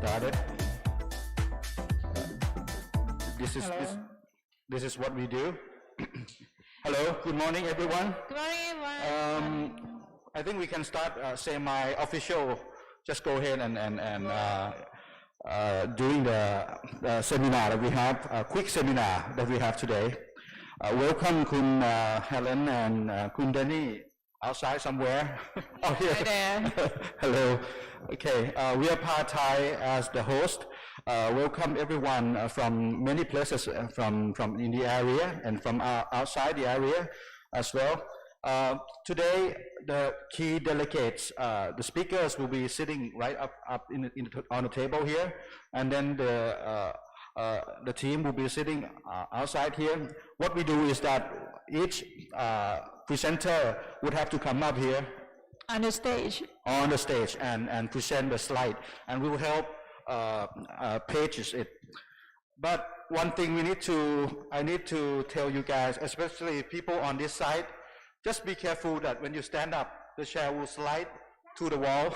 started. This is what we do. Hello, good morning, everyone. Good morning, everyone. I think we can start semi-official. Just go ahead and during the seminar that we have, a quick seminar that we have today. Welcome, Kun Helen and Kun Danny outside somewhere. Oh, here. Hi there. Hello. Okay, we are PATHAI as the host. Welcome everyone from many places from in the area and from outside the area as well. Today, the key delegates, the speakers will be sitting right up on the table here, and then the team will be sitting outside here. What we do is that each presenter would have to come up here On the stage. on the stage and present the slide, and we will help pages it. But one thing I need to tell you guys, especially people on this side, just be careful that when you stand up, the chair will slide to the wall.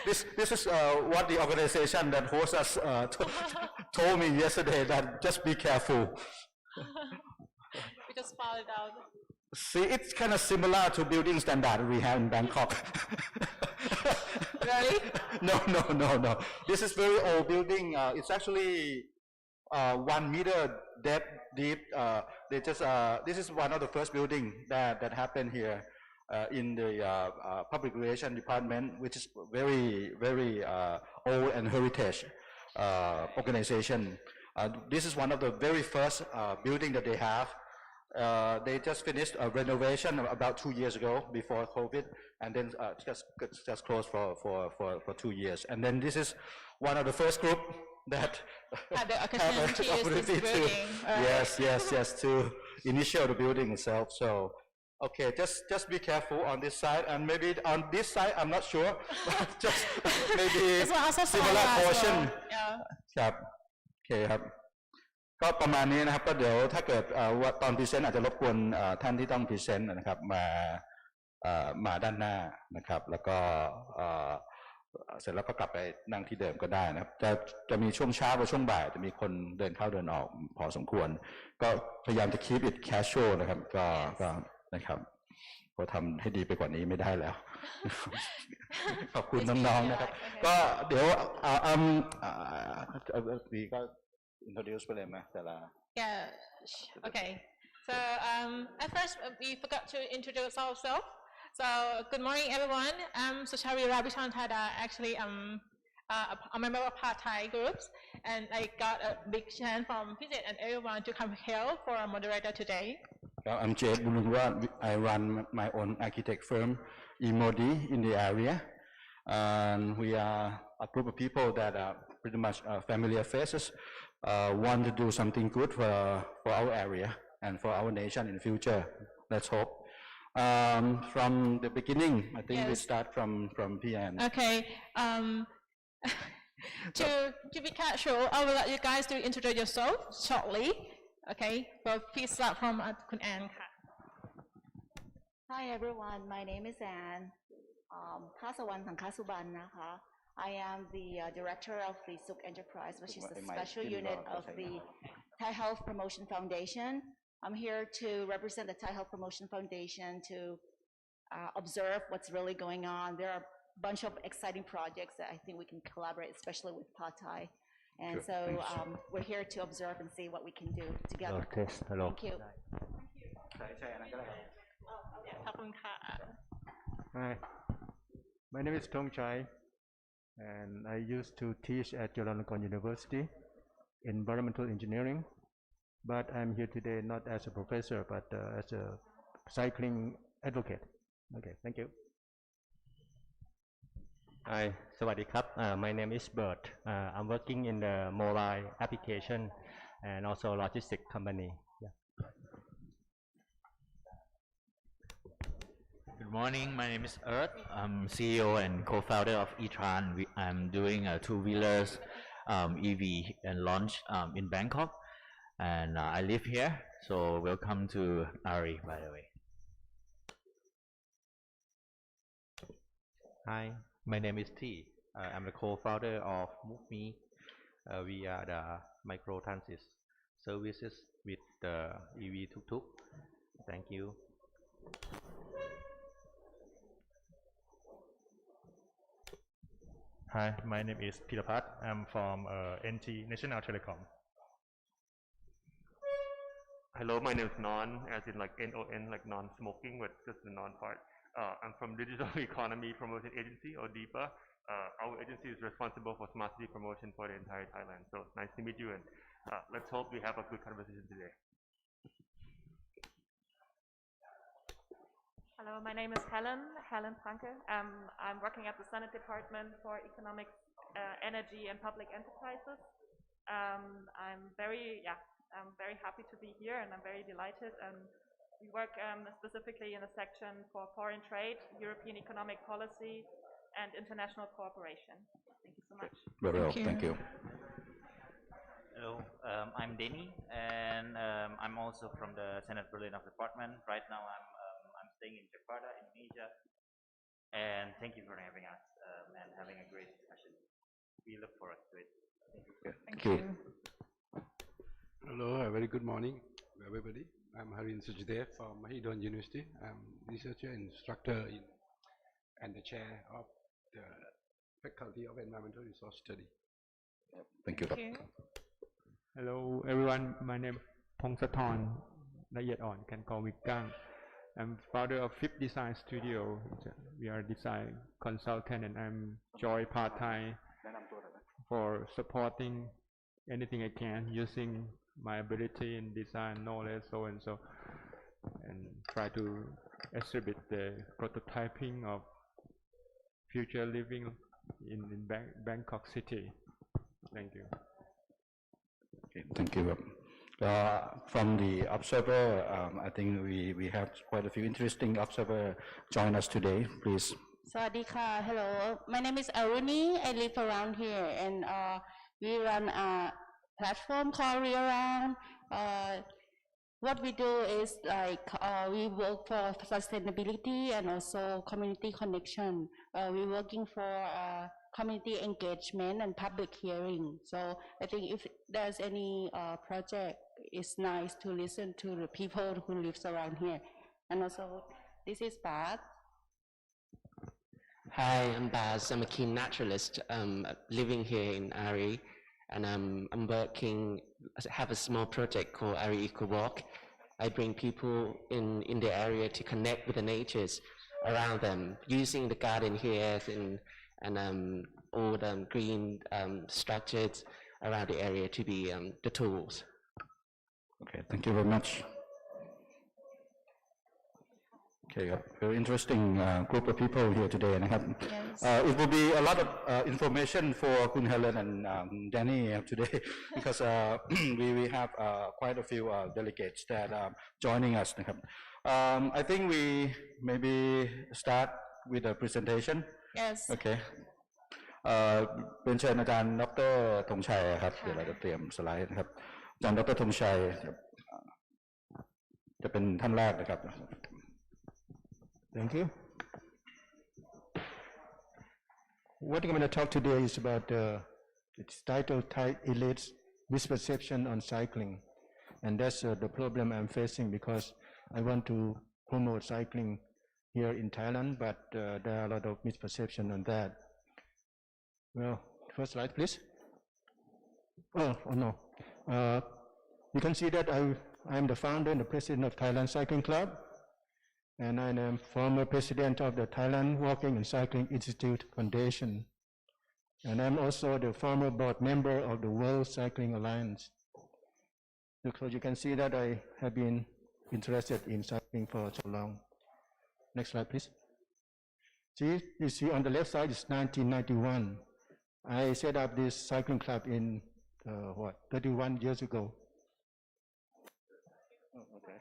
This is what the organization that hosts us told me yesterday, that just be careful. We just fall down. See, it's kind of similar to building standard we have in Bangkok. Really? No. This is very old building. It's actually 1 meter deep. This is one of the first building that happened here in the public relation department, which is very old and heritage organization. This is one of the very first building that they have. They just finished a renovation about 2 years ago before COVID, and then just closed for 2 years. And then this is one of the first group that Had the have an opportunity to use this building. yes, to initiate the building itself. So, okay, just be careful on this side, and maybe on this side, I'm not sure, but just maybe This one also similar small as portion. well. Yeah. ครับโอเคครับก็ประมาณนี้นะครับก็เดี๋ยวถ้าเกิดว่าตอนพรีเซนต์อาจจะรบกวนท่านที่ต้องพรีเซนต์นะครับมาด้านหน้านะครับแล้วก็เสร็จแล้วก็กลับไปนั่งที่เดิมก็ได้นะครับจะมีช่วงเช้ากับช่วงบ่ายจะมีคนเดินเข้าเดินออกพอสมควรก็พยายามจะ keep it casual นะครับก็นะครับพอทำให้ดีไปกว่านี้ไม่ได้แล้วขอบคุณน้องๆนะครับก็เดี๋ยวดีก็ introduce ไปเลยไหมแต่ละ Yeah. Okay. So at first we forgot to introduce ourselves. So good morning, everyone. I'm Suchari Rabichantada. Actually, I'm a member of PATHAI groups, and I got a big chance from Pizet and everyone to come here for a moderator today. I'm Jade Bulunwat. I run my own architect firm, Emodi, in the area. And we are a group of people that are pretty much familiar faces, want to do something good for our area and for our nation in the future. Let's hope. From the beginning, I think we start from PN. Okay. To be casual, I will let you guys to introduce yourself shortly. Okay. So please start from Kun Ann. Hi everyone, my name is Anne. Kasawan Sankasubanนะคะ. I am the director of the Suk Enterprise, which is the special unit of the Thai Health Promotion Foundation. I'm here to represent the Thai Health Promotion Foundation to observe what's really going on. There are a bunch of exciting projects that I think we can collaborate, especially with PATHAI. And so we're here to observe and see what we can do together. Okay, hello. Thank you. Hi, my name is Thong Chai, and I used to teach at Chulalongkorn University in environmental engineering. But I'm here today not as a professor, but as a cycling advocate. Okay, thank you. Hi, สวัสดีครับ my name is Bert. I'm working in the mobile application and also logistic company. Yeah. Good morning, my name is Earth. I'm CEO and co-founder of eTran. I'm doing two-wheelers, EV and launch in Bangkok. And I live here, so welcome to Ari, by the way. Hi, my name is T. I'm the co-founder of MoveMe. We are the micro-transit services with the EV tuk-tuk. Thank you. Hi, my name is Pirapat. I'm from NT National Telecom. Hello, my name is Non, as in like N-O-N, like non-smoking, but just the non part. I'm from Digital Economy Promotion Agency, or DIPA. Our agency is responsible for smart city promotion for the entire Thailand. So nice to meet you, and let's hope we have a good conversation today. Hello, my name is Helen Franke. I'm working at the Senate Department for Economics, Energy and Public Enterprises. I'm very happy to be here, and I'm very delighted. We work specifically in a section for foreign trade, European economic policy, and international cooperation. Thank you so much. Very well, thank you. Hello, I'm Denny, and I'm also from the Senate Berlin of Department. Right now, I'm staying in Jakarta, Indonesia, and thank you for having us and having a great discussion. We look forward to it. Thank you. Hello, a very good morning, everybody. I'm Harin Sujdev from Mahidol University. I'm researcher, instructor, and the chair of the Faculty of Environmental Resource Study. Thank you. Hello everyone, my name is Pongsathorn Nayet-on, can call me Kang. I'm founder of Fifth Design Studio. We are design consultant, and I'm join PATHAI for supporting anything I can using my ability in design knowledge, so and so, and try to exhibit the prototyping of future living in Bangkok city. Thank you. Okay, thank you. From the observer, I think we have quite a few interesting observers join us today. Please. Sawadika, hello. My name is Aruni. I live around here, and we run a platform called Rearound. What we do is like we work for sustainability and also community connection. We're working for community engagement and public hearing. So I think if there's any project, it's nice to listen to the people who live around here. And also, this is Baz. Hi, I'm Baz. I'm a keen naturalist living here in Ari, and I'm working, I have a small project called Ari Eco Walk. I bring people in the area to connect with the natures around them, using the garden here and all the green structures around the area to be the tools. Okay, thank you very much. Okay, very interesting group of people here today. Yes. It will be a lot of information for Kun Helen and Danny today because we have quite a few delegates that are joining us. I think we maybe start with a presentation. Yes. Okay. เป็นเชิญอาจารย์ดร.ธงชัยครับเดี๋ยวเราจะเตรียมสไลด์นะครับอาจารย์ดร.ธงชัยจะเป็นท่านแรกนะครับ Thank you. What I'm going to talk today is about it's titled Thai Elites Misperception on Cycling, and that's the problem I'm facing because I want to promote cycling here in Thailand, but there are a lot of misperception on that. Well, first slide, please. Oh no. You can see that I am the founder and the president of Thailand Cycling Club, and I am former president of the Thailand Walking and Cycling Institute Foundation. And I'm also the former board member of the World Cycling Alliance. So you can see that I have been interested in cycling for so long. Next slide, please. See, you see on the left side is 1991. I set up this cycling club in 31 years ago. Oh, okay.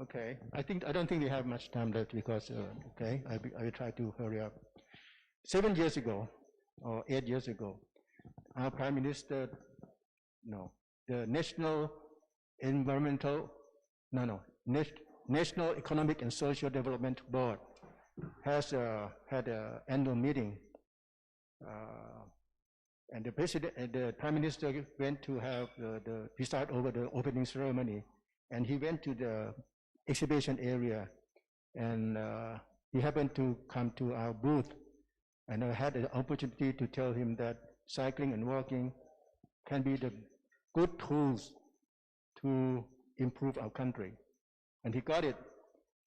Okay. I don't think we have much time left because okay, I will try to hurry up. 7 years ago, or 8 years ago, our Prime Minister, the National Economic and Social Development Board has had an annual meeting, and the president and the prime minister went to have the preside over the opening ceremony, and he went to the exhibition area, and he happened to come to our booth, and I had an opportunity to tell him that cycling and walking can be the good tools to improve our country. And he got it.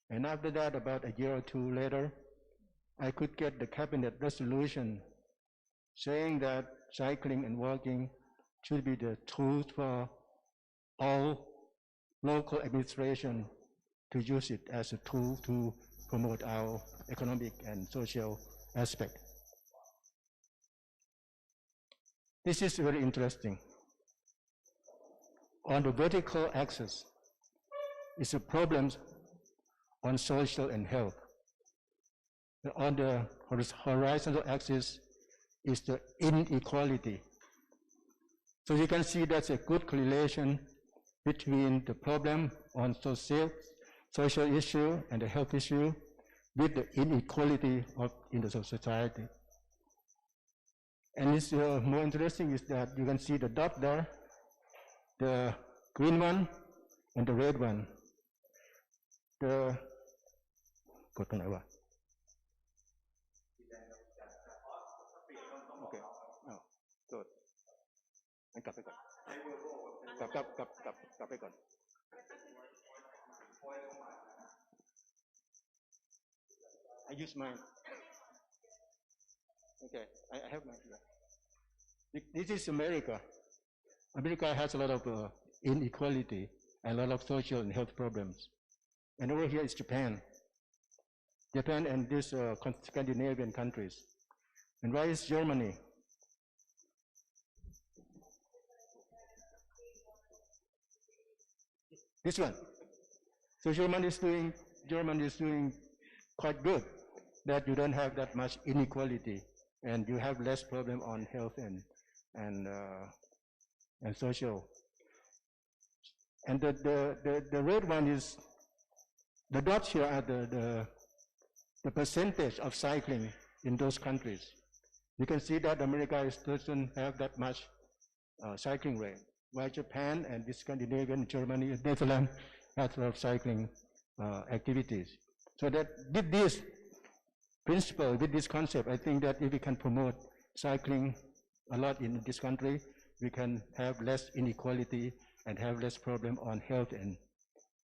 And after that, about a year or two later, I could get the cabinet resolution saying that cycling and walking should be the tools for all local administration to use it as a tool to promote our economic and social aspect. This is very interesting. On the vertical axis is the problems on social and health. On the horizontal axis is the inequality. So you can see that's a good correlation between the problem on social issue and the health issue with the inequality in the society. And it's more interesting is that you can see the dot there, the green one and the red one. The okay, oh, good. กลับไปก่อนกลับไปก่อน I use mine. Okay, I have mine here. This is America. America has a lot of inequality and a lot of social and health problems. And over here is Japan. Japan and these Scandinavian countries. And why is Germany? This one. So Germany is doing quite good, that you don't have that much inequality and you have less problem on health and social. And the red one is, the dots here are the percentage of cycling in those countries. You can see that America doesn't have that much cycling rate, while Japan and the Scandinavian, Germany, Netherlands has a lot of cycling activities. So that with this principle, with this concept, I think that if we can promote cycling a lot in this country, we can have less inequality and have less problem on health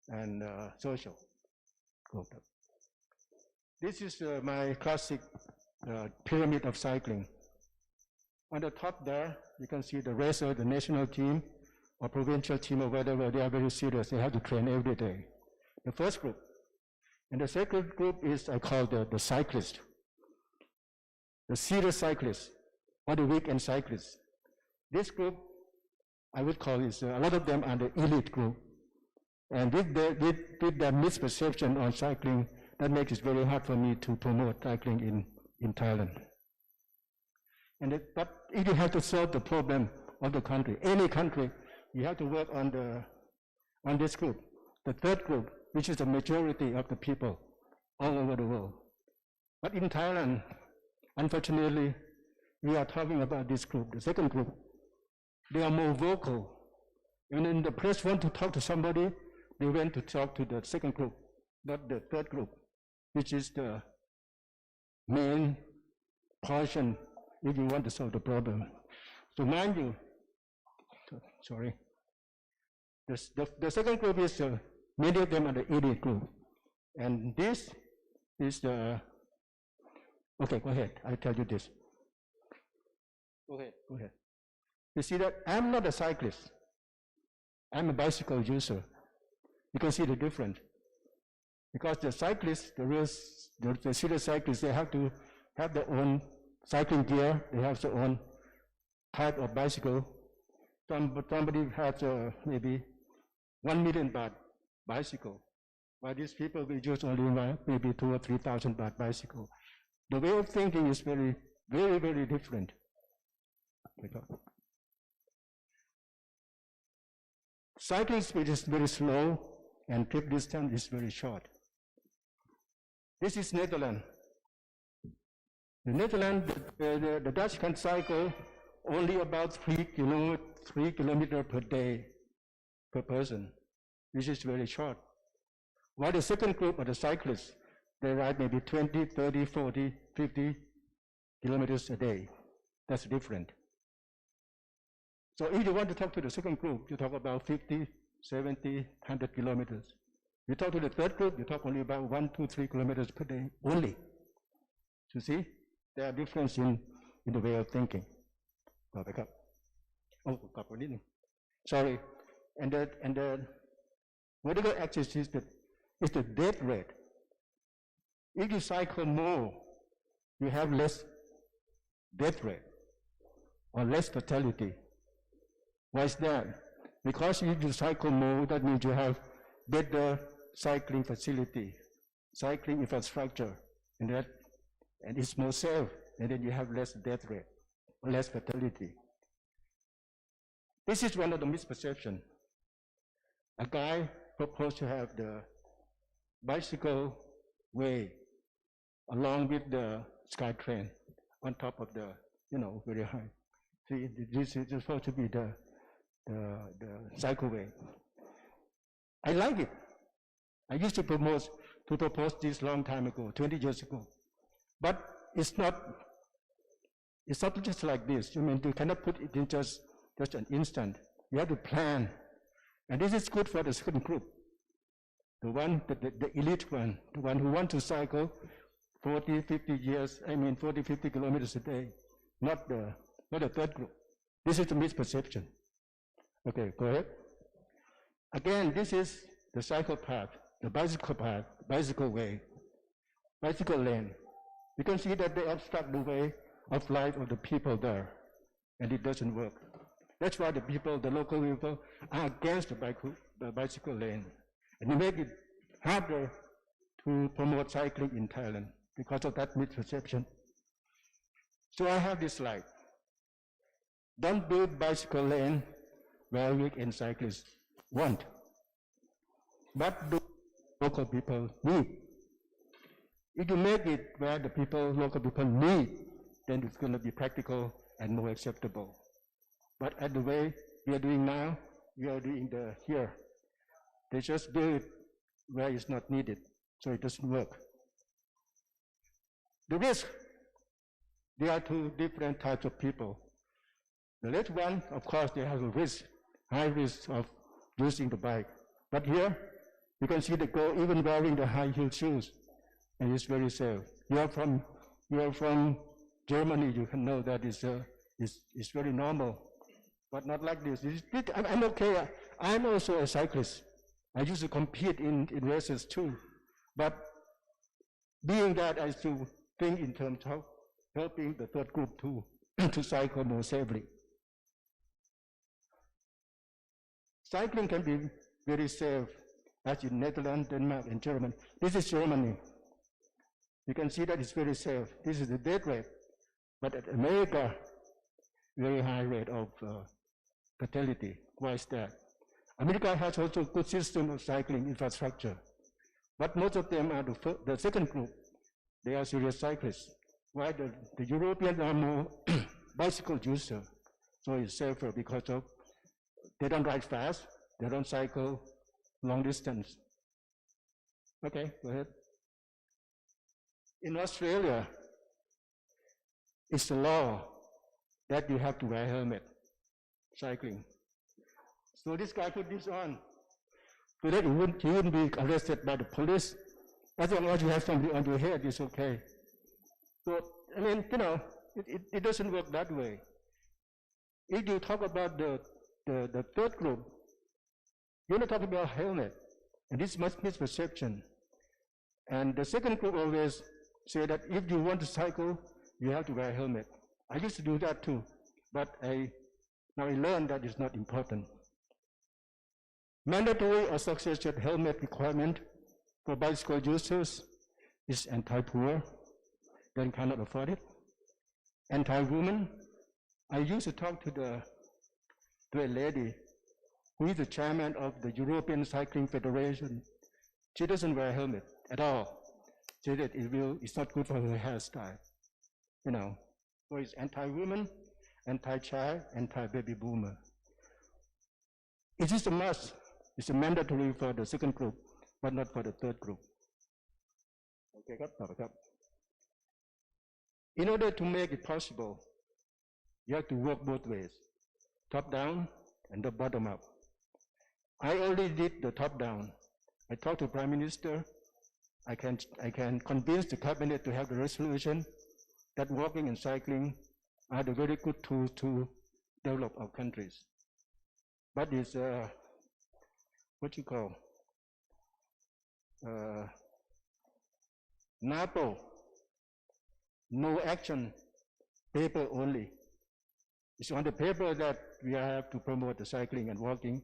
and social. This is my classic pyramid of cycling. On the top there, you can see the racer, the national team or provincial team or whatever, they are very serious. They have to train every day. The first group. And the second group is, I call the cyclist. The serious cyclists or the weekend cyclists. This group, I would call is, a lot of them are the elite group. And with the misperception on cycling, that makes it very hard for me to promote cycling in Thailand. But if you have to solve the problem of the country, any country, you have to work on this group. The third group, which is the majority of the people all over the world. But in Thailand, unfortunately, we are talking about this group, the second group. They are more vocal. And when the press want to talk to somebody, they went to talk to the second group, not the third group, which is the main portion if you want to solve the problem. So mind you, sorry, the second group is many of them are the elite group. And this is the, okay, go ahead, I'll tell you this. Go ahead. You see that I'm not a cyclist. I'm a bicycle user. You can see the difference. Because the cyclists, the serious cyclists, they have to have their own cycling gear. They have their own type of bicycle. Somebody has maybe 1 million baht bicycle, while these people will use only maybe 2,000 or 3,000 baht bicycle. The way of thinking is very, very, very different. Cycling speed is very slow and trip distance is very short. This is Netherlands. The Netherlands, the Dutch can cycle only about 3 kilometers per day per person, which is very short. While the second group are the cyclists, they ride maybe 20, 30, 40, 50 kilometers a day. That's different. So if you want to talk to the second group, you talk about 50, 70, 100 kilometers. You talk to the third group, you talk only about 1, 2, 3 kilometers per day only. You see, there are differences in the way of thinking. Sorry. And the vertical axis is the death rate. If you cycle more, you have less death rate or less fatality. Why is that? Because if you cycle more, that means you have better cycling facility, cycling infrastructure, and it's more safe, and then you have less death rate, or less fatality. This is one of the misperceptions. A guy proposed to have the bicycle way along with the SkyTrain on top of the, very high. See, this is supposed to be the cycleway. I like it. I used to propose this long time ago, 20 years ago. But it's not just like this. You cannot put it in just an instant. You have to plan. And this is good for the second group. The elite one, the one who want to cycle 40, 50 kilometers a day, not the third group. This is the misperception. Okay, go ahead. Again, this is the cycle path, the bicycle path, bicycle way, bicycle lane. You can see that they obstruct the way of life of the people there, and it doesn't work. That's why the local people are against the bicycle lane. And you make it harder to promote cycling in Thailand because of that misperception. So I have this slide. Don't build bicycle lane where weekend cyclists want, but do local people need. If you make it where local people need, then it's going to be practical and more acceptable. But at the way we are doing now, we are doing here. They just do it where it's not needed, so it doesn't work. The risk, there are two different types of people. The left one, of course, they have a risk, high risk of using the bike. But here, you can see they go even wearing the high heel shoes, and it's very safe. You are from Germany, you can know that it's very normal, but not like this. I'm okay. I'm also a cyclist. I used to compete in races too, but being that I still think in terms of helping the third group to cycle more safely. Cycling can be very safe, as in Netherlands, Denmark, and Germany. This is Germany. You can see that it's very safe. This is the death rate. But at America, very high rate of fatality. Why is that? America has also a good system of cycling infrastructure. But most of them are the second group. They are serious cyclists. While the Europeans are more bicycle users. So it's safer because they don't ride fast, they don't cycle long distance. Okay, go ahead. In Australia, it's the law that you have to wear a helmet cycling. So this guy put this on so that he wouldn't be arrested by the police. As long as you have something on your head, it's okay. So, it doesn't work that way. If you talk about the third group, you're not talking about helmet, and this is misperception. And the second group always say that if you want to cycle, you have to wear a helmet. I used to do that too, but now I learned that it's not important. Mandatory or successful helmet requirement for bicycle users is anti-poor, then cannot afford it. Anti-woman, I used to talk to a lady who is the chairman of the European Cycling Federation. She doesn't wear a helmet at all. say that it's not good for her hairstyle. You know, so it's anti-woman, anti-child, anti-baby boomer. It is a must. It's a mandatory for the second group, but not for the third group. Okay, ครับ ต่อไปครับ In order to make it possible, you have to work both ways, top down and the bottom up. I already did the top down. I talked to Prime Minister. I can convince the cabinet to have the resolution that walking and cycling are the very good tools to develop our countries. But it's what you call NAPO, no action, paper only. It's on the paper that we have to promote the cycling and walking,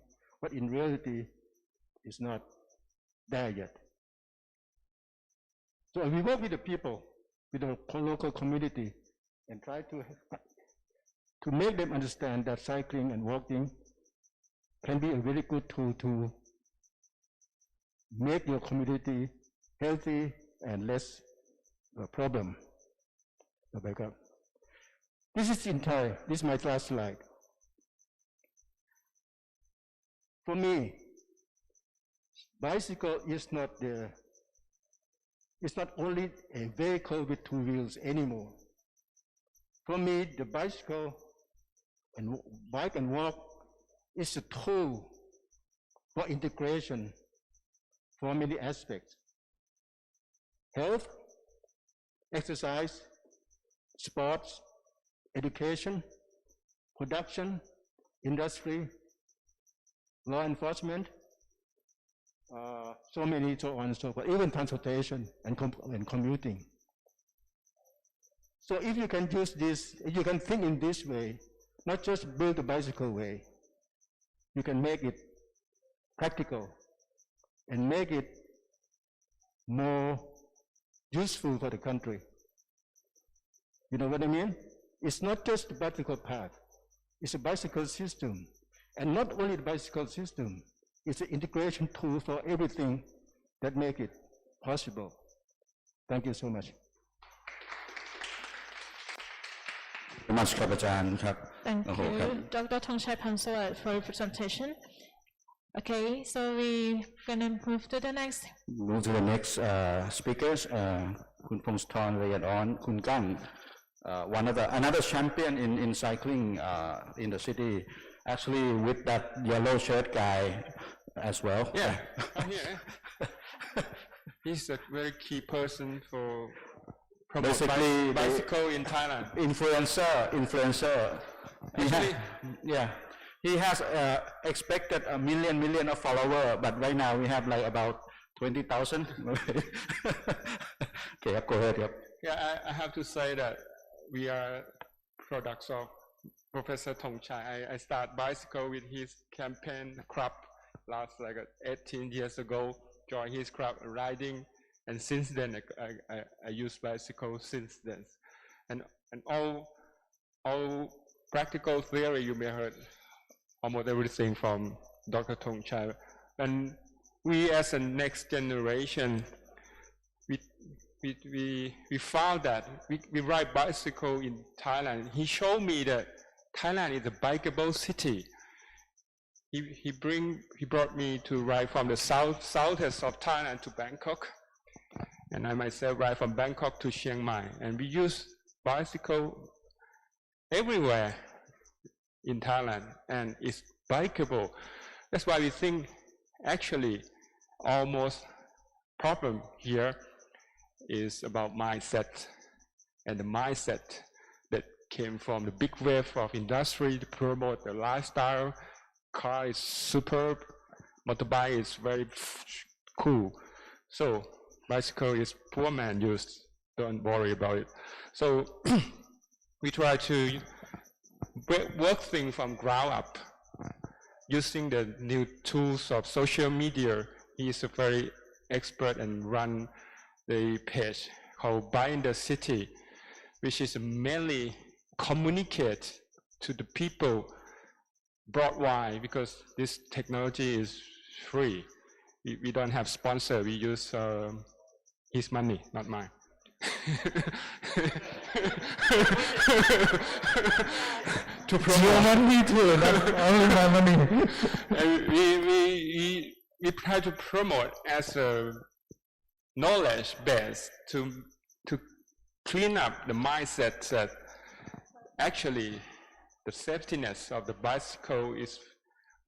but in reality, it's not there yet. So we work with the people, with the local community, and try to make them understand that cycling and walking can be a very good tool to make your community healthy and less problem. This is in Thai. This is my last slide. For me, bicycle is not only a vehicle with two wheels anymore. For me, the bicycle and bike and walk is a tool for integration for many aspects. Health, exercise, sports, education, production, industry, law enforcement, so many, so on and so forth, even transportation and commuting. So if you can use this, if you can think in this way, not just build the bicycle way, you can make it practical and make it more useful for the country. You know what I mean? It's not just the bicycle path, it's a bicycle system. And not only the bicycle system, it's an integration tool for everything that make it possible. Thank you so much. much ครับอาจารย์ครับ Thank you, Dr. Thongchai Phamsawat, for your presentation. Okay, so we're gonna move to the next. Move to the next speakers. คุณพงศธรละเอียดอ่อน คุณกั้ง another champion in cycling in the city, actually with that yellow shirt guy as well. Yeah, I'm here. He's a very key person for basically bicycle in Thailand. Influencer. He has expected a million of followers, but right now we have like about 20,000. Okay, go ahead. Yep. Yeah, I have to say that we are products of Professor Thongchai. I started bicycle with his campaign club last like 18 years ago. Joined his club riding, and since then I use bicycle since then. And all practical theory you may heard almost everything from Dr. Thongchai. And we as a next generation, we found that we ride bicycle in Thailand. He showed me that Thailand is a bikeable city. He brought me to ride from the southeast of Thailand to Bangkok, and I myself ride from Bangkok to Chiang Mai, and we use bicycle everywhere in Thailand, and it's bikeable. That's why we think actually almost problem here is about mindset, and the mindset that came from the big wave of industry to promote the lifestyle. Car is superb, motorbike is very cool. So bicycle is poor man use, don't worry about it. So we try to work things from ground up, using the new tools of social media. He is a very expert and run the page called Buy in the City, which is mainly communicate to the people broadwide, because this technology is free. We don't have sponsor. We use his money, not mine. To promote. Your money too, not only my money. We try to promote as a knowledge base to clean up the mindset that actually the safetiness of the bicycle is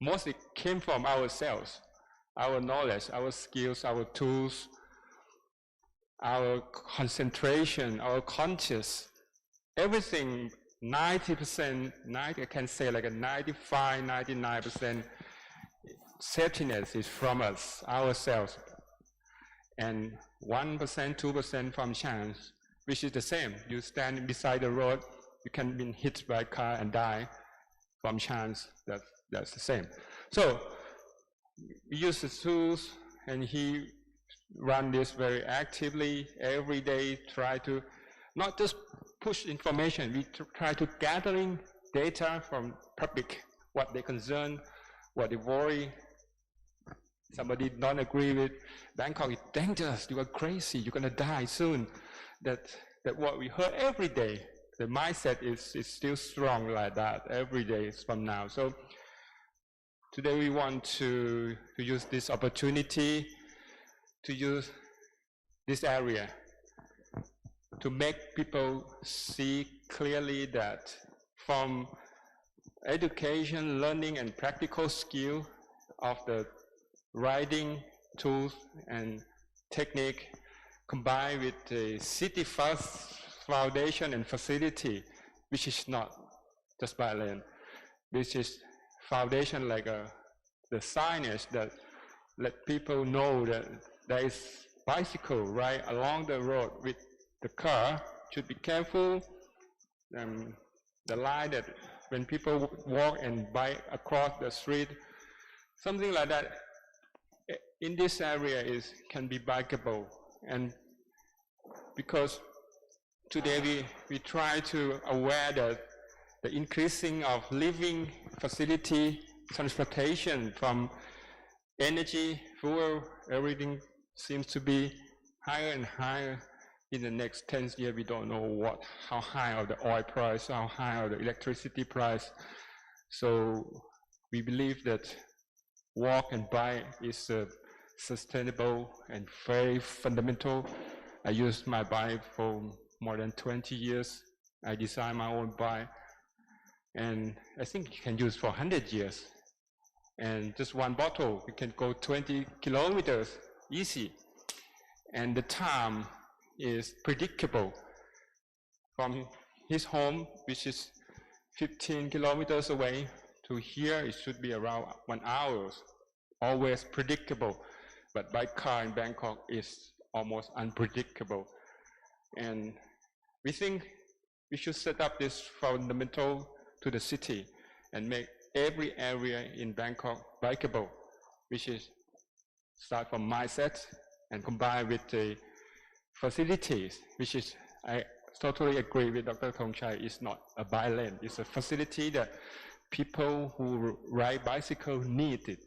mostly came from ourselves, our knowledge, our skills, our tools, our concentration, our conscious, everything 90%, I can say like a 95, 99% safetiness is from us, ourselves. And 1%, 2% from chance, which is the same. You stand beside the road, you can be hit by a car and die from chance. That's the same. So we use the tools, and he run this very actively every day, try to not just push information, we try to gathering data from public, what they concern, what they worry. Somebody don't agree with Bangkok is dangerous, you are crazy, you're gonna die soon. That what we heard every day, the mindset is still strong like that every day from now. So today we want to use this opportunity to use this area to make people see clearly that from education, learning, and practical skill of the writing tools and technique combined with the city first foundation and facility, which is not just by land, which is foundation like the signage that let people know that there is bicycle right along the road with the car, should be careful. The line that when people walk and bike across the street, something like that in this area can be bikeable. And because today we try to aware that the increasing of living facility, transportation from energy, fuel, everything seems to be higher and higher. In the next 10 years, we don't know how high of the oil price, how high of the electricity price. So we believe that walk and bike is sustainable and very fundamental. I used my bike for more than 20 years. I designed my own bike, and I think you can use for 100 years. And just one bottle, you can go 20 kilometers easy. And the time is predictable. From his home, which is 15 kilometers away, to here, it should be around 1 hour. Always predictable. But by car in Bangkok is almost unpredictable. And we think we should set up this fundamental to the city and make every area in Bangkok bikeable, which is start from mindset and combine with the facilities, which is, I totally agree with Dr. Thongchai, is not a bike lane. It's a facility that people who ride bicycle need it,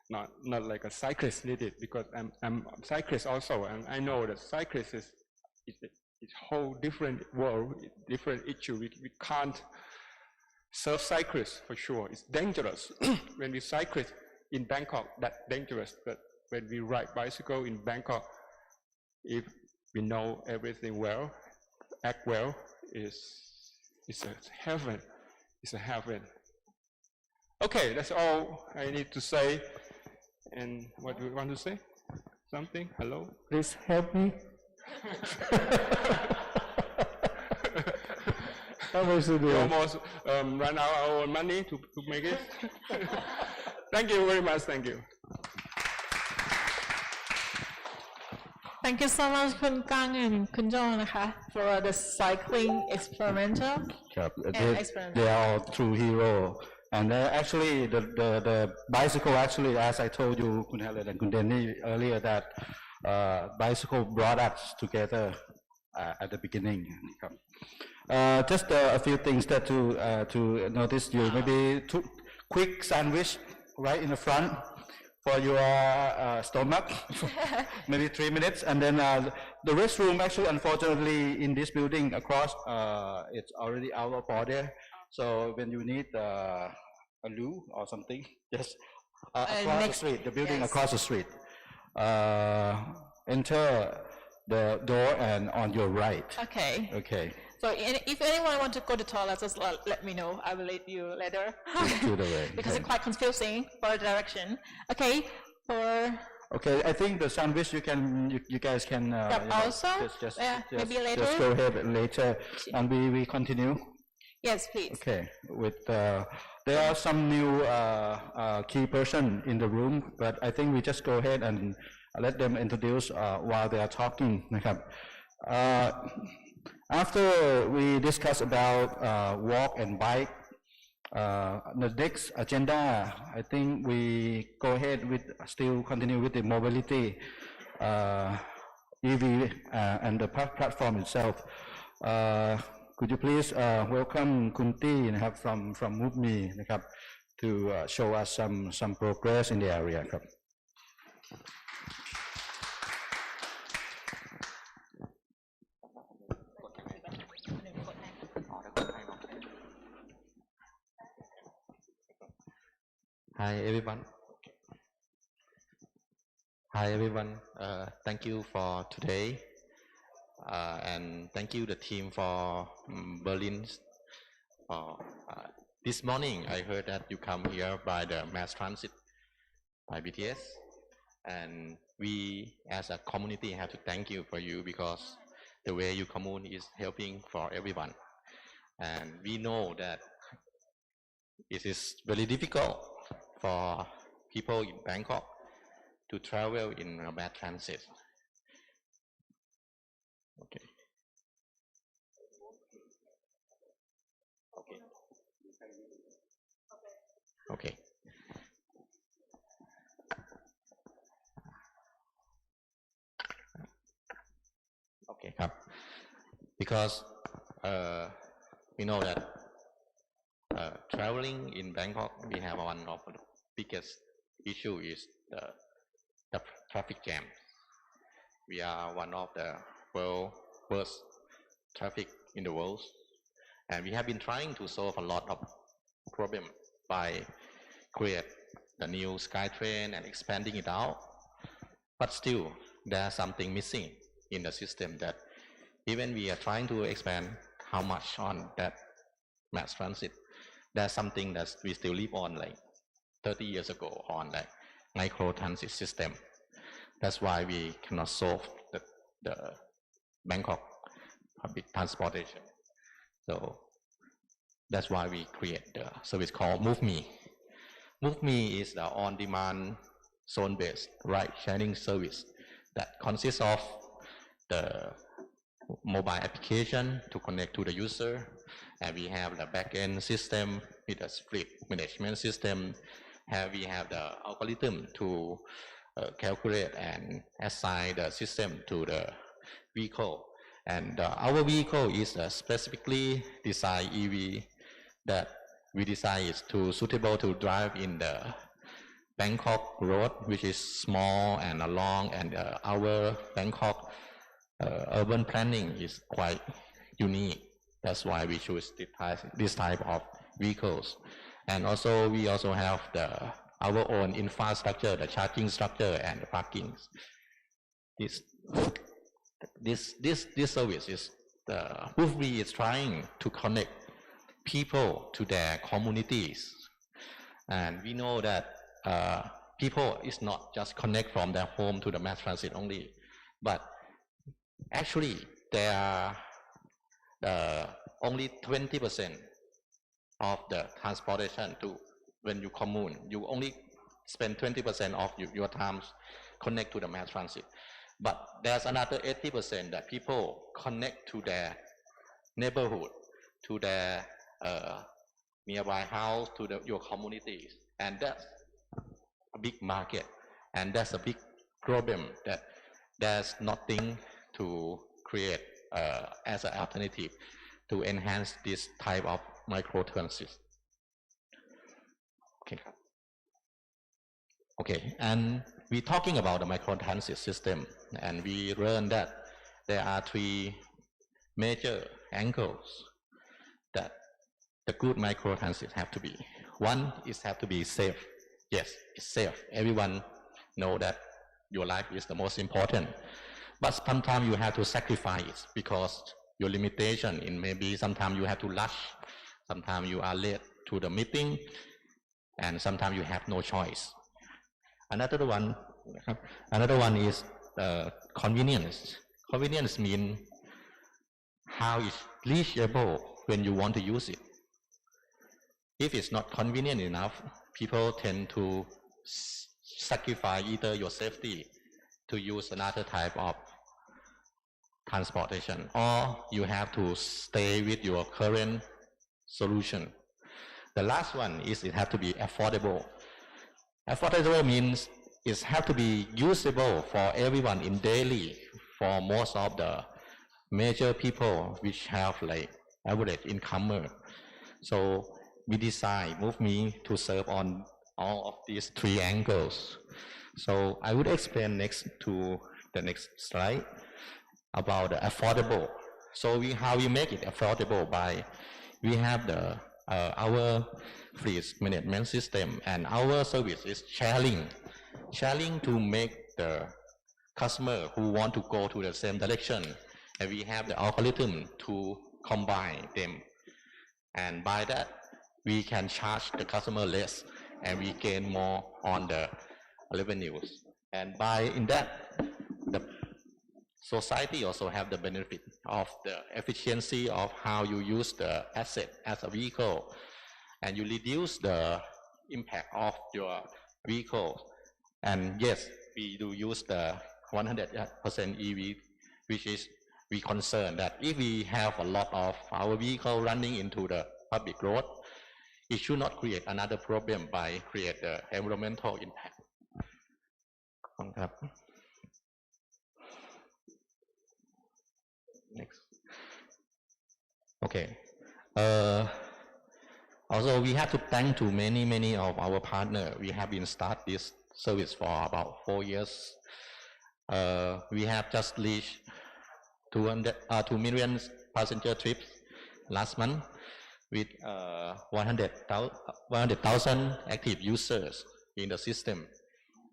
not like a cyclist need it, because I'm a cyclist also, and I know that cyclist is a whole different world, different issue. We can't serve cyclists for sure. It's dangerous. When we cycle in Bangkok, that's dangerous. But when we ride bicycle in Bangkok, if we know everything well, act well, it's a heaven. It's a heaven. Okay, that's all I need to say. And what do you want to say? Something? Hello? Please help me. How much to do? We almost run out of our money to make it. Thank you very much. Thank you. Thank you so much, Kun Kang and Kun Jong, for the cycling experimental. They are all true heroes. And actually, the bicycle actually, as I told you, Kun Helen and Kun Denny earlier, that bicycle brought us together at the beginning. Just a few things that to notice you. Maybe two quick sandwich right in the front for your stomach, maybe 3 minutes, and then the restroom actually, unfortunately, in this building across, it's already out of order. So when you need a loo or something, just across the street, the building across the street, enter the door and on your right. Okay. Okay. So if anyone want to go to toilet, just let me know. I will let you later. To the way. Because Okay. it's quite confusing for the direction. Okay. Okay, I think the sandwich you guys can also? Maybe later? Just go ahead later, and we continue. Yes, please. Okay, with there are some new key person in the room, but I think we just go ahead and let them introduce while they are talking. นะครับ After we discuss about walk and bike, the next agenda, I think we go ahead with still continue with the mobility, EV, and the platform itself. Could you please welcome Kunti นะครับ from MoveMe นะครับ to show us some progress in the area ครับ Hi everyone. Hi everyone. Thank you for today, and thank you the team for Berlin. This morning I heard that you come here by the mass transit by BTS, and we as a community have to thank you for you because the way you commune is helping for everyone, and we know that it is very difficult for people in Bangkok to travel in a mass transit. Okay. Okay. Okay. Okay, ครับ because we know that traveling in Bangkok, we have one of the biggest issue is the traffic jam. We are one of the worst traffic in the world, and we have been trying to solve a lot of problem by create the new SkyTrain and expanding it out, but still there's something missing in the system that even we are trying to expand how much on that mass transit, there's something that we still live on like 30 years ago on like micro transit system. That's why we cannot solve the Bangkok public transportation. So that's why we create the service called MoveMe. MoveMe is the on-demand zone-based ride-sharing service that consists of the mobile application to connect to the user, and we have the back-end system with a fleet management system. We have the algorithm to calculate and assign the system to the vehicle. And our vehicle is a specifically designed EV that we design is to suitable to drive in the Bangkok road, which is small and long, and our Bangkok urban planning is quite unique. That's why we choose this type of vehicles. And also we also have our own infrastructure, the charging structure and the parking. This service is MoveMe is trying to connect people to their communities, and we know that people is not just connect from their home to the mass transit only, but actually there are only 20% of the transportation to when you commune. You only spend 20% of your time connect to the mass transit. But there's another 80% that people connect to their neighborhood, to their nearby house, to your communities. And that's a big market. And that's a big problem that there's nothing to create as an alternative to enhance this type of micro transit. Okay. Okay, and we're talking about the microtransit system, and we learned that there are three major angles that the good microtransit have to be. One is have to be safe. Yes, it's safe. Everyone know that your life is the most important. But sometimes you have to sacrifice it because your limitation in maybe sometimes you have to rush, sometimes you are late to the meeting, and sometimes you have no choice. Another one is convenience. Convenience means how it's reachable when you want to use it. If it's not convenient enough, people tend to sacrifice either your safety to use another type of transportation, or you have to stay with your current solution. The last one is it has to be affordable. Affordable means it has to be usable for everyone in daily, for most of the major people which have like average income. So we design MoveMe to serve on all of these three angles. So I would explain next to the next slide about the affordable. So how we make it affordable by we have the our fleet management system, and our service is sharing to make the customer who want to go to the same direction, and we have the algorithm to combine them, and by that we can charge the customer less and we gain more on the revenues, and in that the society also have the benefit of the efficiency of how you use the asset as a vehicle, and you reduce the impact of your vehicle. And yes, we do use the 100% EV, which is we concern that if we have a lot of our vehicle running into the public road, it should not create another problem by create the environmental impact. Next. Okay. Also, we have to thank to many of our partners. We have been start this service for about 4 years. We have just reached 2 million passenger trips last month with 100,000 active users in the system.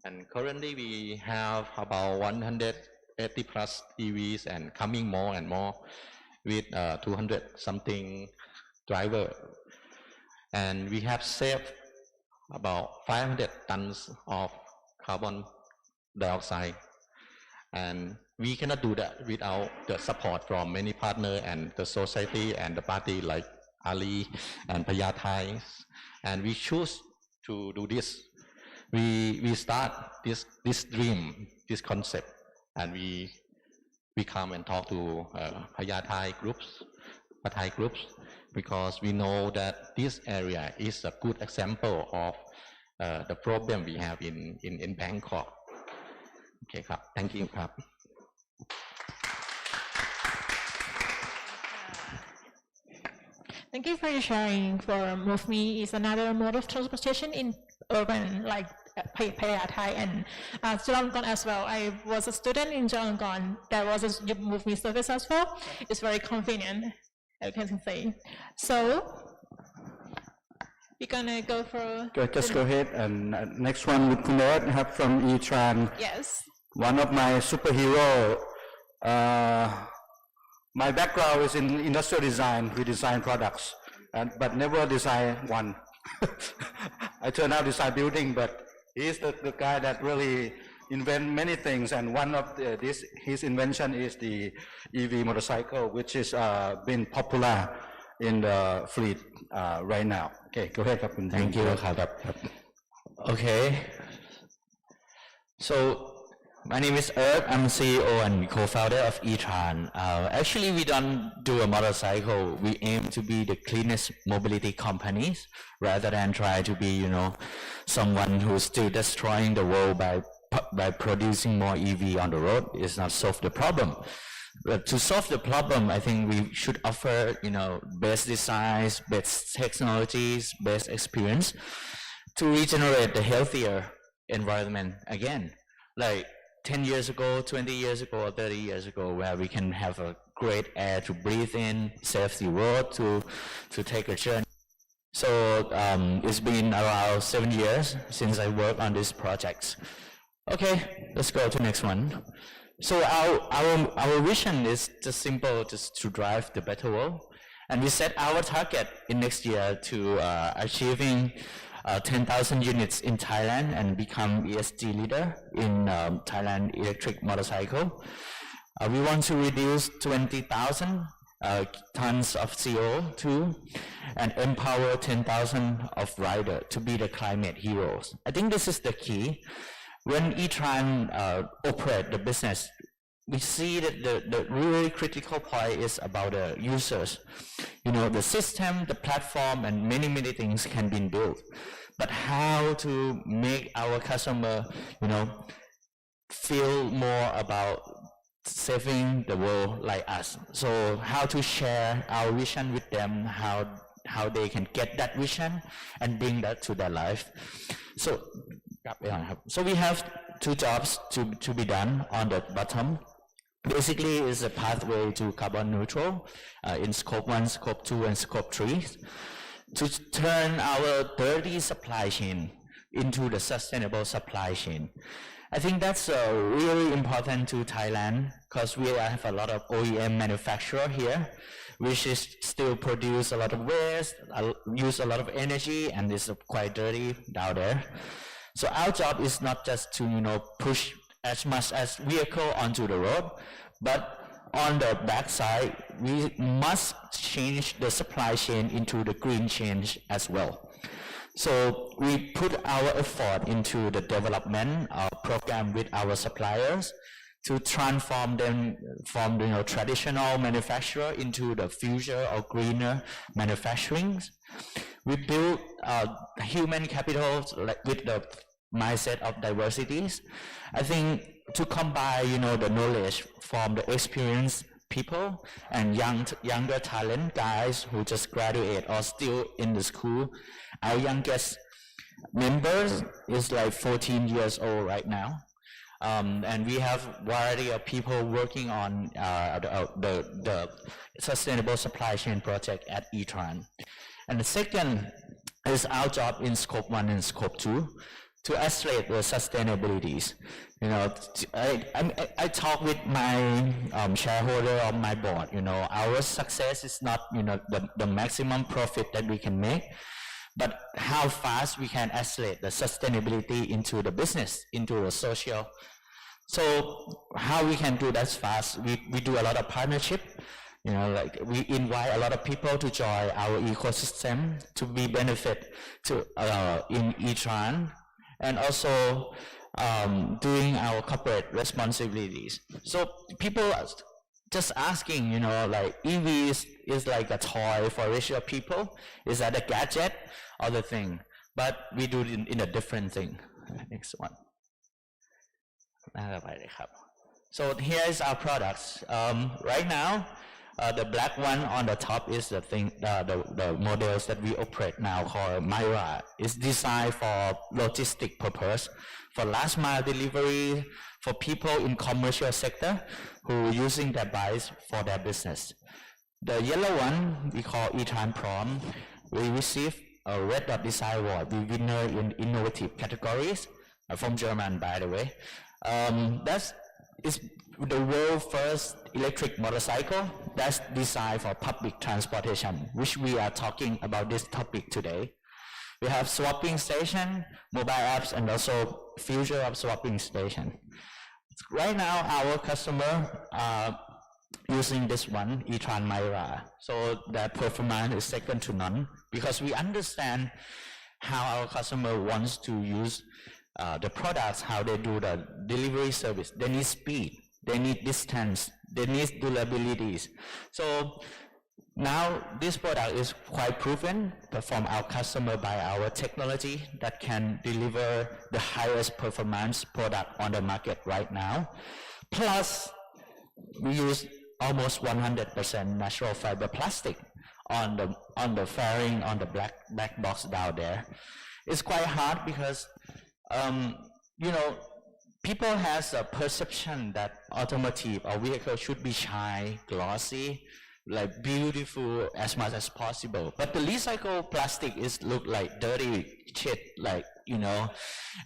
And currently we have about 180 plus EVs and coming more and more with 200 something driver. And we have saved about 500 tons of carbon dioxide. And we cannot do that without the support from many partners and the society and the party like Ali and PATHAI. And we choose to do this. We start this dream, this concept, and we come and talk to PATHAI groups, because we know that this area is a good example of the problem we have in Bangkok. Okay, thank you. Thank you for your sharing. For MoveMe is another mode of transportation in urban, like PATHAI and Chulalongkorn as well. I was a student in Chulalongkorn. There was a MoveMe service as well. It's very convenient, I can say. So we're gonna go for. Just go ahead, and next one with Kunert have from Etran. Yes. One of my superhero. My background is in industrial design. We design products, but never design one. I turned out design building, but he's the guy that really invent many things. And one of his invention is the EV motorcycle, which is been popular in the fleet right now. Okay, go ahead. Thank you. Okay. So my name is Erk. I'm CEO and co-founder of eTran. Actually, we don't do a motorcycle. We aim to be the cleanest mobility companies rather than try to be, someone who's still destroying the world by producing more EV on the road. It's not solve the problem. But to solve the problem, I think we should offer, best designs, best technologies, best experience to regenerate the healthier environment again, like 10 years ago, 20 years ago, or 30 years ago, where we can have a great air to breathe in, safe the road to take a journey. So it's been around 7 years since I worked on these projects. Okay, let's go to the next one. So our vision is just simple, just to drive the better world. And we set our target in next year to achieving 10,000 units in Thailand and become ESG leader in Thailand electric motorcycle. We want to reduce 20,000 tons of CO2 and empower 10,000 of riders to be the climate heroes. I think this is the key. When E-Tran operate the business, we see that the really critical point is about the users. You know, the system, the platform, and many things can be built. But how to make our customer, you know, feel more about saving the world like us. So how to share our vision with them, how they can get that vision and bring that to their life. So we have 2 jobs to be done on the bottom. Basically, is a pathway to carbon neutral in scope 1, scope 2, and scope 3 to turn our dirty supply chain into the sustainable supply chain. I think that's really important to Thailand because we have a lot of OEM manufacturer here, which is still produce a lot of waste, use a lot of energy, and is quite dirty down there. So our job is not just to, you know, push as much as vehicle onto the road, but on the backside, we must change the supply chain into the green change as well. So we put our effort into the development program with our suppliers to transform them from, you know, traditional manufacturer into the future or greener manufacturing. We build human capital with the mindset of diversities. I think to combine, you know, the knowledge from the experienced people and younger talent guys who just graduate or still in the school. Our youngest members is like 14 years old right now. And we have variety of people working on the sustainable supply chain project at E-Tran. And the second is our job in scope 1 and scope 2 to accelerate the sustainabilities. You know, I talk with my shareholder on my board. You know, our success is not, you know, the maximum profit that we can make, but how fast we can accelerate the sustainability into the business, into the social. So how we can do that fast? We do a lot of partnership. You know, like we invite a lot of people to join our ecosystem to be benefit to in E-Tran, and also doing our corporate responsibilities. So people are just asking, you know, like EV is like a toy for richer people. Is that a gadget or the thing? But we do it in a different thing. Next one. So here is our products. Right now, the black one on the top is the thing, the models that we operate now called Myra. It's designed for logistic purpose, for last mile delivery, for people in commercial sector who are using their bikes for their business. The yellow one we call E-Tran Prom. We received a Red Dot Design Award. We winner in innovative categories from German, by the way. That's the world's first electric motorcycle that's designed for public transportation, which we are talking about this topic today. We have swapping station, mobile apps, and also future of swapping station. Right now, our customer are using this one, E-Tran Myra. So the performance is second to none because we understand how our customer wants to use the products, how they do the delivery service. They need speed, they need distance, they need durabilities. So now this product is quite proven from our customer by our technology that can deliver the highest performance product on the market right now. Plus, we use almost 100% natural fiber plastic on the fairing, on the black box down there. It's quite hard because you know, people has a perception that automotive or vehicle should be shiny, glossy, like beautiful as much as possible. But the recycled plastic is look like dirty shit, like, you know,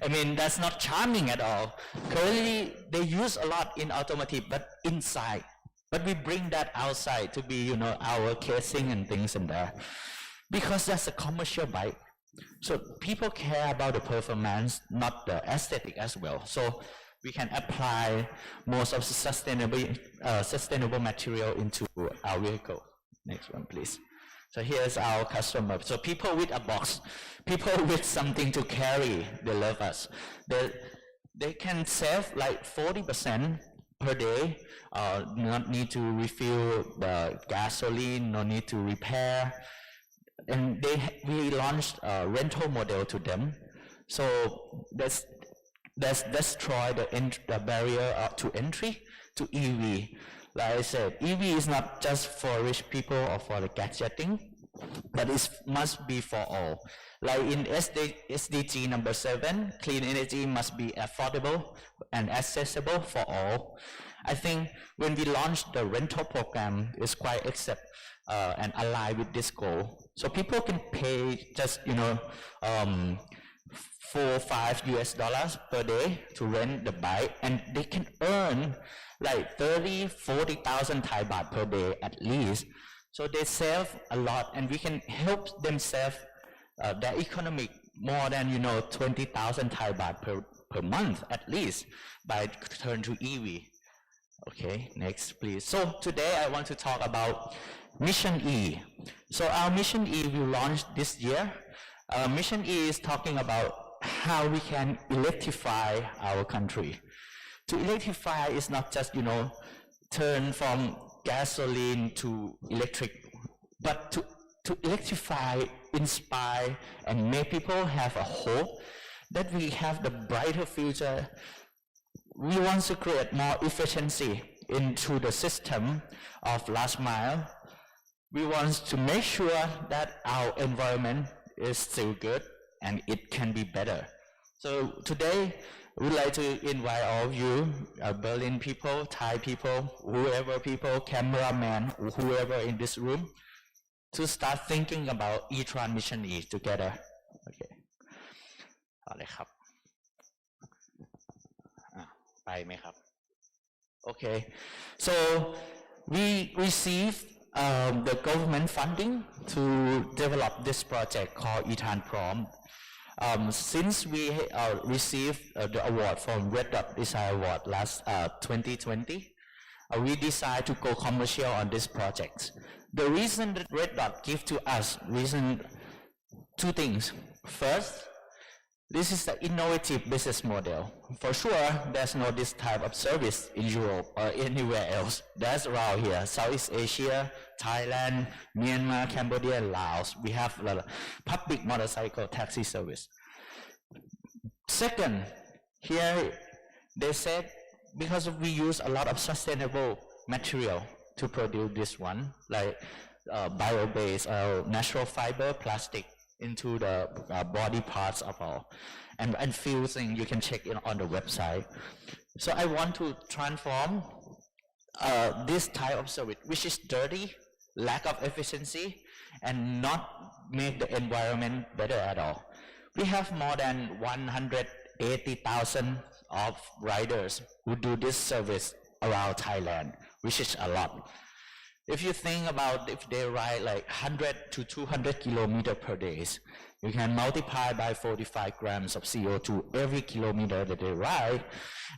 I mean, that's not charming at all. Currently, they use a lot in automotive, but inside. But we bring that outside to be, you know, our casing and things in there. Because that's a commercial bike. So people care about the performance, not the aesthetic as well. So we can apply most of the sustainable material into our vehicle. Next one, please. So here's our customer. So people with a box, people with something to carry, they love us. They can save like 40% per day, not need to refill the gasoline, no need to repair. And we launched a rental model to them. So let's destroy the barrier to entry to EV. Like I said, EV is not just for rich people or for the gadgeting, but it must be for all. Like in SDG number 7, clean energy must be affordable and accessible for all. I think when we launched the rental program, it's quite accept and align with this goal. So people can pay just, you know, $4-5 per day to rent the bike, and they can earn like 30,000-40,000 Thai baht per day at least. So they save a lot, and we can help them save their economic more than, you know, 20,000 Thai baht per month at least by turn to EV. Okay, next please. So today I want to talk about Mission E. So our Mission E we launched this year. Mission E is talking about how we can electrify our country. To electrify is not just, you know, turn from gasoline to electric, but to electrify, inspire, and make people have a hope that we have the brighter future. We want to create more efficiency into the system of last mile. We want to make sure that our environment is still good and it can be better. So today, we'd like to invite all of you, Berlin people, Thai people, whoever people, cameraman, whoever in this room, to start thinking about e-tron Mission E together. Okay. เอาเลยครับ ไปไหมครับ Okay. So we received the government funding to develop this project called e-tron Prom. Since we received the award from Red Dot Design Award last 2020, we decided to go commercial on this project. The reason that Red Dot give to us, two things. First, this is the innovative business model. For sure, there's no this type of service in Europe or anywhere else. That's around here, Southeast Asia, Thailand, Myanmar, Cambodia, and Laos. We have the public motorcycle taxi service. Second, here they said because we use a lot of sustainable material to produce this one, like bio-based or natural fiber plastic into the body parts of our, and fusing, you can check it on the website. So I want to transform this type of service, which is dirty, lack of efficiency, and not make the environment better at all. We have more than 180,000 of riders who do this service around Thailand, which is a lot. If you think about if they ride like 100 to 200 kilometers per day, you can multiply by 45 grams of CO2 every kilometer that they ride,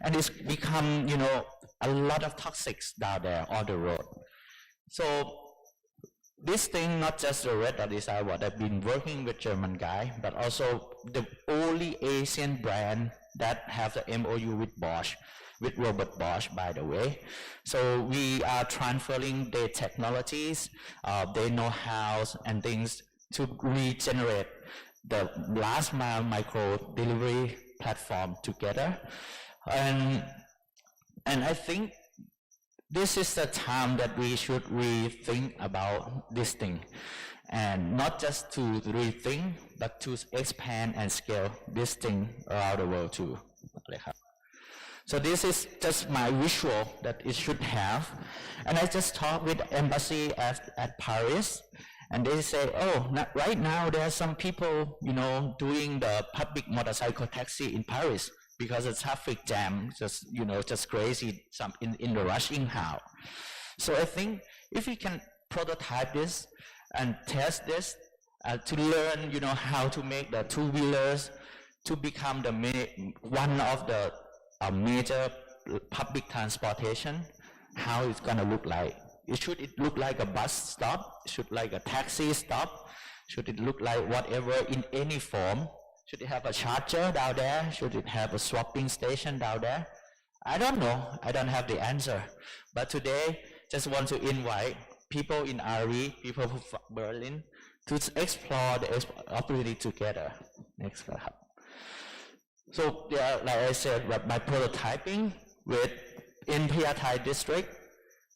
and it's become, you know, a lot of toxics down there on the road. So this thing, not just the Red Dot Design Award, I've been working with German guy, but also the only Asian brand that have the MOU with Bosch, with Robert Bosch, by the way. So we are transferring their technologies, their know-how and things to regenerate the last mile micro delivery platform together. And I think this is the time that we should rethink about this thing. And not just to rethink, but to expand and scale this thing around the world too. So this is just my visual that it should have. And I just talked with the embassy at Paris, and they say, oh, right now there are some people, doing the public motorcycle taxi in Paris because the traffic jam, just crazy in the rushing hour. So I think if we can prototype this and test this to learn, how to make the two-wheelers to become one of the major public transportation, how it's gonna look like. Should it look like a bus stop? Should like a taxi stop? Should it look like whatever in any form? Should it have a charger down there? Should it have a swapping station down there? I don't know. I don't have the answer. But today, just want to invite people in RE, people from Berlin, to explore the opportunity together. Next slide. So, like I said, my prototyping in PATHAI district,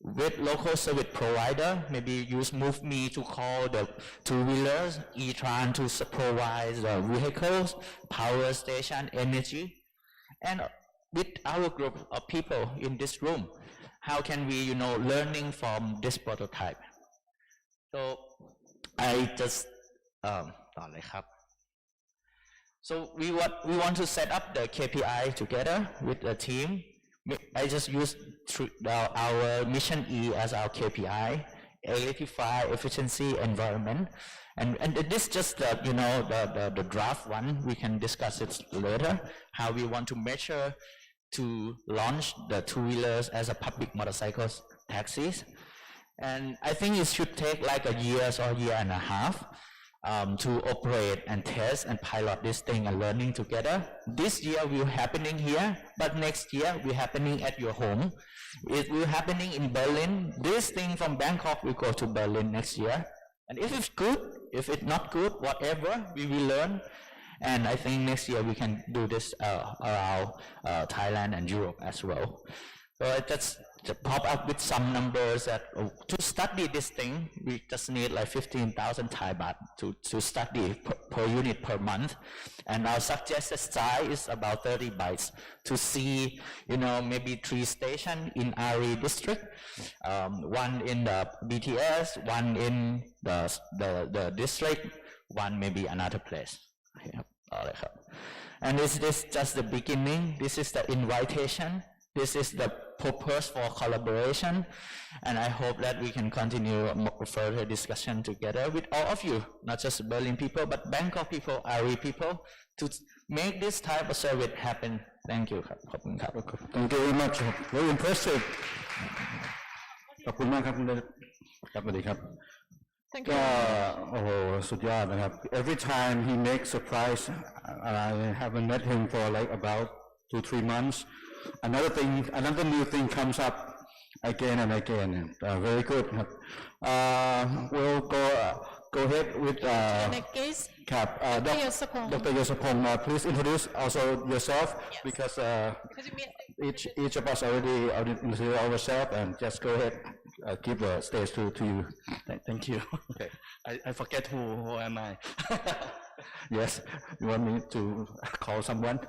with local service provider, maybe use MoveMe to call the two-wheelers, e-tran to provide the vehicles, power station, energy, and with our group of people in this room, how can we, learning from this prototype? So I just, so we want to set up the KPI together with the team. I just use our mission E as our KPI, electrify, efficiency, environment, and this just the draft one. We can discuss it later. How we want to measure to launch the two-wheelers as a public motorcycles taxis, and I think it should take like a year or year and a half to operate and test and pilot this thing and learning together. This year will happening here, but next year will happening at your home. It will happening in Berlin. This thing from Bangkok will go to Berlin next year. And if it's good, if it's not good, whatever, we will learn. And I think next year we can do this around Thailand and Europe as well. So I just pop up with some numbers that to study this thing, we just need like 15,000 Thai baht to study per unit per month. And our suggested size is about 30 bytes to see, maybe 3 stations in RE district, one in the BTS, one in the district, one maybe another place. Yeah. All right. And this is just the beginning. This is the invitation. This is the purpose for collaboration, and I hope that we can continue further discussion together with all of you, not just Berlin people, but Bangkok people, RE people, to make this type of service happen. Thank you. Thank you very much. Very impressive. ขอบคุณมากครับคุณครับสวัสดีครับ Thank ก็ you. โอ้โหสุดยอดนะครับ Every time he makes surprise, I haven't met him for like about 2-3 months. Another new thing comes up again and again. Very good. We'll go ahead with Next case. Dr. Yosapong. Please introduce also yourself, because each of us already introduced ourselves, and just go ahead. Give the stage to you. Thank you. Okay. I forget who am I. Yes. You want me to call someone?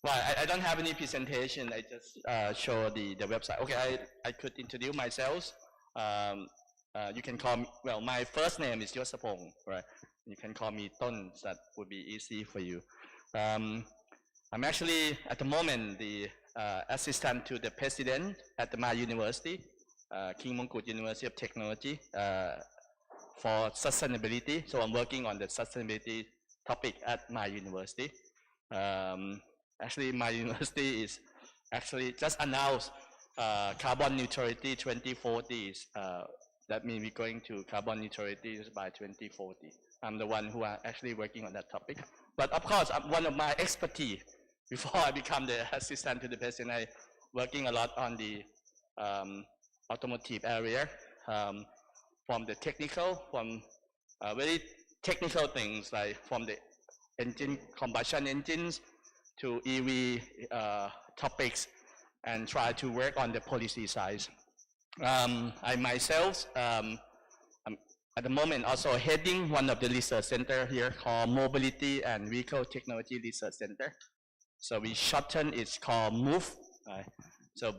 Well, I don't have any presentation. I just show the website. Okay, I could introduce myself. You can call me, well, my first name is Yosapong, right? You can call me Ton. That would be easy for you. I'm actually, at the moment, the assistant to the president at my university, King Mongkut University of Technology, for sustainability. So I'm working on the sustainability topic at my university. Actually, my university is actually just announced carbon neutrality 2040. That means we're going to carbon neutrality by 2040. I'm the one who are actually working on that topic. But of course, one of my expertise, before I become the assistant to the president, I working a lot on the automotive area, from the technical, from very technical things, like from the engine, combustion engines, to EV topics, and try to work on the policy side. I myself, I'm at the moment also heading one of the research center here called Mobility and Vehicle Technology Research Center. So we shorten it's called MOVE. Right? So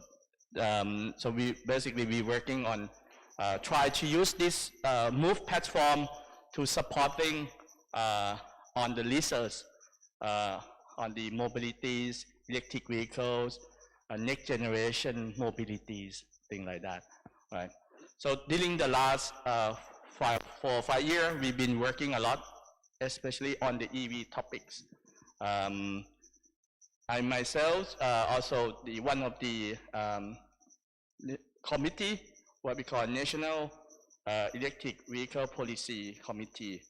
we basically working on try to use this MOVE platform to supporting on the research on the mobilities, electric vehicles, next generation mobilities, things like that, right? So during the last 4 or 5 years, we've been working a lot, especially on the EV topics. I myself also one of the committee, what we call National Electric Vehicle Policy Committee,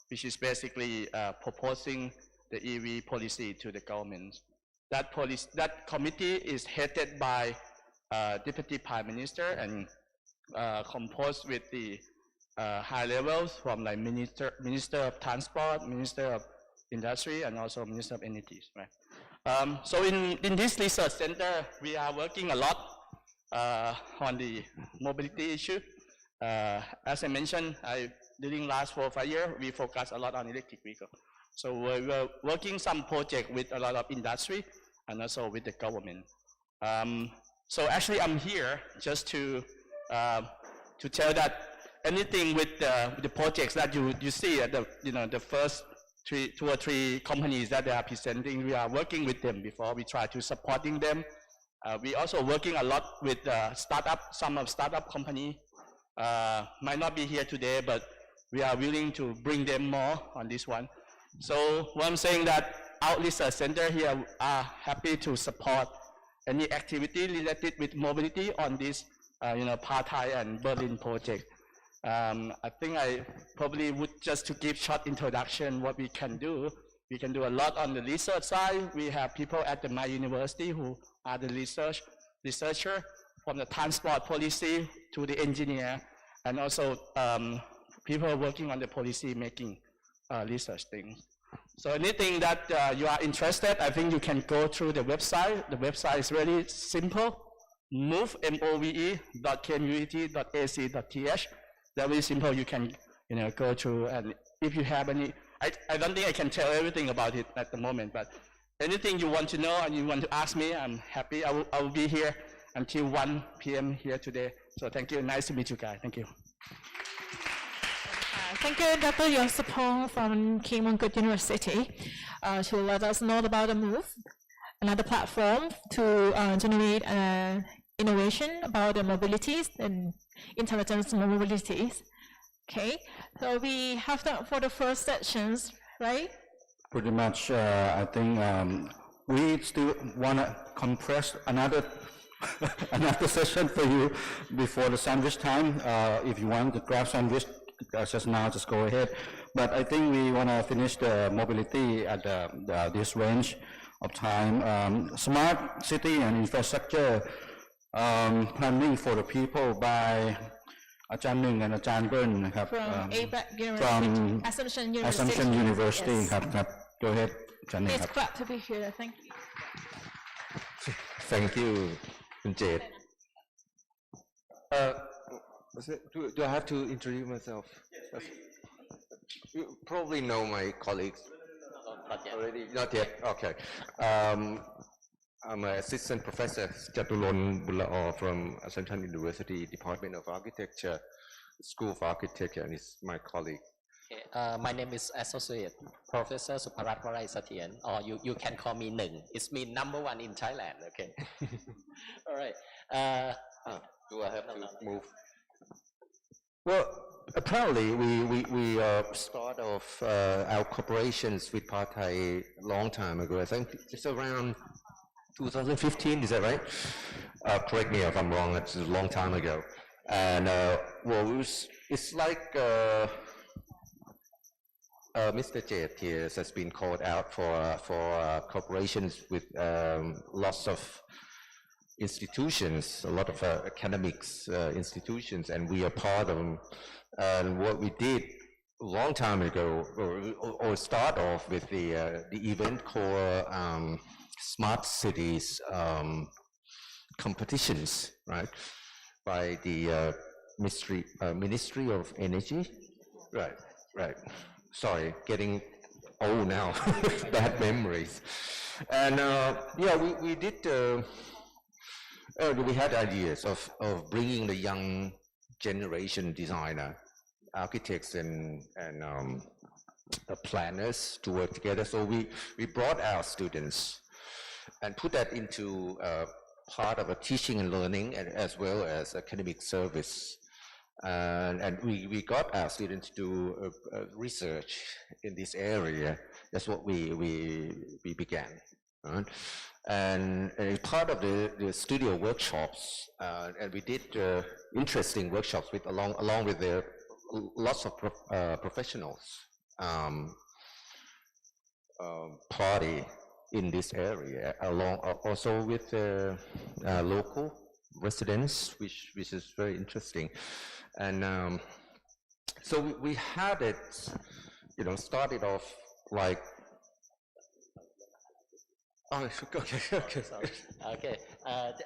which is basically proposing the EV policy to the government. That committee is headed by Deputy Prime Minister and composed with the high levels from like Minister of Transport, Minister of Industry, and also Minister of Energy. Right? So in this research center, we are working a lot on the mobility issue. As I mentioned, during last 4 or 5 years, we focus a lot on electric vehicles. So we're working some project with a lot of industry and also with the government. So actually, I'm here just to tell that anything with the projects that you see at the first 2 or 3 companies that they are presenting, we are working with them before. We try to supporting them. We also working a lot with some of startup company. Might not be here today, but we are willing to bring them more on this one. So what I'm saying that our research center here are happy to support any activity related with mobility on this, PATHAI and Berlin project. I think I probably would just to give short introduction what we can do. We can do a lot on the research side. We have people at my university who are the researcher from the transport policy to the engineer, and also people working on the policy making research things. So anything that you are interested, I think you can go through the website. The website is really simple, move.community.ac.th. Very simple. You can go through, and if you have any, I don't think I can tell everything about it at the moment, but anything you want to know and you want to ask me, I'm happy. I will be here until 1 p.m. here today. So thank you. Nice to meet you guys. Thank you. Thank you, Dr. Yosapong from King Mongkut University, to let us know about the MOVE, another platform to generate innovation about the mobilities and intelligence mobilities. Okay, so we have that for the first sections, right? Pretty much, I think we still want to compress another another session for you before the sandwich time. If you want to grab sandwich just now, just go ahead. But I think we want to finish the mobility at this range of time. Smart city and infrastructure planning for the people by อาจารย์หนึ่ง and อาจารย์เบิ้ลนะครับ from APAC from University. Assumption University ครับ Go ahead อาจารย์หนึ่ง It's ครับ glad to be here. Thank you. Thank you คุณเจต do I have to introduce myself? Yes. You probably know my colleagues. Not yet. Already? Not yet. Okay. I'm an assistant professor, Jatulon Bulao from Assumption University, Department of Architecture, School of Architecture, and he's my colleague. Okay. My name is Associate Professor Suparat Warai Sathian, or you can call me Nung. It's me #1 in Thailand, okay? All right. Do I have to move? Well, apparently we start off our cooperations with PATHAI a long time ago. I think it's around 2015, is that right? Correct me if I'm wrong, it's a long time ago. And well, it's like Mr. Jet here has been called out for cooperations with lots of institutions, a lot of academics institutions, and we are part of them. And what we did a long time ago, or start off with the event called Smart Cities competitions, right? By the Ministry of Energy, right. Sorry, getting old now, bad memories. And yeah, we did. We had ideas of bringing the young generation designer, architects, and planners to work together. So we brought our students and put that into part of a teaching and learning, and as well as academic service. And we got our students to do research in this area. That's what we began. Right? And part of the studio workshops, and we did interesting workshops with along with the lots of professionals party in this area, along also with local residents, which is very interesting. And so we had it, started off like. Oh, okay. Sorry. Okay.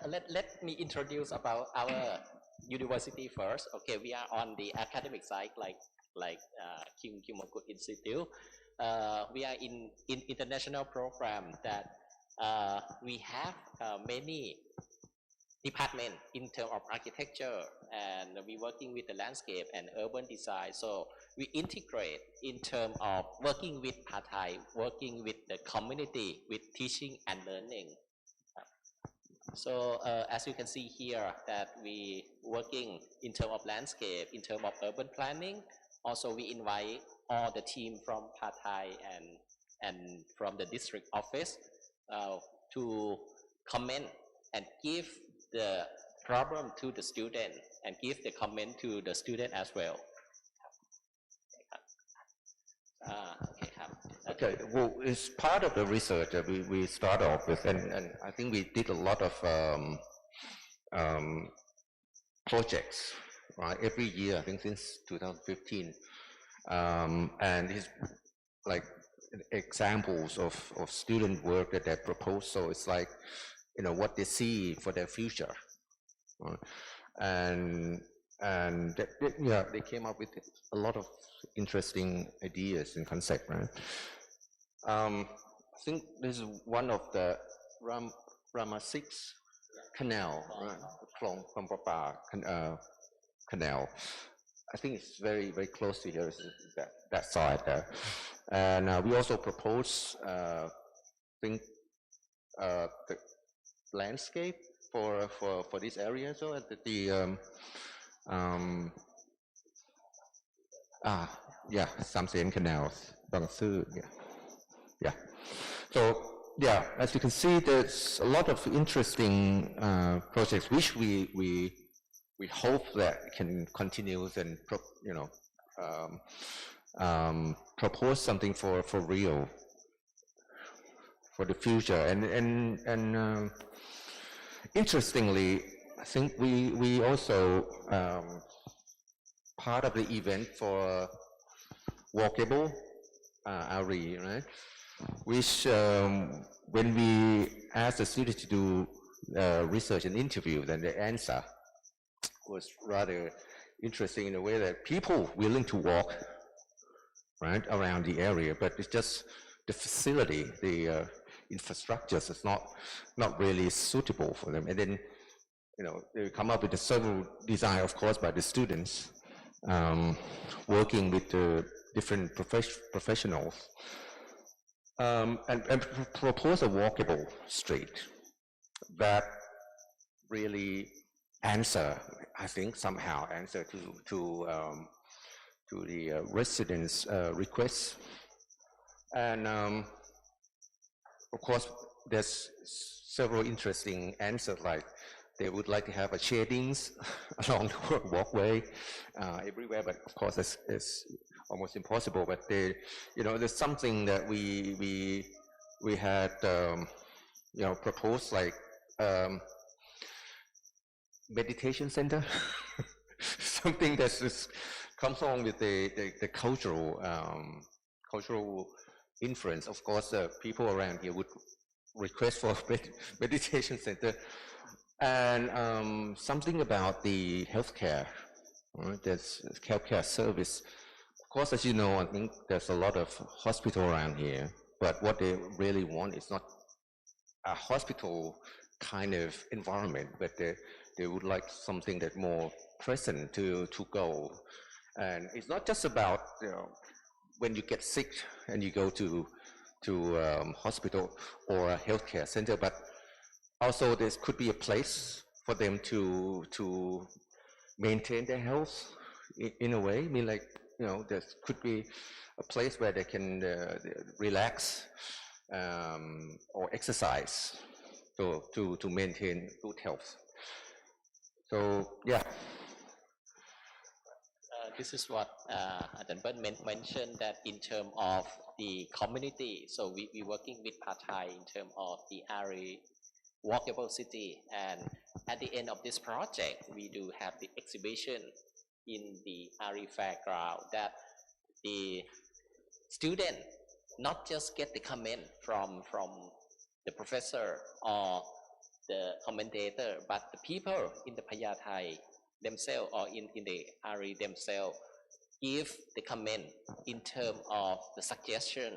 Let me introduce about our university first. Okay, we are on the academic side, like Kim Mongkut Institute. We are in international program that we have many departments in terms of architecture, and we working with the landscape and urban design. So we integrate in terms of working with PATHAI, working with the community, with teaching and learning. So as you can see here, that we working in terms of landscape, in terms of urban planning. Also, we invite all the team from PATHAI and from the district office to comment and give the problem to the student and give the comment to the student as well. Okay, well, it's part of the research that we start off with, and I think we did a lot of projects, right? Every year, I think since 2015, and it's like examples of student work that they propose. So it's like, what they see for their future, right? And they came up with a lot of interesting ideas and concepts, right? I think this is one of the Rama 6 canal, right? From Papa canal. I think it's very, very close to here, that side there. And we also propose, I think, the landscape for this area. So Samsen canals, Bang Sư, yeah. So yeah, as you can see, there's a lot of interesting projects which we hope that can continue and propose something for real for the future. And interestingly, I think we also part of the event for walkable RE, right? Which when we asked the students to do research and interview, then the answer was rather interesting in a way that people willing to walk right around the area, but it's just the facility, the infrastructure is not really suitable for them. And then they come up with a several design, of course, by the students working with the different professionals. And propose a walkable street that really somehow answer to the residents' requests. And of course, there's several interesting answers, like they would like to have a shadings along the walkway everywhere, but of course it's almost impossible. But there's something that we had proposed, like meditation center, something that just comes along with the cultural influence. Of course, people around here would request for a meditation center, and something about the healthcare. Right? There's healthcare service. Of course, as you know, I think there's a lot of hospital around here, but what they really want is not a hospital kind of environment, but they would like something that more present to go. And it's not just about, when you get sick and you go to hospital or a healthcare center, but also there could be a place for them to maintain their health in a way. I mean, like, there could be a place where they can relax or exercise to maintain good health. So, yeah. This is what Untitled mentioned, that in terms of the community, so we're working with PATHAI in terms of the area walkable city, and at the end of this project we do have the exhibition in the area fairground, that the student not just get the comment from the professor or the commentator, but the people in the PATHAI themselves or in the area themselves give the comment in terms of the suggestion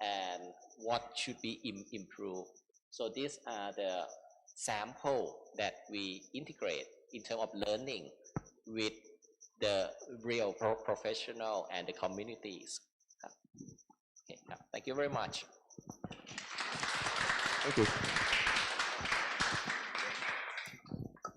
and what should be improved. So these are the sample that we integrate in terms of learning with the real professional and the communities. Okay, thank you very much. Thank you.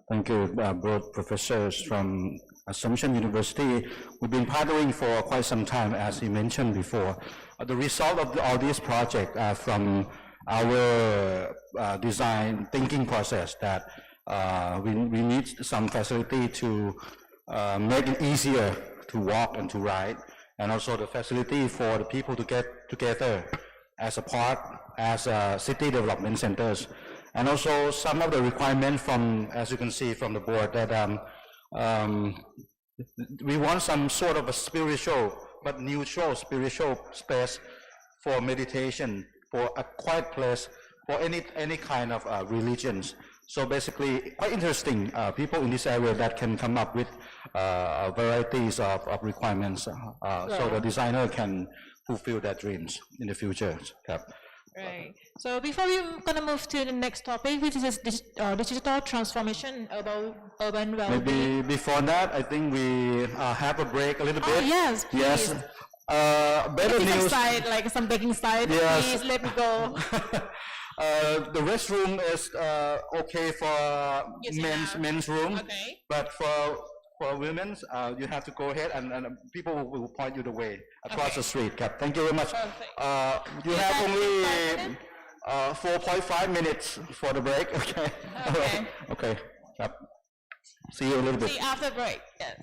Thank you, both professors from Assumption University. We've been partnering for quite some time, as he mentioned before. The result of all these projects are from our design thinking process, that we need some facility to make it easier to walk and to ride, and also the facility for the people to get together as a part, as city development centers. And also some of the requirements from, as you can see from the board, that we want some sort of a spiritual, but neutral spiritual space for meditation, for a quiet place, for any kind of religions. So basically, quite interesting people in this area that can come up with varieties of requirements, so the designer can fulfill their dreams in the future. Right. So before we're going to move to the next topic, which is digital transformation about urban well-being. Maybe before that, I think we have a break a little bit. Oh, yes, please. Yes. Better news. Side, like some baking side, yes. Please let me go. The restroom is okay for men's room, okay. But for women's, you have to go ahead and people will point you the way across the street. Thank you very much. You have only 4.5 minutes for the break. Okay. Okay. Okay. See you a little bit. See you after break. Yes.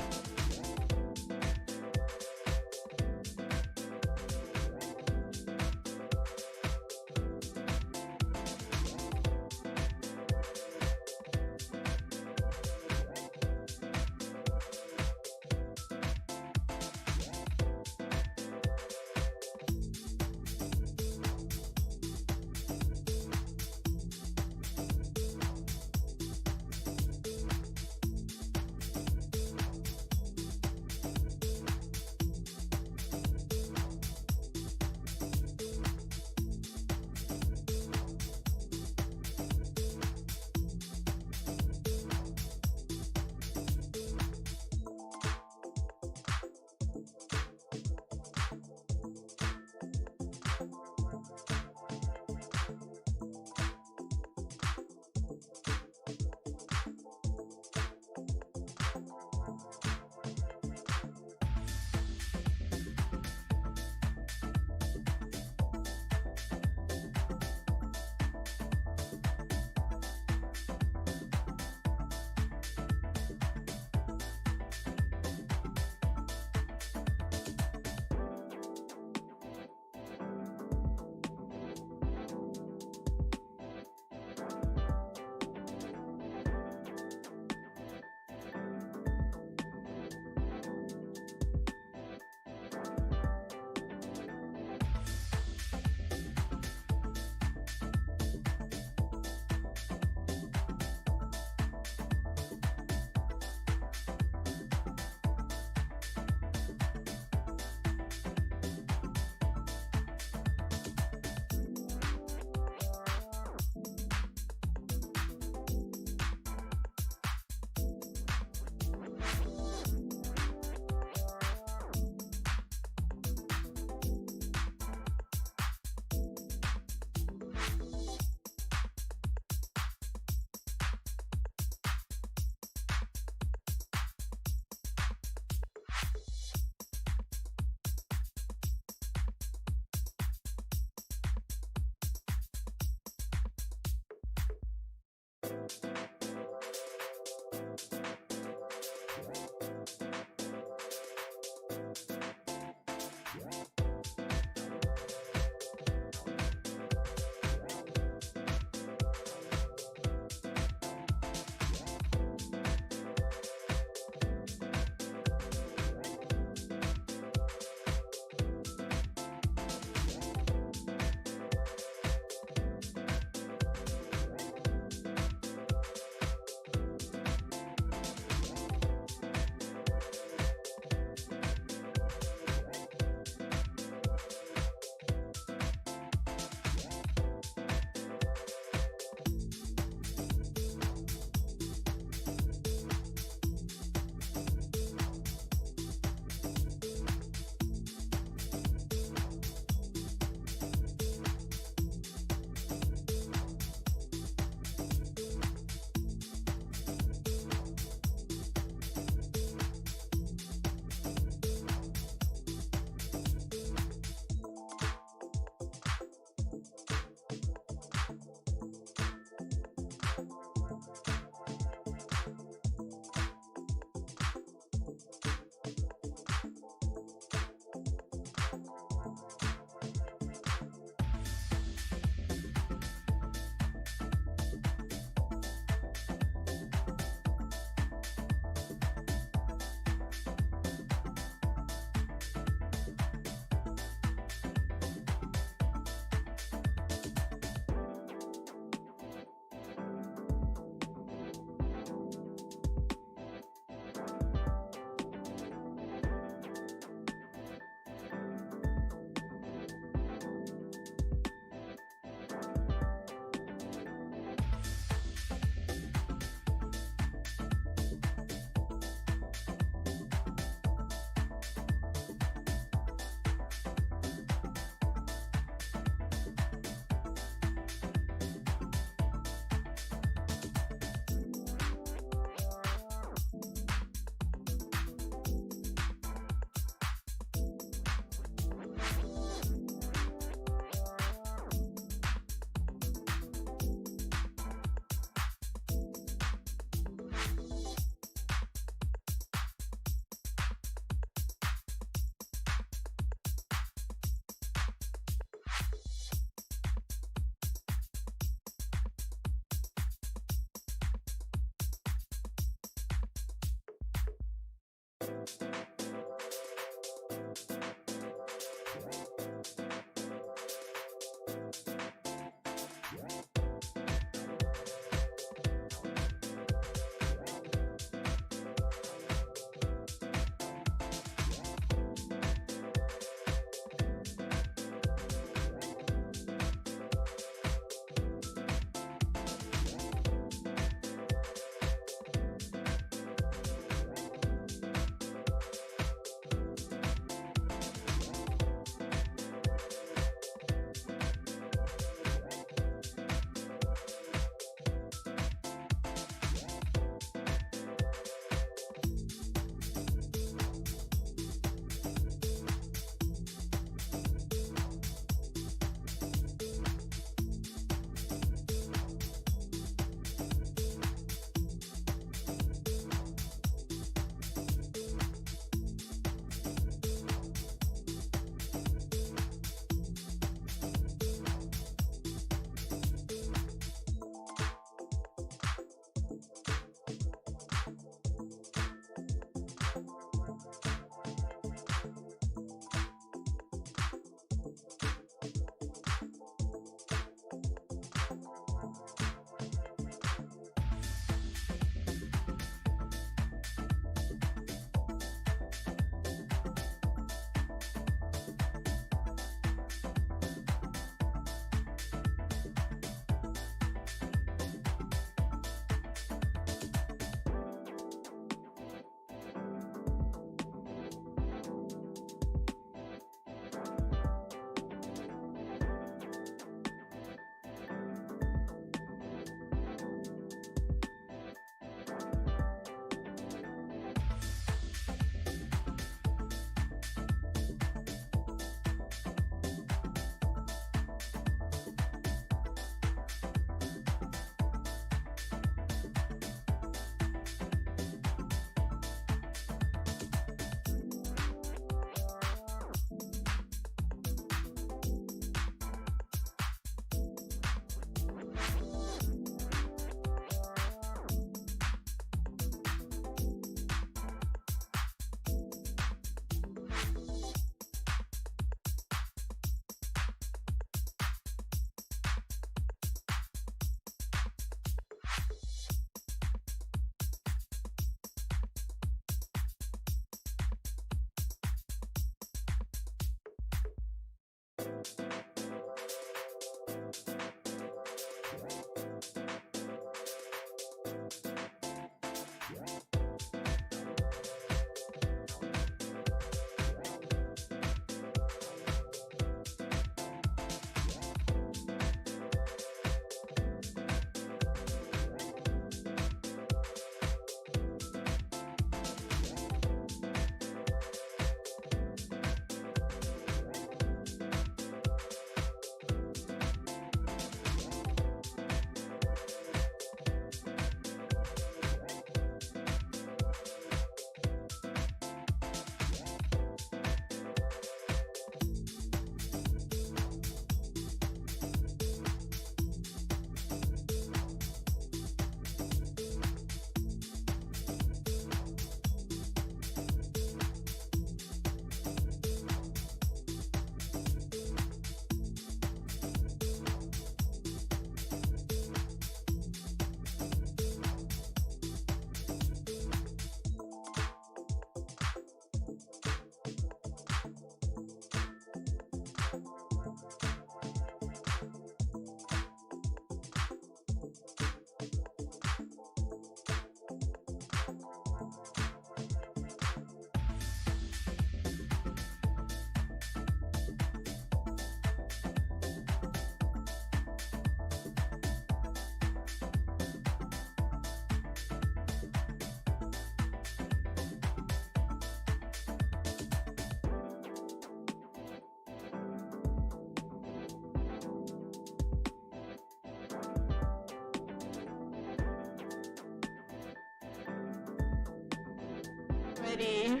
already.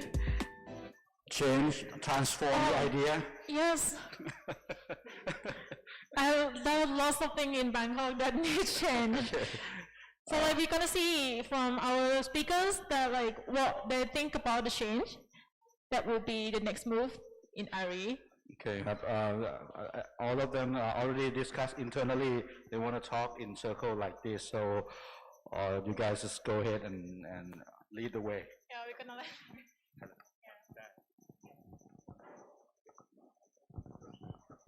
Change, transform the idea. Yes. There are lots of things in Bangkok that need change. So like we're gonna see from our speakers that like what they think about the change. That will be the next move in ARI. Okay, all of them already discussed internally. They want to talk in circle like this. So you guys just go ahead and lead the way. Yeah, we're gonna.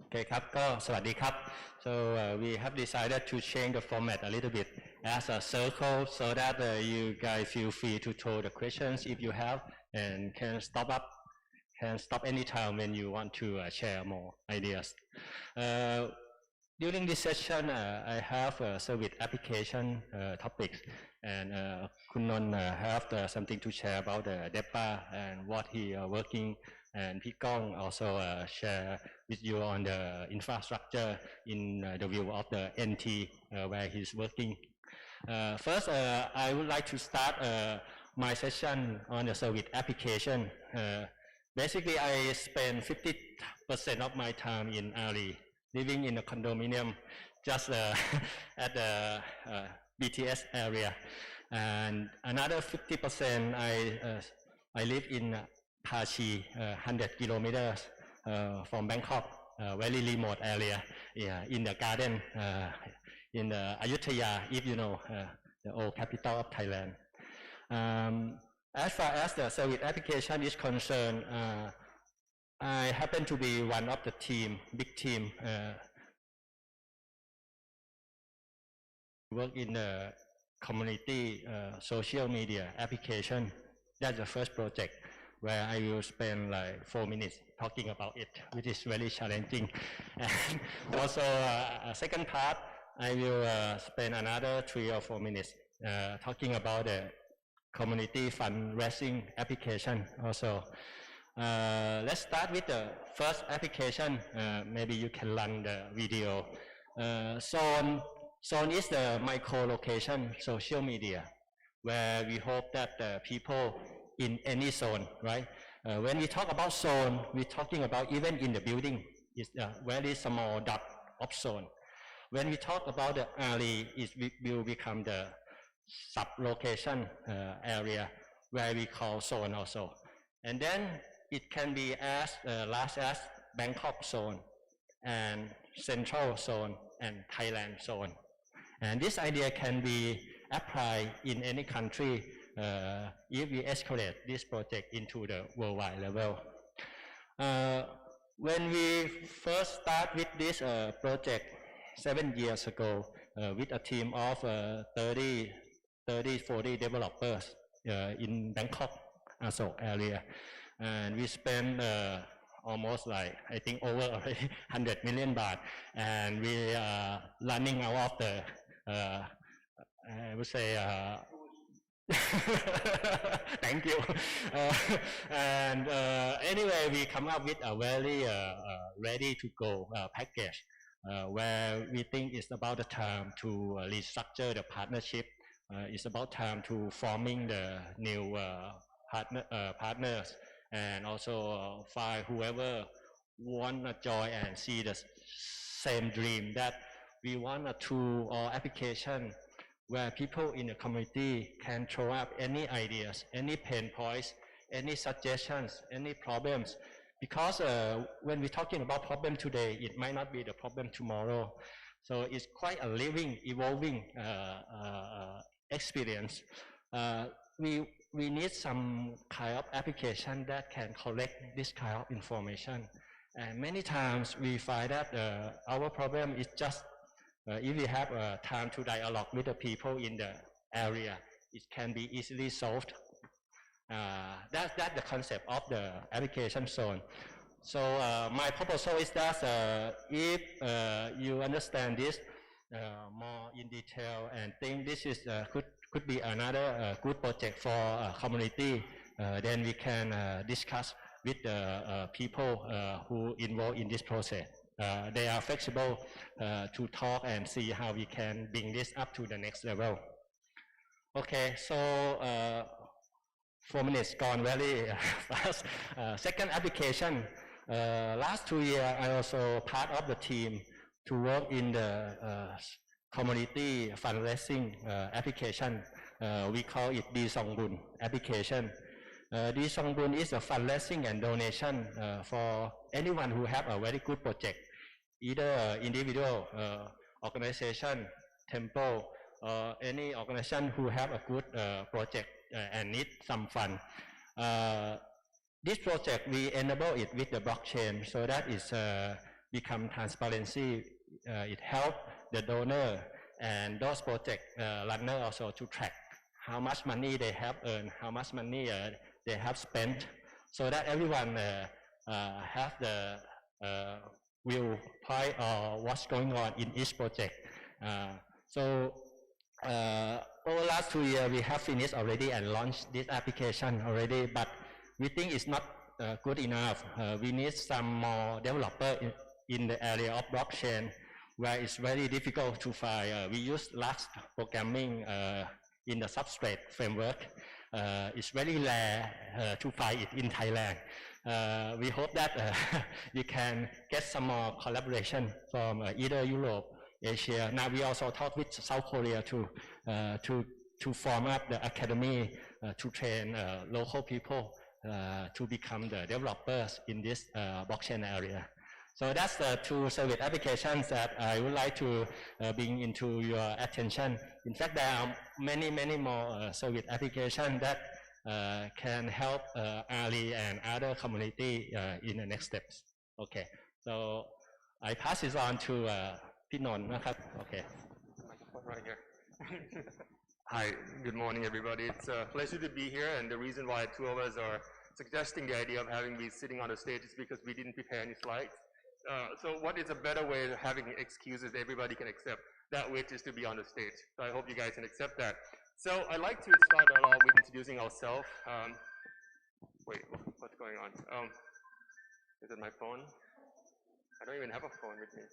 Okay ครับก็สวัสดีครับ so we have decided to change the format a little bit as a circle so that you guys feel free to throw the questions if you have and can stop anytime when you want to share more ideas. During this session, I have service application topics, and Kunnon have something to share about the DEPA and what he working, and Pikong also share with you on the infrastructure in the view of the NT where he's working. First, I would like to start my session on the service application. Basically, I spend 50% of my time in ARI, living in a condominium just at the BTS area. And another 50% I live in PATHAI, 100 kilometers from Bangkok, very remote area, in the garden, in Ayutthaya, if you know, the old capital of Thailand. As far as the service application is concerned, I happen to be one of the team, big team, work in the community social media application. That's the first project where I will spend like 4 minutes talking about it, which is very challenging. And also a second part, I will spend another 3 or 4 minutes talking about the community fundraising application also. Let's start with the first application. Maybe you can run the video. Zone is the micro-location social media, where we hope that the people in any zone, right? When we talk about zone, we're talking about even in the building, it's a very small dot of zone. When we talk about the area, it will become the sub-location area, where we call zone also. And then it can be as large as Bangkok zone, and Central zone, and Thailand zone. And this idea can be applied in any country if we escalate this project into the worldwide level. When we first start with this project 7 years ago with a team of 40 developers in Bangkok also area, and we spent almost like, I think over already 100 million baht, and we are running out of the I would say thank you. And anyway, we come up with a very ready to go package where we think it's about the time to restructure the partnership. It's about time to forming the new partners, and also find whoever want to join and see the same dream, that we want a tool or application where people in the community can throw up any ideas, any pain points, any suggestions, any problems. Because when we're talking about problem today, it might not be the problem tomorrow. So it's quite a living, evolving experience. We need some kind of application that can collect this kind of information. And many times we find that our problem is just if we have time to dialogue with the people in the area, it can be easily solved. That's the concept of the application zone. So my proposal is that if you understand this more in detail and think this is could be another good project for community, then we can discuss with the people who involved in this process. They are flexible to talk and see how we can bring this up to the next level. Okay, so 4 minutes gone very fast. Second application, last 2 years I also part of the team to work in the community fundraising application. We call it Di Songbun application. Di Songbun is a fundraising and donation for anyone who have a very good project, either individual, organization, temple, or any organization who have a good project and need some fund. This project, we enable it with the blockchain so that it's become transparency. It help the donor and those project runner also to track how much money they have earned, how much money they have spent, so that everyone have the viewpoint of what's going on in each project. So over the last 2 years, we have finished already and launched this application already, but we think it's not good enough. We need some more developer in the area of blockchain, where it's very difficult to find. We use Rust programming in the substrate framework. It's very rare to find it in Thailand. We hope that we can get some more collaboration from either Europe, Asia. Now we also talk with South Korea to form up the academy to train local people to become the developers in this blockchain area. So that's the 2 service applications that I would like to bring into your attention. In fact, there are many more service applications that can help ARI and other community in the next steps. Okay, so I pass it on to Pinon. Okay. Right here. Hi, good morning, everybody. It's a pleasure to be here, and the reason why 2 of us are suggesting the idea of having me sitting on the stage is because we didn't prepare any slides. So what is a better way of having excuses everybody can accept? That which is to be on the stage. So I hope you guys can accept that. So I'd like to start off with introducing ourselves. Wait, what's going on? Is it my phone? I don't even have a phone with me.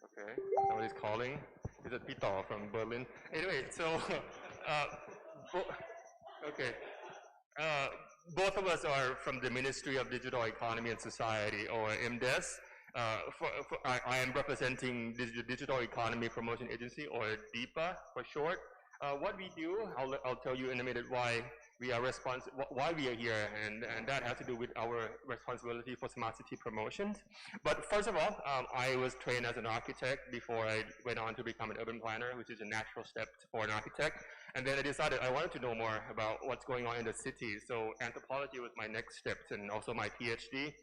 Okay, somebody's calling. Is it Pito from Berlin? Anyway, so, okay. Both of us are from the Ministry of Digital Economy and Society, or MDES. I am representing the Digital Economy Promotion Agency, or DIPA for short. What we do, I'll tell you in a minute why we are here, and that has to do with our responsibility for smart city promotions. But first of all, I was trained as an architect before I went on to become an urban planner, which is a natural step for an architect. And then I decided I wanted to know more about what's going on in the city. So anthropology was my next step, and also my PhD.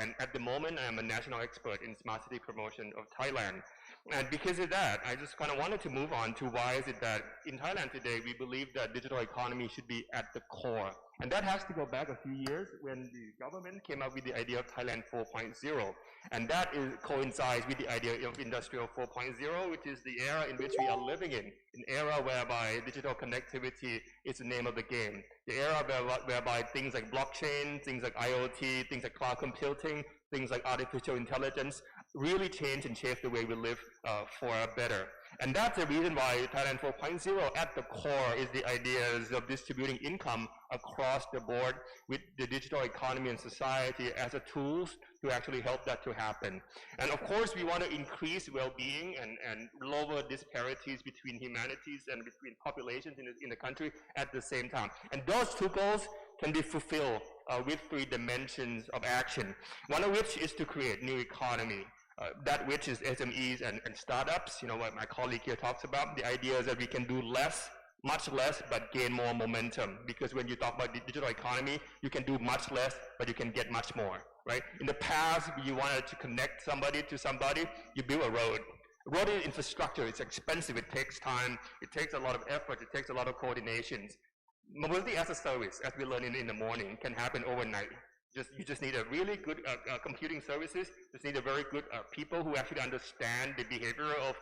And at the moment, I'm a national expert in smart city promotion of Thailand. And because of that, I just kind of wanted to move on to why is it that in Thailand today, we believe that digital economy should be at the core. And that has to go back a few years when the government came up with the idea of Thailand 4.0. And that coincides with the idea of Industrial 4.0, which is the era in which we are living in, an era whereby digital connectivity is the name of the game. The era whereby things like blockchain, things like IoT, things like cloud computing, things like artificial intelligence really change and shape the way we live for better. And that's the reason why Thailand 4.0 at the core is the ideas of distributing income across the board with the digital economy and society as a tools to actually help that to happen. And of course, we want to increase well-being and lower disparities between humanities and between populations in the country at the same time. And those 2 goals can be fulfilled with 3 dimensions of action. One of which is to create new economy. That which is SMEs and startups, you know what my colleague here talks about. The idea is that we can do less, much less, but gain more momentum. Because when you talk about the digital economy, you can do much less, but you can get much more, right? In the past, you wanted to connect somebody to somebody, you build a road. Road infrastructure, it's expensive, it takes time, it takes a lot of effort, it takes a lot of coordinations. Mobility as a service, as we learned in the morning, can happen overnight. You just need a really good computing services, just need a very good people who actually understand the behavior of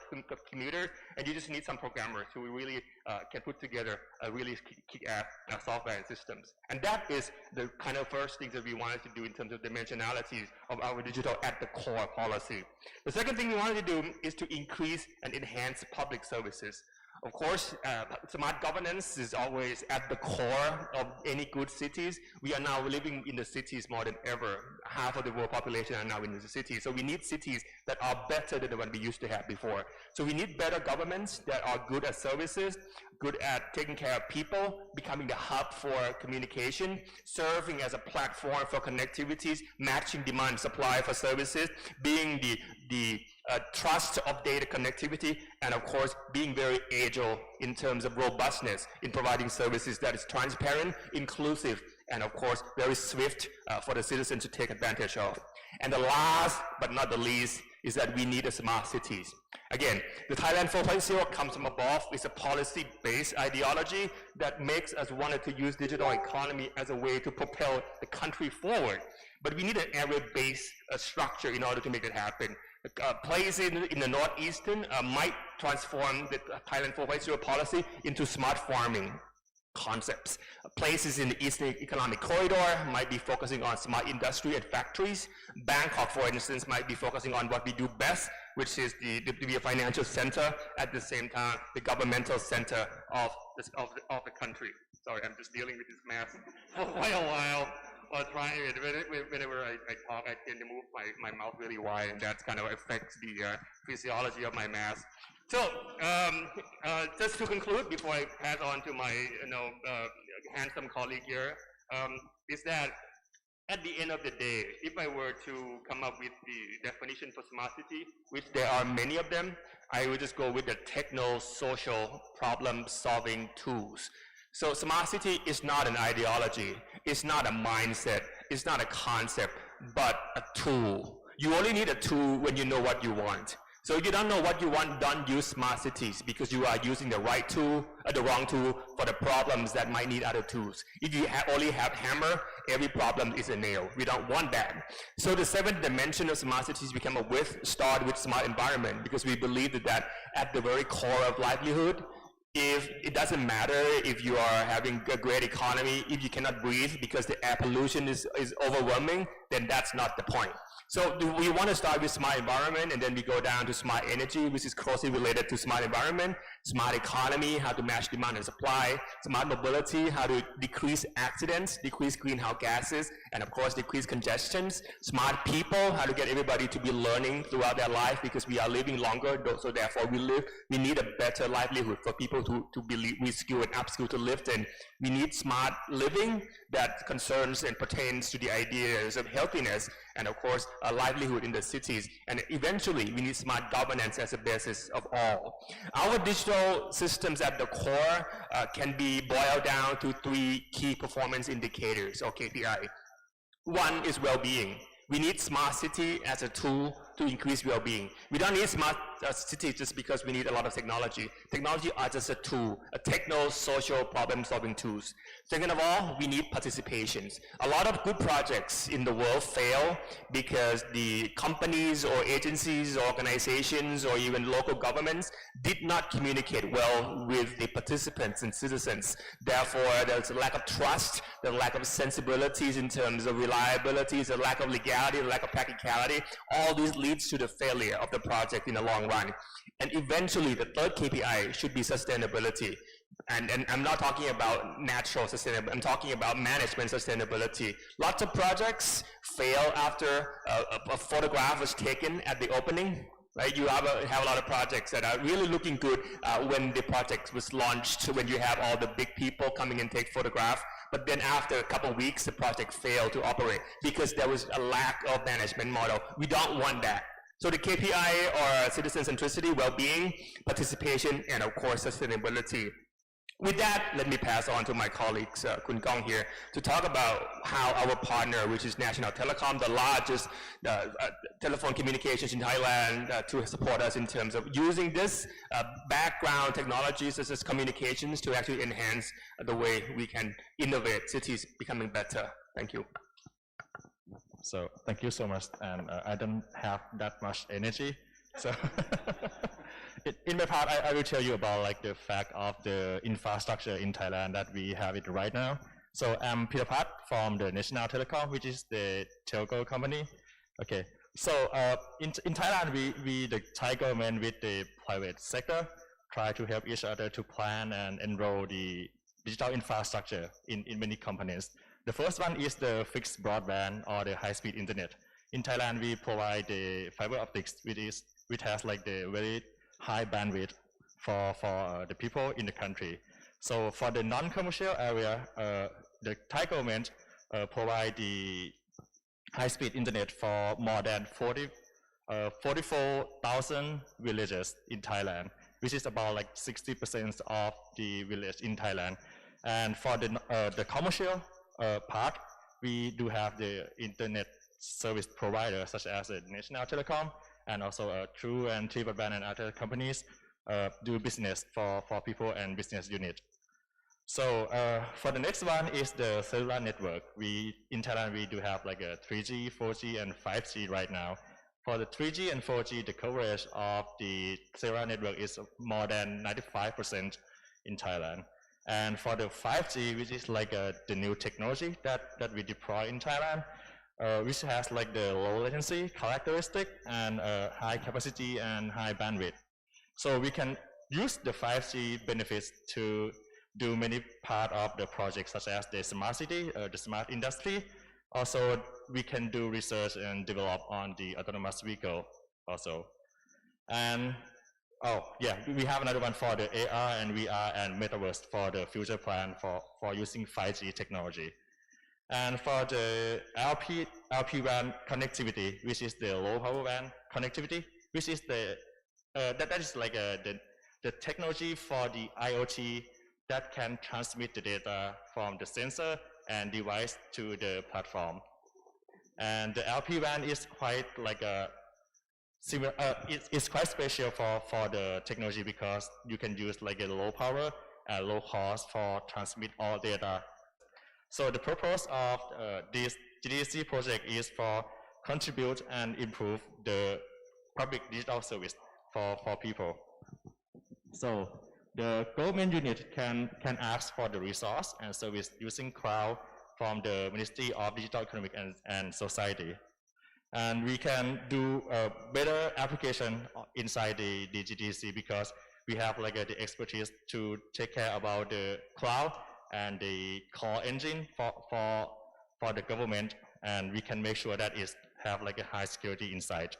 commuters, and you just need some programmers who really can put together a really kick-ass software and systems. And that is the kind of first things that we wanted to do in terms of dimensionalities of our digital at the core policy. The second thing we wanted to do is to increase and enhance public services. Of course, smart governance is always at the core of any good cities. We are now living in the cities more than ever. Half of the world population are now in the cities. So we need cities that are better than the one we used to have before. So we need better governments that are good at services, good at taking care of people, becoming the hub for communication, serving as a platform for connectivities, matching demand and supply for services, being the trust of data connectivity, and of course being very agile in terms of robustness in providing services that is transparent, inclusive, and of course very swift for the citizen to take advantage of. And the last but not the least is that we need a smart cities. Again, the Thailand 4.0 comes from above. It's a policy-based ideology that makes us wanted to use digital economy as a way to propel the country forward. But we need an area-based structure in order to make it happen. Places in the northeastern might transform the Thailand 4.0 policy into smart farming concepts. Places in the Eastern Economic Corridor might be focusing on smart industry and factories. Bangkok, for instance, might be focusing on what we do best, which is to be a financial center, at the same time, the governmental center of the country. Sorry, I'm just dealing with this mess for quite a while. Whenever I talk, I tend to move my mouth really wide, and that kind of affects the physiology of my mass. So, just to conclude, before I pass on to my handsome colleague here, is that at the end of the day, if I were to come up with the definition for smart city, which there are many of them, I would just go with the techno-social problem-solving tools. So smart city is not an ideology, it's not a mindset, it's not a concept, but a tool. You only need a tool when you know what you want. So if you don't know what you want, don't use smart cities because you are using the right tool or the wrong tool for the problems that might need other tools. If you only have hammer, every problem is a nail. We don't want that. So the seventh dimension of smart cities we come up with start with smart environment because we believe that at the very core of livelihood, if it doesn't matter if you are having a great economy, if you cannot breathe because the air pollution is overwhelming, then that's not the point. So we want to start with smart environment, and then we go down to smart energy, which is closely related to smart environment, smart economy, how to match demand and supply, smart mobility, how to decrease accidents, decrease greenhouse gases, and of course decrease congestions, smart people, how to get everybody to be learning throughout their life because we are living longer, so therefore we need a better livelihood for people to be reskill and upskill to live in. We need smart living that concerns and pertains to the ideas of healthiness and of course a livelihood in the cities, and eventually we need smart governance as a basis of all. Our digital systems at the core can be boiled down to 3 key performance indicators or KPI. One is well-being. We need smart city as a tool to increase well-being. We don't need smart city just because we need a lot of technology. Technology are just a tool, a techno-social problem-solving tools. Second of all, we need participations. A lot of good projects in the world fail because the companies or agencies or organizations or even local governments did not communicate well with the participants and citizens. Therefore, there's a lack of trust, the lack of sensibilities in terms of reliability, the lack of legality, the lack of practicality. All these leads to the failure of the project in the long run. And eventually, the third KPI should be sustainability. And I'm not talking about natural sustainability, I'm talking about management sustainability. Lots of projects fail after a photograph was taken at the opening. Right, you have a lot of projects that are really looking good when the project was launched, when you have all the big people coming and take photographs, but then after a couple of weeks, the project failed to operate because there was a lack of management model. We don't want that. So the KPI are citizen centricity, well-being, participation, and of course, sustainability. With that, let me pass on to my colleagues, Kun Kong here, to talk about how our partner, which is National Telecom, the largest telephone communications in Thailand, to support us in terms of using this background technologies such as communications to actually enhance the way we can innovate cities becoming better. Thank you. So thank you so much, and I don't have that much energy, so in my part, I will tell you about like the fact of the infrastructure in Thailand that we have it right now. So I'm Pirapat from the National Telecom, which is the telco company. Okay, so in Thailand, we the Thai government with the private sector try to help each other to plan and enroll the digital infrastructure in many components. The first one is the fixed broadband or the high-speed internet. In Thailand, we provide the fiber optics, which has like the very high bandwidth for the people in the country. So for the non-commercial area, the Thai government provide the high-speed internet for more than 44,000 villages in Thailand, which is about like 60% of the village in Thailand. And for the commercial part, we do have the internet service providers such as the National Telecom and also True and T-Broadband and other companies do business for people and business unit. So for the next one is the cellular network. In Thailand, we do have like a 3G, 4G, and 5G right now. For the 3G and 4G, the coverage of the cellular network is more than 95% in Thailand. And for the 5G, which is like the new technology that we deploy in Thailand, which has like the low latency characteristic and high capacity and high bandwidth. So we can use the 5G benefits to do many part of the project, such as the smart city, the smart industry. Also, we can do research and develop on the autonomous vehicle also. And we have another one for the AR and VR and metaverse for the future plan for using 5G technology. And for the LPWAN connectivity, which is the low power WAN connectivity, which is the that is like the technology for the IoT that can transmit the data from the sensor and device to the platform. And the LPWAN is quite like a similar. It's quite special for the technology because you can use like a low power and low cost for transmit all data. So the purpose of this GDC project is for contribute and improve the public digital service for people. So the government unit can ask for the resource and service using cloud from the Ministry of Digital Economic and Society. And we can do a better application inside the GDC because we have like the expertise to take care about the cloud and the core engine for the government, and we can make sure that it have like a high security inside.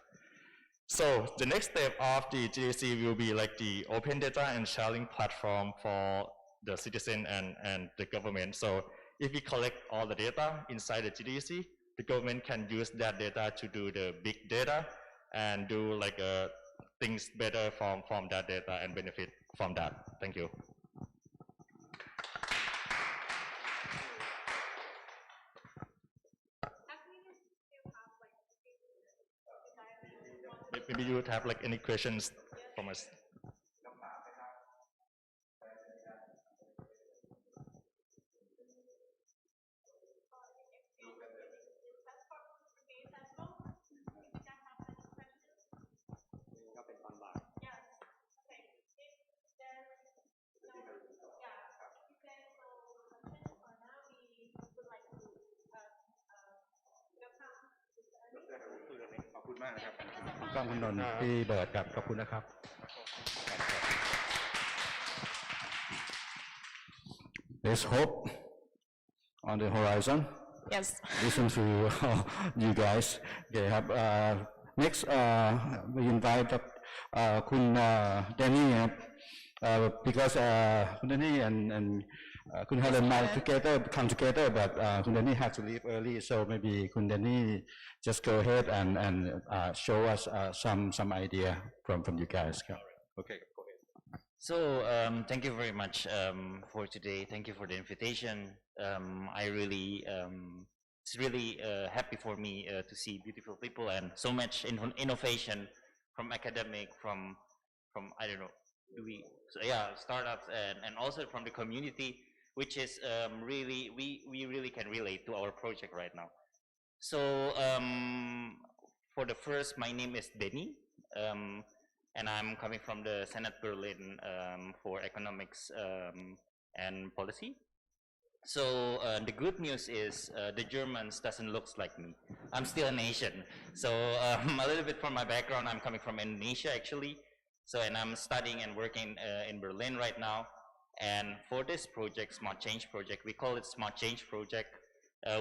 So the next step of the GDC will be like the open data and sharing platform for the citizen and the government. So if we collect all the data inside the GDC, the government can use that data to do the big data and do like things better from that data and benefit from that. Thank you. Maybe you would have like any questions from us. There's hope on the horizon. Yes. Listen to you guys. Okay, next, we invite Kun Danny because Kun Danny and Kun Helen might come together, but Kun Danny had to leave early, so maybe Kun Danny just go ahead and show us some idea from you guys. Okay. So thank you very much for today. Thank you for the invitation. I really, it's really happy for me to see beautiful people and so much innovation from academic, from I don't know, startups and also from the community, which is really we really can relate to our project right now. So for the first, my name is Denny. And I'm coming from the Senate Berlin for economics and policy. So the good news is the Germans doesn't look like me. I'm still an Asian. So a little bit from my background, I'm coming from Indonesia actually. So, and I'm studying and working in Berlin right now. And for this project, Smart Change project, we call it Smart Change project.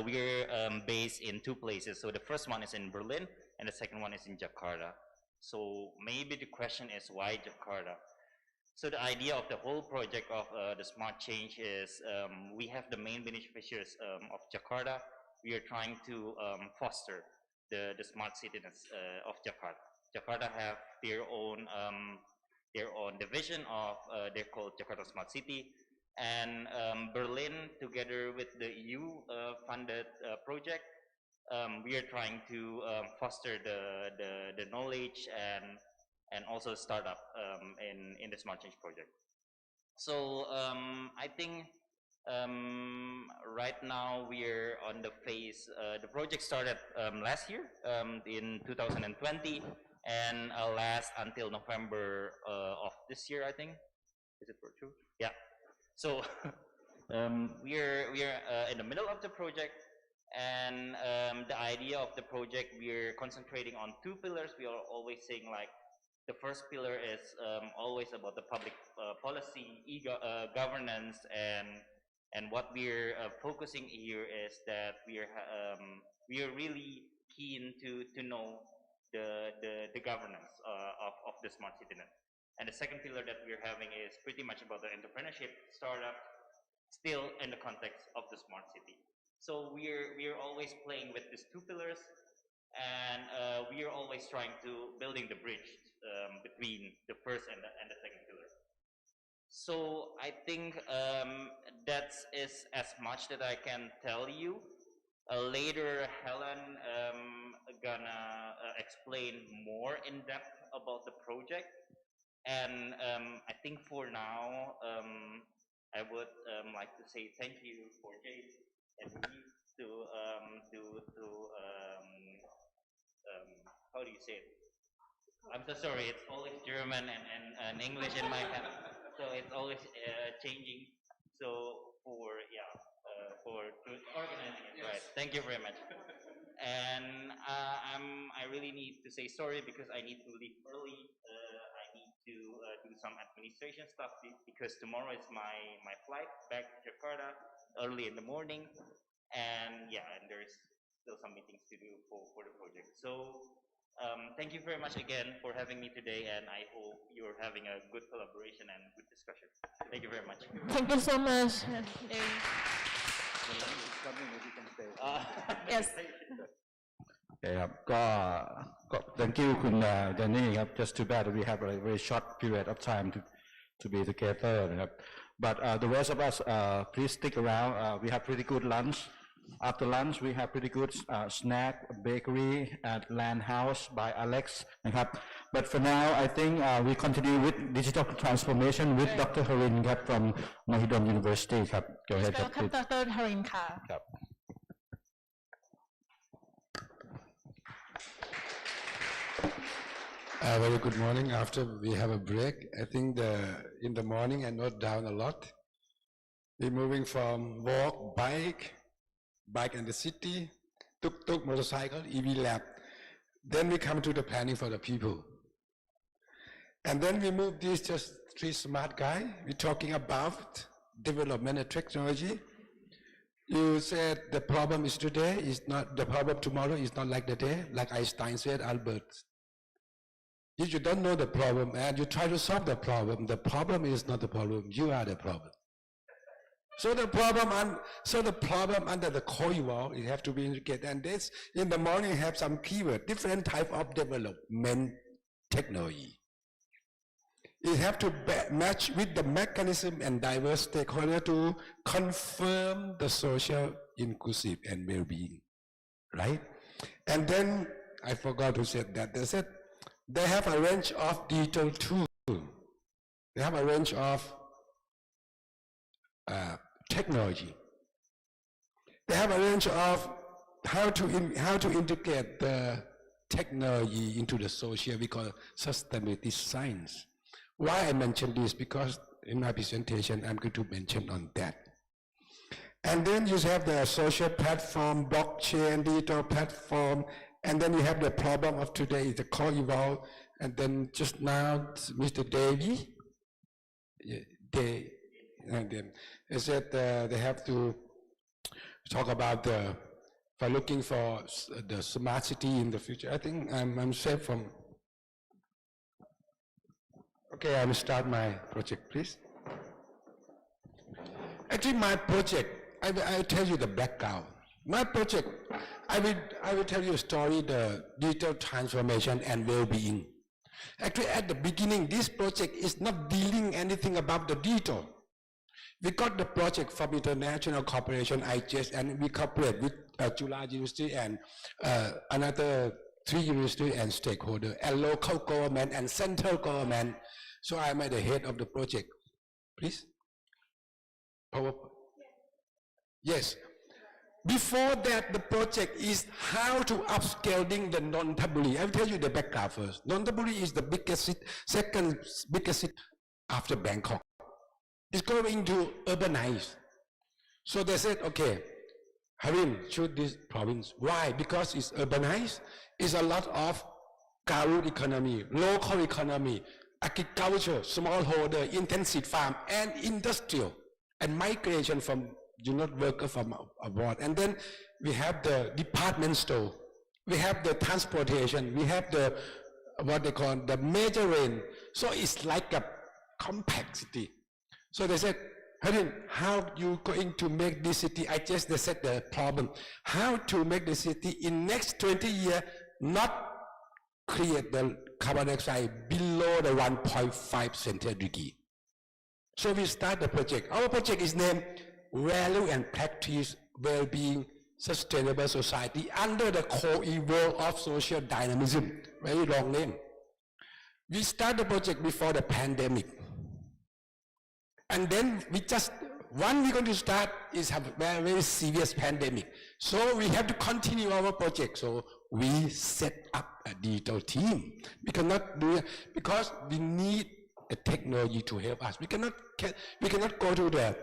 We're based in 2 places. So the first one is in Berlin, and the second one is in Jakarta. So maybe the question is, why Jakarta? So the idea of the whole project of the Smart Change is we have the main beneficiaries of Jakarta. We are trying to foster the smart cityness of Jakarta. Jakarta have their own division of, they're called Jakarta Smart City. And Berlin, together with the EU funded project, we are trying to foster the knowledge and also startup in the Smart Change project. So I think right now we are on the phase, the project started last year in 2020 and last until November of this year, I think. Is it true? Yeah. So we are in the middle of the project, and the idea of the project, we are concentrating on 2 pillars. We are always saying, like, the first pillar is always about the public policy, governance, and what we're focusing here is that we are really keen to know the governance of the smart city net. And the second pillar that we're having is pretty much about the entrepreneurship, startup, still in the context of the smart city. So we're always playing with these 2 pillars, and we are always trying to building the bridge between the first and the second pillar. So I think that is as much that I can tell you. Later, Helen gonna explain more in depth about the project. And I think for now, I would like to say thank you for Jay and me how do you say it? I'm so sorry, it's always German and English in my head, so it's always changing. So for organizing it, right? Thank you very much. And I really need to say sorry because I need to leave early. I need to do some administration stuff because tomorrow is my flight back to Jakarta early in the morning, and yeah, and there's still some meetings to do for the project. So thank you very much again for having me today, and I hope you're having a good collaboration and good discussion. Thank you very much. Thank you so much. Yes. โอเคครับก็ thank you คุณแดนนี่ครับ just too bad that we have a very short period of time to be together นะครับ but the rest of us please stick around we have pretty good lunch. After lunch we have pretty good snack bakery at Land House by Alex นะครับ but for now I think we continue with digital transformation with Dr. Harin ครับ from Mahidol University ครับ go ahead ครับ Dr. Harin ค่ะ ครับ Very good morning. After we have a break, I think in the morning I note down a lot. We're moving from walk, bike in the city, tuk-tuk, motorcycle, EV lab. Then we come to the planning for the people. And then we move these just 3 smart guys. We're talking about development and technology. You said the problem is today is not the problem tomorrow is not like the day, like Einstein said, Albert. If you don't know the problem and you try to solve the problem is not the problem, you are the problem. So the problem under the core eval, it have to be integrated. And this, in the morning, have some keyword, different type of development technology. It have to match with the mechanism and diverse stakeholder to confirm the social inclusive and well-being, right? And then, I forgot to say that, they said, they have a range of digital tools. They have a range of technology. They have a range of how to integrate the technology into the social, we call sustainability science. Why I mention this? Because in my presentation, I'm going to mention on that. And then you have the social platform, blockchain, digital platform, and then you have the problem of today, the core eval, And then just now, Mr. Davy, they said they have to talk about for looking for the smart city in the future. I think I'm safe from. Okay, I will start my project, please. Actually, my project, I will tell you the background. My project, I will tell you a story, the digital transformation and well-being. Actually, at the beginning, this project is not dealing anything about the digital. We got the project from international corporation, IGS, and we cooperate with Cellular University and another 3 universities and stakeholders, and local government and central government. So I'm at the head of the project. Please. PowerPoint. Yes. Before that, the project is how to upscaling the Nonthaburi. I will tell you the background first. Nonthaburi is the biggest city, second biggest city after Bangkok. It's going to urbanize. So they said, okay, Harin, choose this province. Why? Because it's urbanized. It's a lot of Garud economy, local economy, agriculture, smallholder, intensive farm, and industrial, and migration from worker from abroad. And then we have the department store, we have the transportation, we have the what they call the major rain. So it's like a compact city. So they said, Harin, how you going to make this city? They said the problem, how to make the city in next 20 years not create the carbon dioxide below the 1.5 centigrade. So we start the project. Our project is named Value and Practice Well-being Sustainable Society under the co-evolve of social dynamism. Very long name. We start the project before the pandemic. And then we're going to start is have a very, very serious pandemic. So we have to continue our project. So we set up a digital team. We cannot do it because we need a technology to help us. We cannot go to the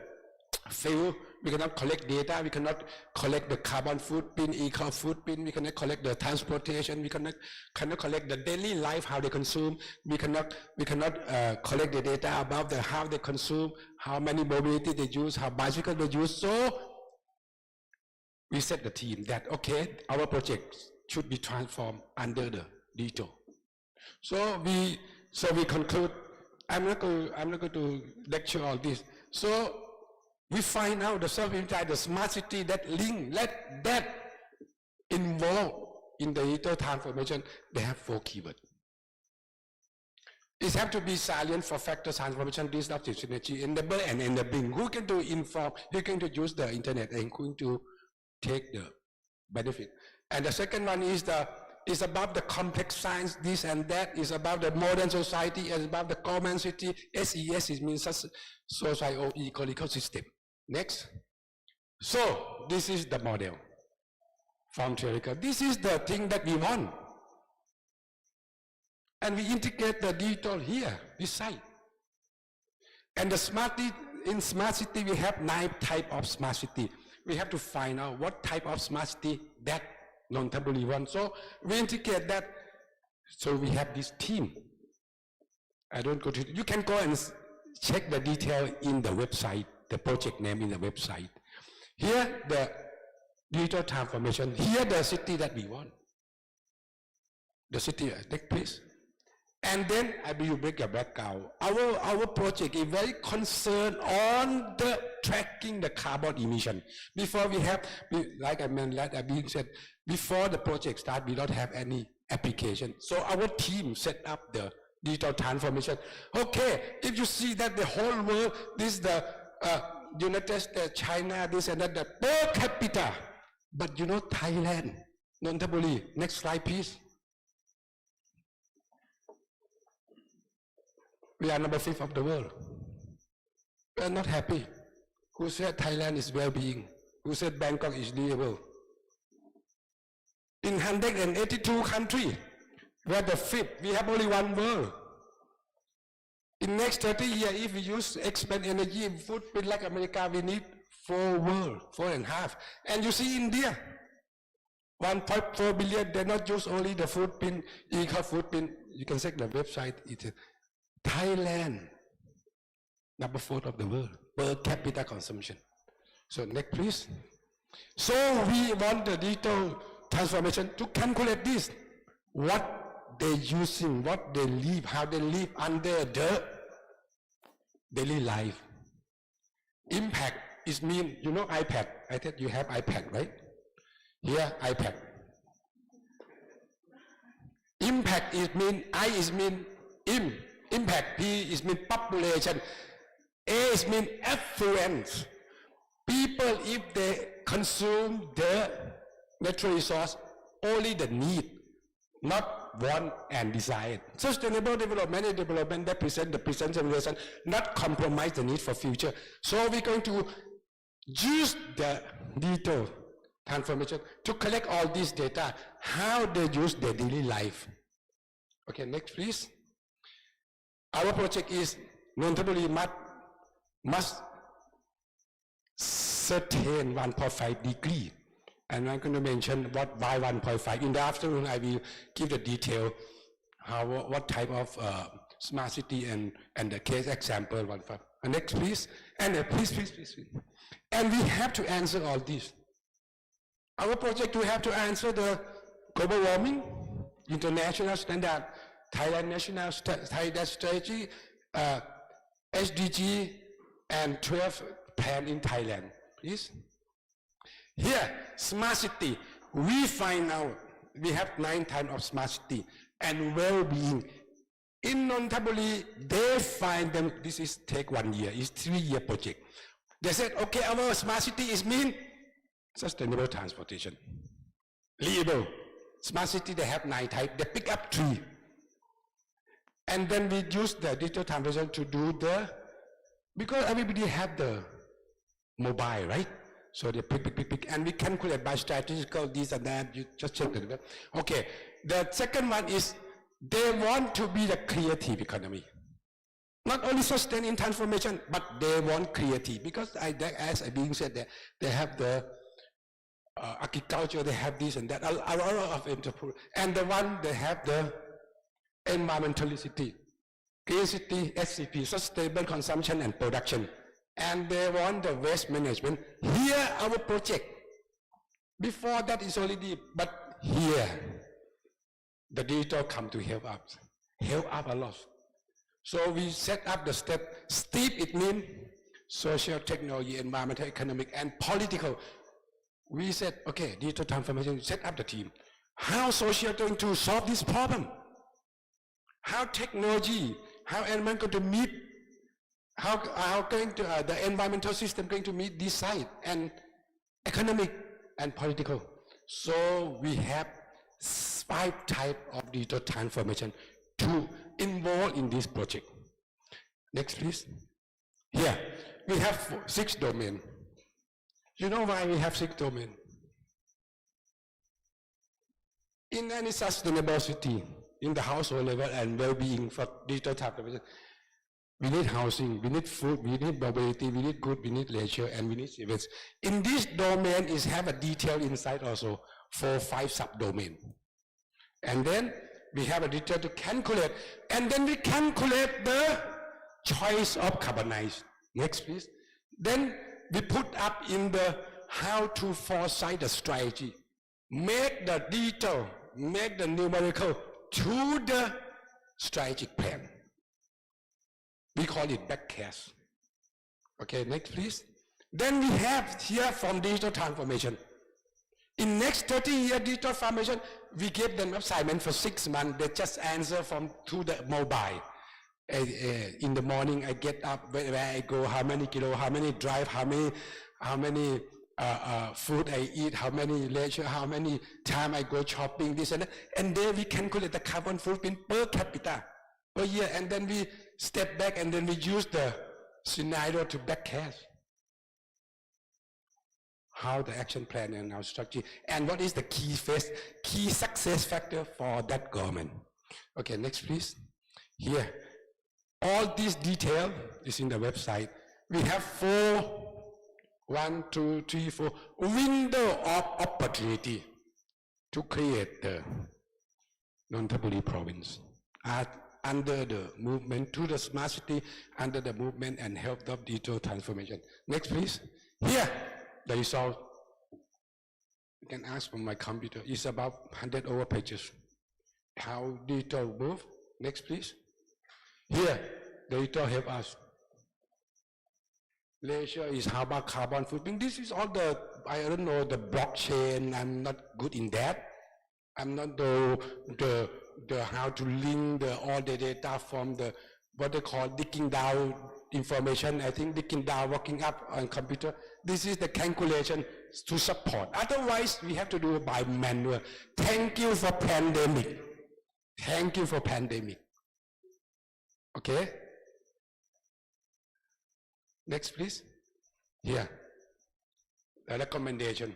field, we cannot collect data, we cannot collect the carbon footprint, eco footprint, we cannot collect the transportation, we cannot collect the daily life, how they consume, we cannot collect the data about how they consume, how many mobility they use, how bicycle they use. So we set the team that, okay, our project should be transformed under the digital. So we conclude, I'm not going to lecture all this. So we find out the smart city that involved in the digital transformation, they have 4 keywords. It has to be salient for factor transformation, disruptive synergy, enable and enabling. Who can to inform, who can to use the internet and who to take the benefit. And the second one is about the complex science, this and that, is about the modern society, is about the common city. SES it means socio-ecological system. Next. So this is the model from theoretical. This is the thing that we want. And we integrate the digital here, this side. And in smart city, we have 9 types of smart city. We have to find out what type of smart city that Nonthaburi wants. So we integrate that. So we have this team. I don't go to, you can go and check the detail in the website, the project name in the website. Here, the digital transformation. Here, the city that we want. The city, next please. And then I will break a background. Our project is very concerned on the tracking the carbon emission. Before we have, like I said, before the project start, we don't have any application. So our team set up the digital transformation. Okay, if you see that the whole world, this is the United States, China, this and that, the per capita. But you know Thailand, Nonthaburi. Next slide, please. We are number 5 of the world. We are not happy. Who said Thailand is well-being? Who said Bangkok is livable? In 182 countries, we are the 5th. We have only 1 world. In next 30 years, if we expand energy and footprint like America, we need 4 world, 4.5. And you see India, 1.4 billion, they not use only the footprint, eco footprint, you can check the website. It's Thailand, number 4 of the world per capita consumption. So next, please. So we want the digital transformation to calculate this, what they're using, what they live, how they live under the daily life. Impact is mean, you know iPad. I think you have iPad, right? Here, iPad. Impact is mean, I is mean impact, P is mean population, A is mean affluence. People, if they consume the natural resource, only the need, not want and desire. Sustainable development is development that present the present generation, not compromise the need for future. So we're going to use the digital transformation to collect all this data, how they use their daily life. Okay, next please. Our project is notably must certain 1.5 degree. And I'm going to mention what by 1.5. In the afternoon, I will give the detail, what type of smart city and the case example 1.5. Next, please. And please. And we have to answer all this. Our project, we have to answer the global warming, international standard, Thailand national Thailand strategy, SDG, and 12 plan in Thailand. Please. Here, smart city, we find out we have 9 types of smart city and well-being. In Nonthaburi, they find them, this is take 1 year, it's 3-year project. They said, okay, our smart city is mean sustainable transportation. Reliable. Smart city, they have 9 types, they pick up 3. And then we use the digital transformation to do because everybody have the mobile, right? So they pick, and we calculate by statistical this and that, you just check it. Okay, the second one is they want to be the creative economy. Not only sustain in transformation, but they want creative, because as I being said, they have the agriculture, they have this and that, a lot of entrepreneurs. And the one, they have the environmentalism, green city, SCP, sustainable consumption and production. And they want the waste management. Here, our project. Before that is already, but here, the digital come to help us a lot. So we set up the step. STEEP, it means social, technology, environmental, economic, and political. We said, okay, digital transformation, set up the team. How social going to solve this problem? How technology, how environment going to meet, how going to, the environmental system going to meet this side, and economic and political. So we have 5 types of digital transformation to involve in this project. Next, please. Here, we have 6 domains. You know why we have 6 domains? In any sustainable city, in the household level and well-being for digital transformation, we need housing, we need food, we need mobility, we need good, we need leisure, and we need service. In this domain is have a detail inside also for 5 subdomains. And then we have a detail to calculate, and then we calculate the choice of carbonized. Next, please. Then we put up in the how to foresight the strategy, make the digital, make the numerical to the strategic plan. We call it backcast. Okay, next please. Then we have here from digital transformation. In next 30 year digital transformation, we give them assignment for 6 months. They just answer to the mobile. In the morning, I get up, where I go, how many kilo, how many drive, how many food I eat, how many leisure, how many time I go shopping, this and that. And then we calculate the carbon footprint per capita per year, and then we step back and then we use the scenario to backcast. How the action plan and our strategy, and what is the key success factor for that government. Okay, next please. Here, all this detail is in the website. We have 4 window of opportunity to create the Nonthaburi province. are under the movement to the smart city, under the movement and help of digital transformation. Next, please. Here, the result. You can ask from my computer. It's about 100 over pages. How digital move. Next, please. Here, the digital help us. Leisure is how about carbon footprint. This is all the, I don't know, the blockchain. I'm not good in that. I'm not the how to link all the data from the, what they call digging down information. I think digging down, working up on computer. This is the calculation to support. Otherwise, we have to do it by manual. Thank you for pandemic. Thank you for pandemic. Okay? Next, please. Here. The recommendation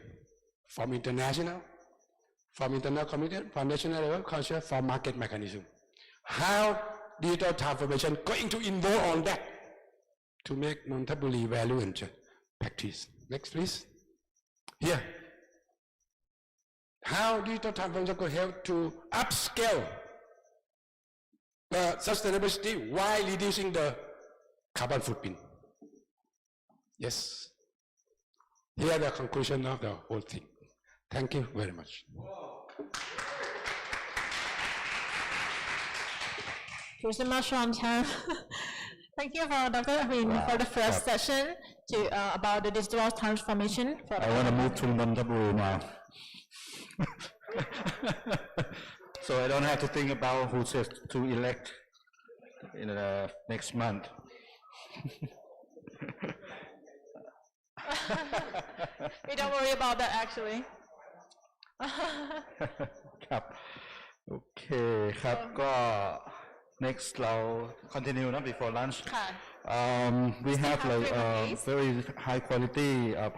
from international community, from national level, culture, for market mechanism. How digital transformation going to involve on that to make non-taboo value and practice. Next, please. Here. How digital transformation could help to upscale the sustainability while reducing the carbon footprint. Yes. Here the conclusion of the whole thing. Thank you very much. Here's the much on time. Thank you for Dr. Arvind for the first session about the digital transformation. I want to move to Nantaburi now. So I don't have to think about who to elect in the next month. We don't worry about that actually. ครับโอเคครับก็ next เรา continue นะ before lunch we have like very high quality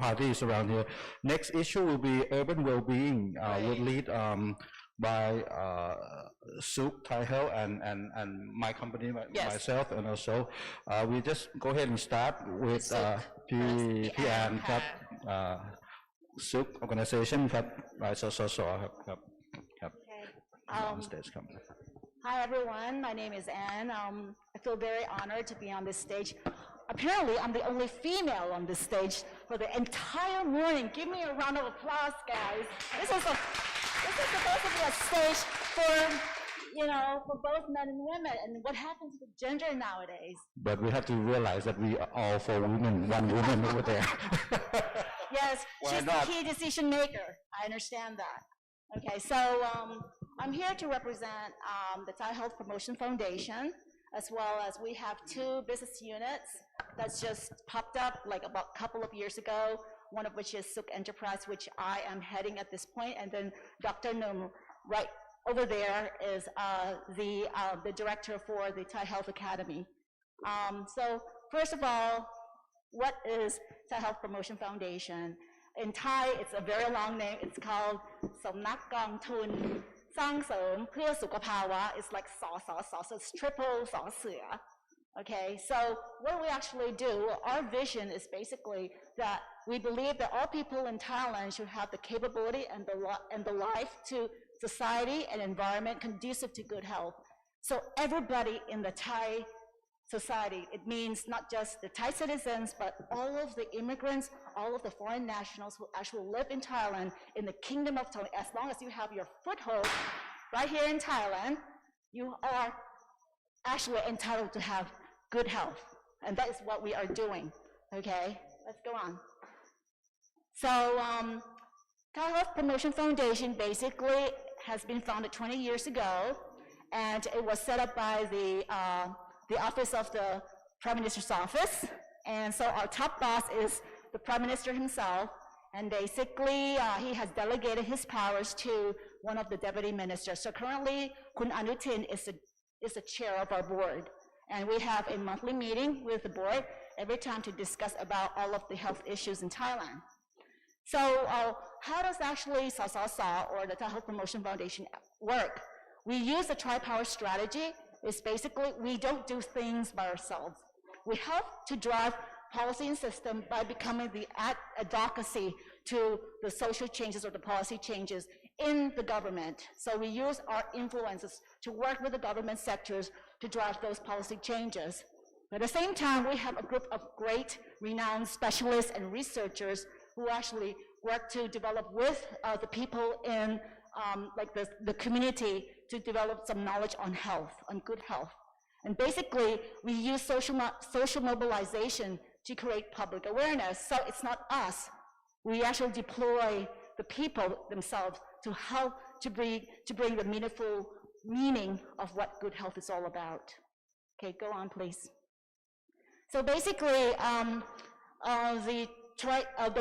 parties around here. Next issue will be urban well-being will lead by Suk Thai Health and my company myself and also we just go ahead and start withพี่แอนครับSuk organization ครับสสครับครับ on stage ครับ Hi everyone, my name is Anne. I feel very honored to be on this stage. Apparently, I'm the only female on this stage for the entire morning. Give me a round of applause, guys. This is supposed to be a stage for, you know, for both men and women. And what happens with gender nowadays? But we have to realize that we are all for women, one woman over there. Yes, she's the key decision maker. I understand that. Okay, so I'm here to represent the Thai Health Promotion Foundation, as well as we have two business units that's just popped up like about a couple of years ago, one of which is Suk Enterprise, which I am heading at this point, and then Dr. Num right over there is the director for the Thai Health Academy. So first of all, what is Thai Health Promotion Foundation? In Thai, it's a very long name. It's called Somnak Gong Tun Sang Seum Phua Sukhaphawa. It's like so it's triple Sia. Okay, so what we actually do, our vision is basically that we believe that all people in Thailand should have the capability and the life to society and environment conducive to good health. So everybody in the Thai society, it means not just the Thai citizens, but all of the immigrants, all of the foreign nationals who actually live in Thailand, in the Kingdom of Thailand. As long as you have your foothold right here in Thailand, you are actually entitled to have good health. And that is what we are doing. Okay, let's go on. So Thai Health Promotion Foundation basically has been founded 20 years ago, and it was set up by the office of the Prime Minister's office. And so our top boss is the Prime Minister himself. And basically, he has delegated his powers to one of the deputy ministers. So currently, Kun Anutin is the chair of our board. And we have a monthly meeting with the board every time to discuss about all of the health issues in Thailand. So how does actually SASASA, or the Thai Health Promotion Foundation, work? We use the tri-power strategy. It's basically, we don't do things by ourselves. We help to drive policy and system by becoming the advocacy to the social changes or the policy changes in the government. So we use our influences to work with the government sectors to drive those policy changes. But at the same time, we have a group of great renowned specialists and researchers who actually work to develop with the people in like the community to develop some knowledge on health, on good health. And basically, we use social mobilization to create public awareness. So it's not us. We actually deploy the people themselves to help to bring the meaningful meaning of what good health is all about. Okay, go on, please. So basically, the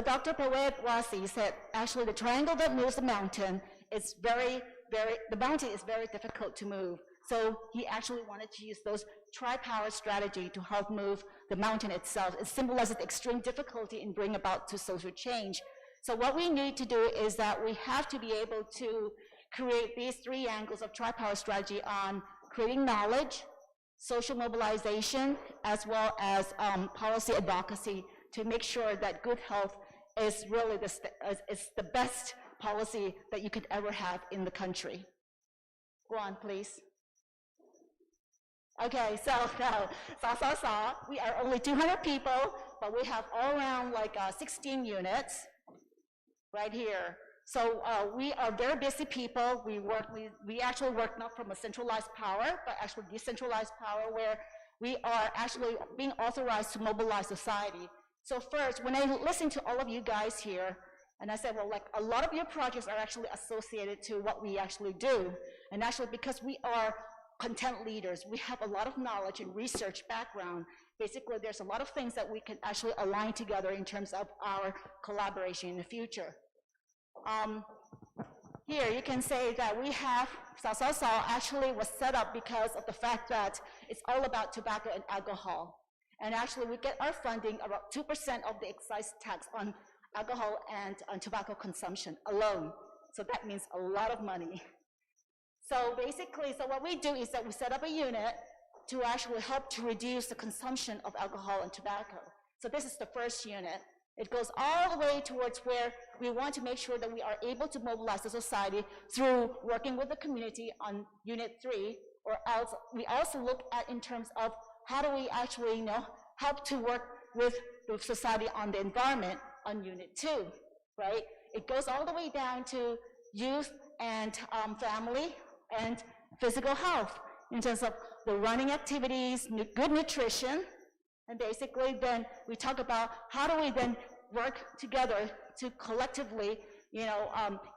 Dr. Pawet Wasi said, actually, the triangle that moves the mountain is the mountain is very difficult to move. So he actually wanted to use those tri-power strategy to help move the mountain itself. It symbolizes extreme difficulty in bringing about to social change. So what we need to do is that we have to be able to create these three angles of tri-power strategy on creating knowledge, social mobilization, as well as policy advocacy to make sure that good health is really the best policy that you could ever have in the country. Go on, please. Okay, so we are only 200 people, but we have all around like 16 units right here. So we are very busy people. We actually work not from a centralized power, but actually decentralized power where we are actually being authorized to mobilize society. So first, when I listen to all of you guys here, and I said, well, like a lot of your projects are actually associated to what we actually do. And actually because we are content leaders, we have a lot of knowledge and research background. Basically, there's a lot of things that we can actually align together in terms of our collaboration in the future. Here you can say that we have, Sao actually was set up because of the fact that it's all about tobacco and alcohol. And actually we get our funding about 2% of the excise tax on alcohol and on tobacco consumption alone. So that means a lot of money. So basically, so what we do is that we set up a unit to actually help to reduce the consumption of alcohol and tobacco. So this is the first unit. It goes all the way towards where we want to make sure that we are able to mobilize the society through working with the community on Unit 3, or else we also look at in terms of how do we actually, help to work with the society on the environment on Unit 2, right? It goes all the way down to youth and family and physical health in terms of the running activities, good nutrition, and basically then we talk about how do we then work together to collectively,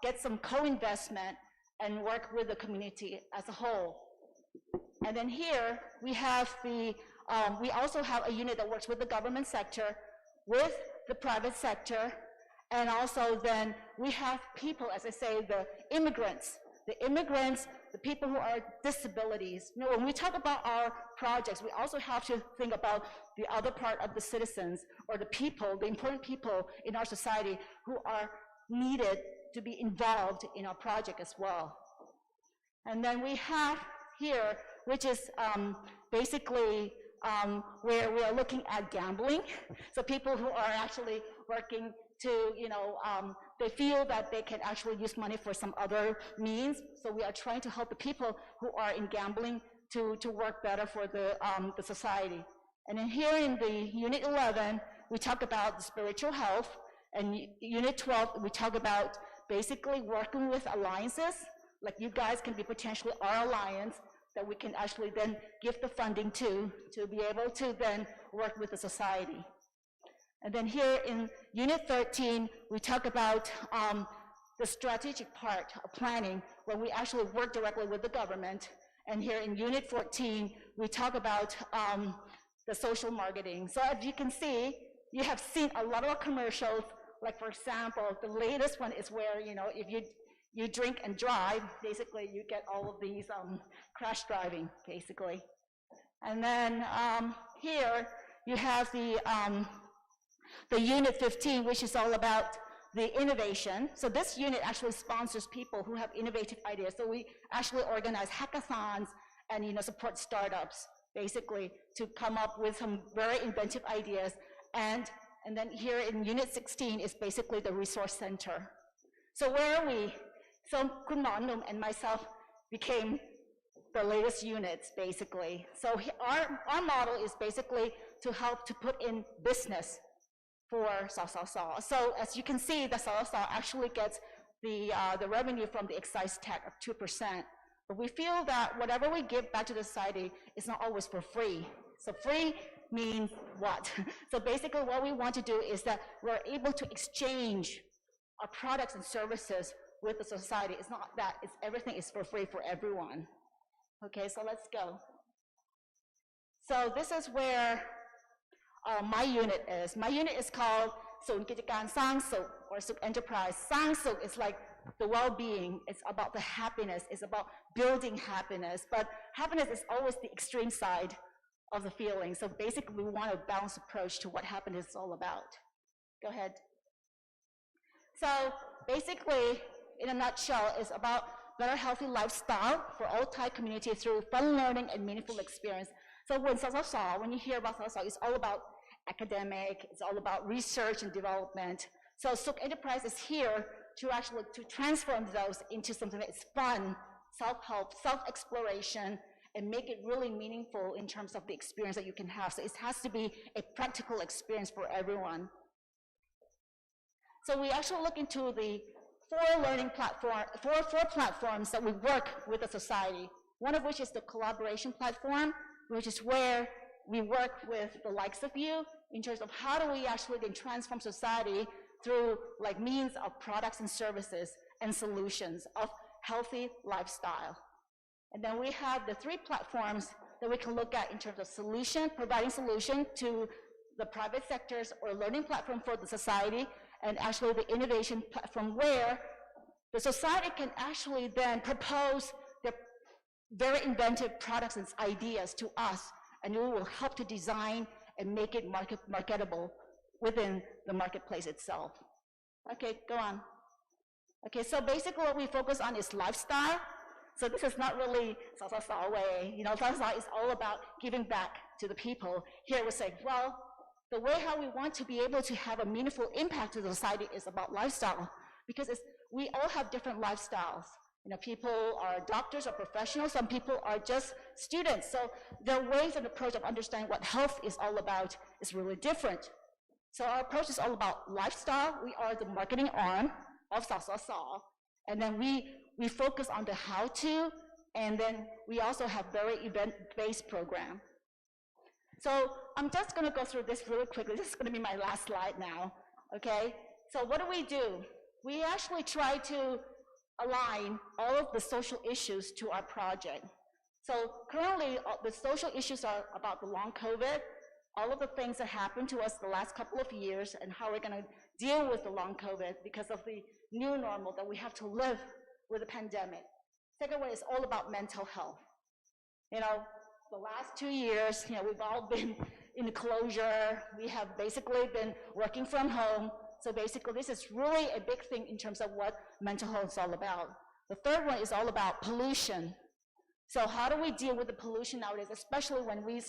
get some co-investment and work with the community as a whole. And then here we have we also have a unit that works with the government sector, with the private sector, and also then we have people, as I say, the immigrants, the people who are disabilities. When we talk about our projects, we also have to think about the other part of the citizens or the people, the important people in our society who are needed to be involved in our project as well. And then we have here, which is basically where we are looking at gambling. So people who are actually working to, they feel that they can actually use money for some other means. So we are trying to help the people who are in gambling to work better for the society. And then here in the Unit 11, we talk about spiritual health. And Unit 12, we talk about basically working with alliances. Like you guys can be potentially our alliance that we can actually then give the funding to be able to then work with the society. And then here in Unit 13, we talk about the strategic part of planning, where we actually work directly with the government. And here in Unit 14, we talk about the social marketing. So as you can see, you have seen a lot of commercials, like for example, the latest one is where, if you drink and drive, basically you get all of these crash driving, basically. And then here you have the Unit 15, which is all about the innovation. So this unit actually sponsors people who have innovative ideas. So we actually organize hackathons and support startups, basically, to come up with some very inventive ideas. And then here in Unit 16 is basically the resource center. So where are we? So Kun Num and myself became the latest units, basically. So our model is basically to help to put in business for Sao. So as you can see, the Sao actually gets the revenue from the excise tax of 2%. But we feel that whatever we give back to the society is not always for free. So free means what? So basically what we want to do is that we're able to exchange our products and services with the society. It's not that everything is for free for everyone. Okay, so let's go. So this is where my unit is. My unit is called Sun Kijakan Sang Suk, or Suk Enterprise. Sang Suk is like the well-being. It's about the happiness. It's about building happiness. But happiness is always the extreme side of the feeling. So basically, we want a balanced approach to what happiness is all about. Go ahead. So basically, in a nutshell, it's about better healthy lifestyle for all Thai community through fun learning and meaningful experience. So when you hear about Sao, it's all about academic, it's all about research and development. So Suk Enterprise is here to actually to transform those into something that is fun, self-help, self-exploration, and make it really meaningful in terms of the experience that you can have. So it has to be a practical experience for everyone. So we actually look into the four platforms that we work with the society. One of which is the collaboration platform, which is where we work with the likes of you in terms of how do we actually then transform society through like means of products and services and solutions of healthy lifestyle. And then we have the three platforms that we can look at in terms of solution, providing solution to the private sectors or learning platform for the society, and actually the innovation platform where the society can actually then propose their very inventive products and ideas to us, and we will help to design and make it marketable within the marketplace itself. Okay, go on. Okay, so basically what we focus on is lifestyle. So this is not really Sao way. You know, Sao is all about giving back to the people. Here we're saying, well, the way how we want to be able to have a meaningful impact to the society is about lifestyle, because we all have different lifestyles. You know, people are doctors or professionals, some people are just students. So their ways and approach of understanding what health is all about is really different. So our approach is all about lifestyle. We are the marketing arm of Sao. And then we focus on the how-to, and then we also have very event-based program. So I'm just gonna go through this really quickly. This is gonna be my last slide now, okay? So what do? We actually try to align all of the social issues to our project. So currently, the social issues are about the long COVID, all of the things that happened to us the last couple of years, and how we're gonna deal with the long COVID because of the new normal that we have to live with the pandemic. Second one is all about mental health. You know, the last 2 years, you know, we've all been in closure. We have basically been working from home. So basically, this is really a big thing in terms of what mental health is all about. The third one is all about pollution. So how do we deal with the pollution nowadays, especially when we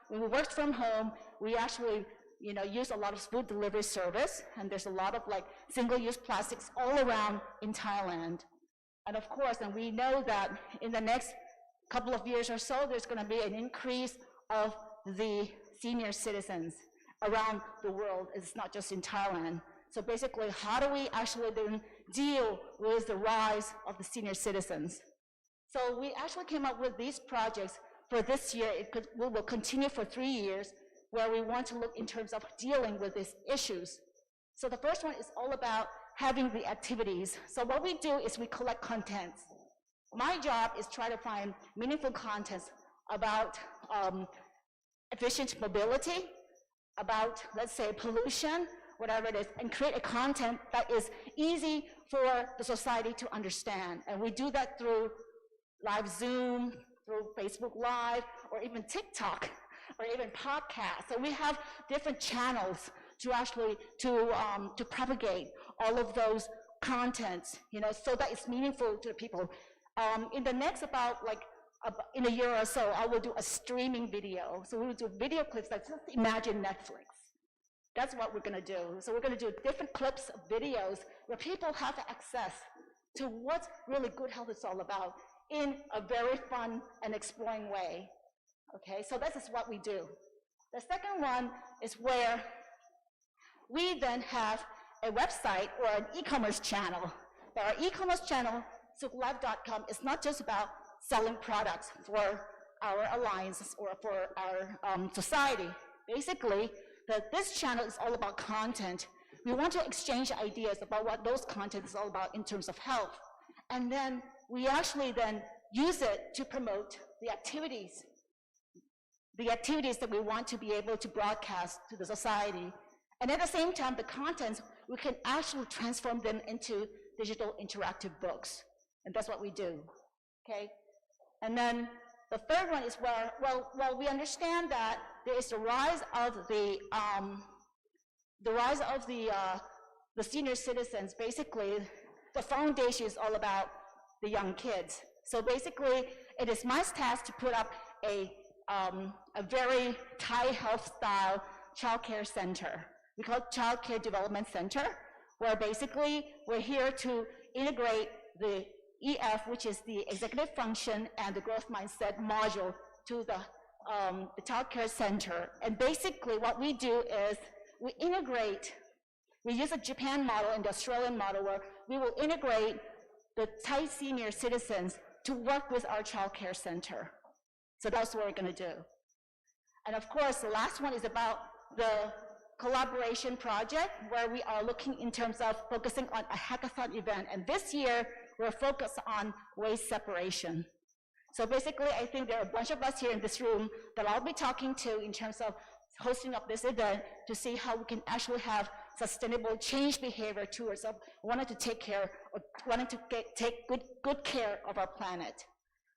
work from home, we actually, you know, use a lot of food delivery service, and there's a lot of like single-use plastics all around in Thailand. And of course, and we know that in the next couple of years or so, there's gonna be an increase of the senior citizens around the world. It's not just in Thailand. So basically, how do we actually then deal with the rise of the senior citizens? So we actually came up with these projects for this year. We will continue for 3 years, where we want to look in terms of dealing with these issues. So the first one is all about having the activities. So what we do is we collect contents. My job is try to find meaningful contents about efficient mobility, about, let's say, pollution, whatever it is, and create a content that is easy for the society to understand. And we do that through live Zoom, through Facebook Live, or even TikTok, or even podcasts. So we have different channels to actually, to propagate all of those contents, you know, so that it's meaningful to the people. In the next in a year or so, I will do a streaming video. So we will do video clips like, just imagine Netflix. That's what we're gonna do. So we're gonna do different clips of videos where people have access to what really good health is all about in a very fun and exploring way. Okay, so this is what we do. The second one is where we then have a website or an e-commerce channel. But our e-commerce channel, SukLife.com, is not just about selling products for our alliances or for our society. Basically, this channel is all about content. We want to exchange ideas about what those content is all about in terms of health. And then we actually then use it to promote the activities that we want to be able to broadcast to the society. And at the same time, the contents, we can actually transform them into digital interactive books. And that's what we do, okay? And then the third one is where, well, we understand that there is the rise of the senior citizens. Basically, the foundation is all about the young kids. So basically, it is my task to put up a very Thai health style childcare center. We call it Childcare Development Center, where basically we're here to integrate the EF, which is the executive function and the growth mindset module, to the childcare center. And basically what we do is we use a Japan model and the Australian model where we will integrate the Thai senior citizens to work with our childcare center. So that's what we're going to do. And of course, the last one is about the collaboration project, where we are looking in terms of focusing on a hackathon event. And this year, we're focused on waste separation. So basically, I think there are a bunch of us here in this room that I'll be talking to in terms of hosting up this event to see how we can actually have sustainable change behavior towards wanting to take good care of our planet.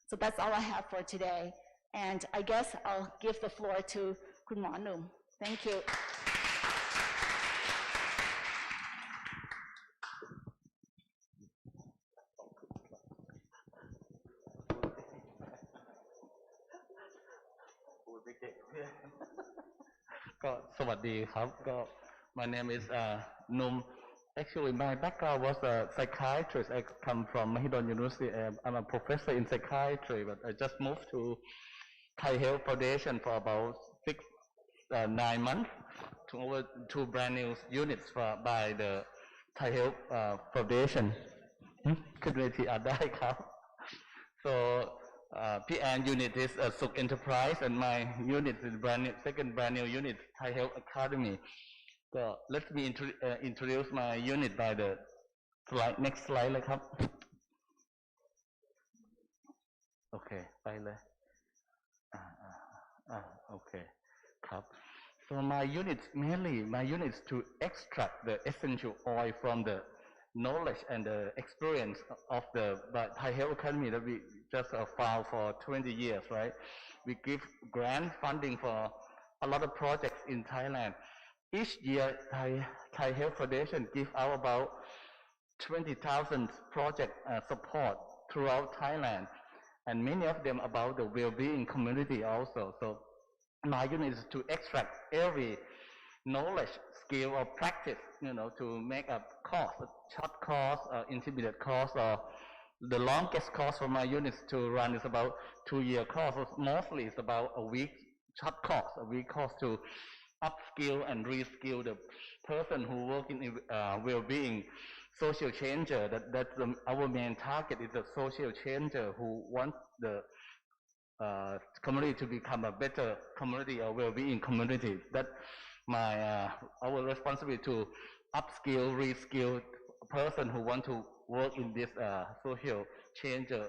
So that's all I have for today. And I guess I'll give the floor to Khun Hmor Num. Thank you. My name is Num. Actually, my background was a psychiatrist. I come from Mahidol University. I'm a professor in psychiatry, but I just moved to Thai Health Foundation for about 9 months to over 2 brand new units by the Thai Health Foundation. So PN unit is Suk Enterprise, and my unit is second brand new unit, Thai Health Academy. So let me introduce my unit by the slide. Next slide เลยครับ Okay ไปเลย Okay ครับ So my unit is to extract the essential oil from the knowledge and the experience of the Thai Health Academy that we just found for 20 years, right? We give grant funding for a lot of projects in Thailand. Each year, Thai Health Foundation give out about 20,000 project support throughout Thailand, and many of them about the well-being community also. So my unit is to extract every knowledge, skill, or practice, to make a course, a short course, intermediate course, or the longest course for my units to run is about 2-year course. Mostly it's about a week short course, to upskill and reskill the person who work in well-being, social changer. That's our main target is the social changer who wants the community to become a better community or well-being community. That's our responsibility to upskill, reskill a person who want to work in this social changer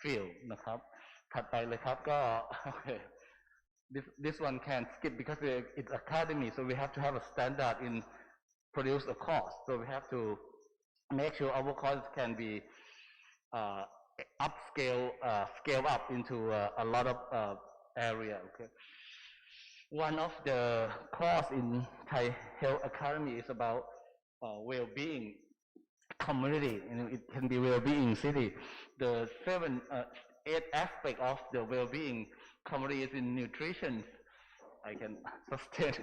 field นะครับถัดไปเลยครับก็ This one can skip because it's academy, so we have to have a standard in produce a course. So we have to make sure our course can be scale up into a lot of area. Okay. One of the course in Thai Health Academy is about well-being community. It can be well-being city. The 8 aspects of the well-being community is in nutrition. I can sustain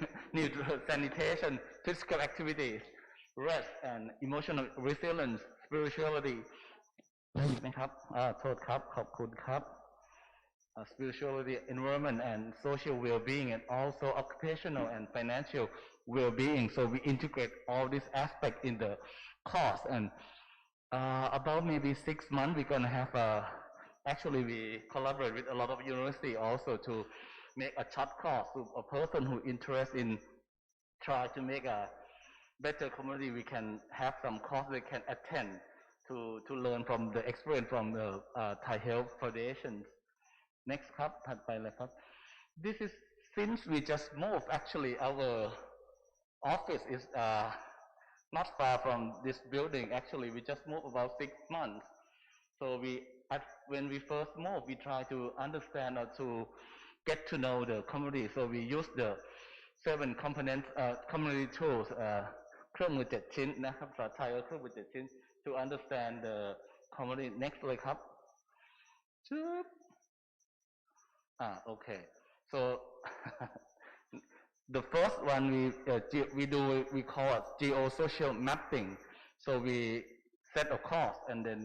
sanitation, physical activities, rest, and emotional resilience, spirituality, ได้ยินไหมครับโทษครับขอบคุณครับ spirituality, environment, and social well-being, and also occupational and financial well-being. So we integrate all these aspects in the course. And about maybe 6 months, we're gonna have actually we collaborate with a lot of university also to make a short course to a person who interested in try to make a better community. We can have some course they can attend to learn from the experience from the Thai Health Foundation. Next ครับถัดไปเลยครับ This is since we just moved. Actually, our office is not far from this building. Actually, we just moved about 6 months. So when we first moved, we try to understand or to get to know the community. So we use the 7 components community tools เครื่องมือ7ชิ้นนะครับภาษาไทยก็เครื่องมือ7ชิ้น to understand the community. Next เลยครับokay. So the first one we call it geosocial mapping. So we set a course and then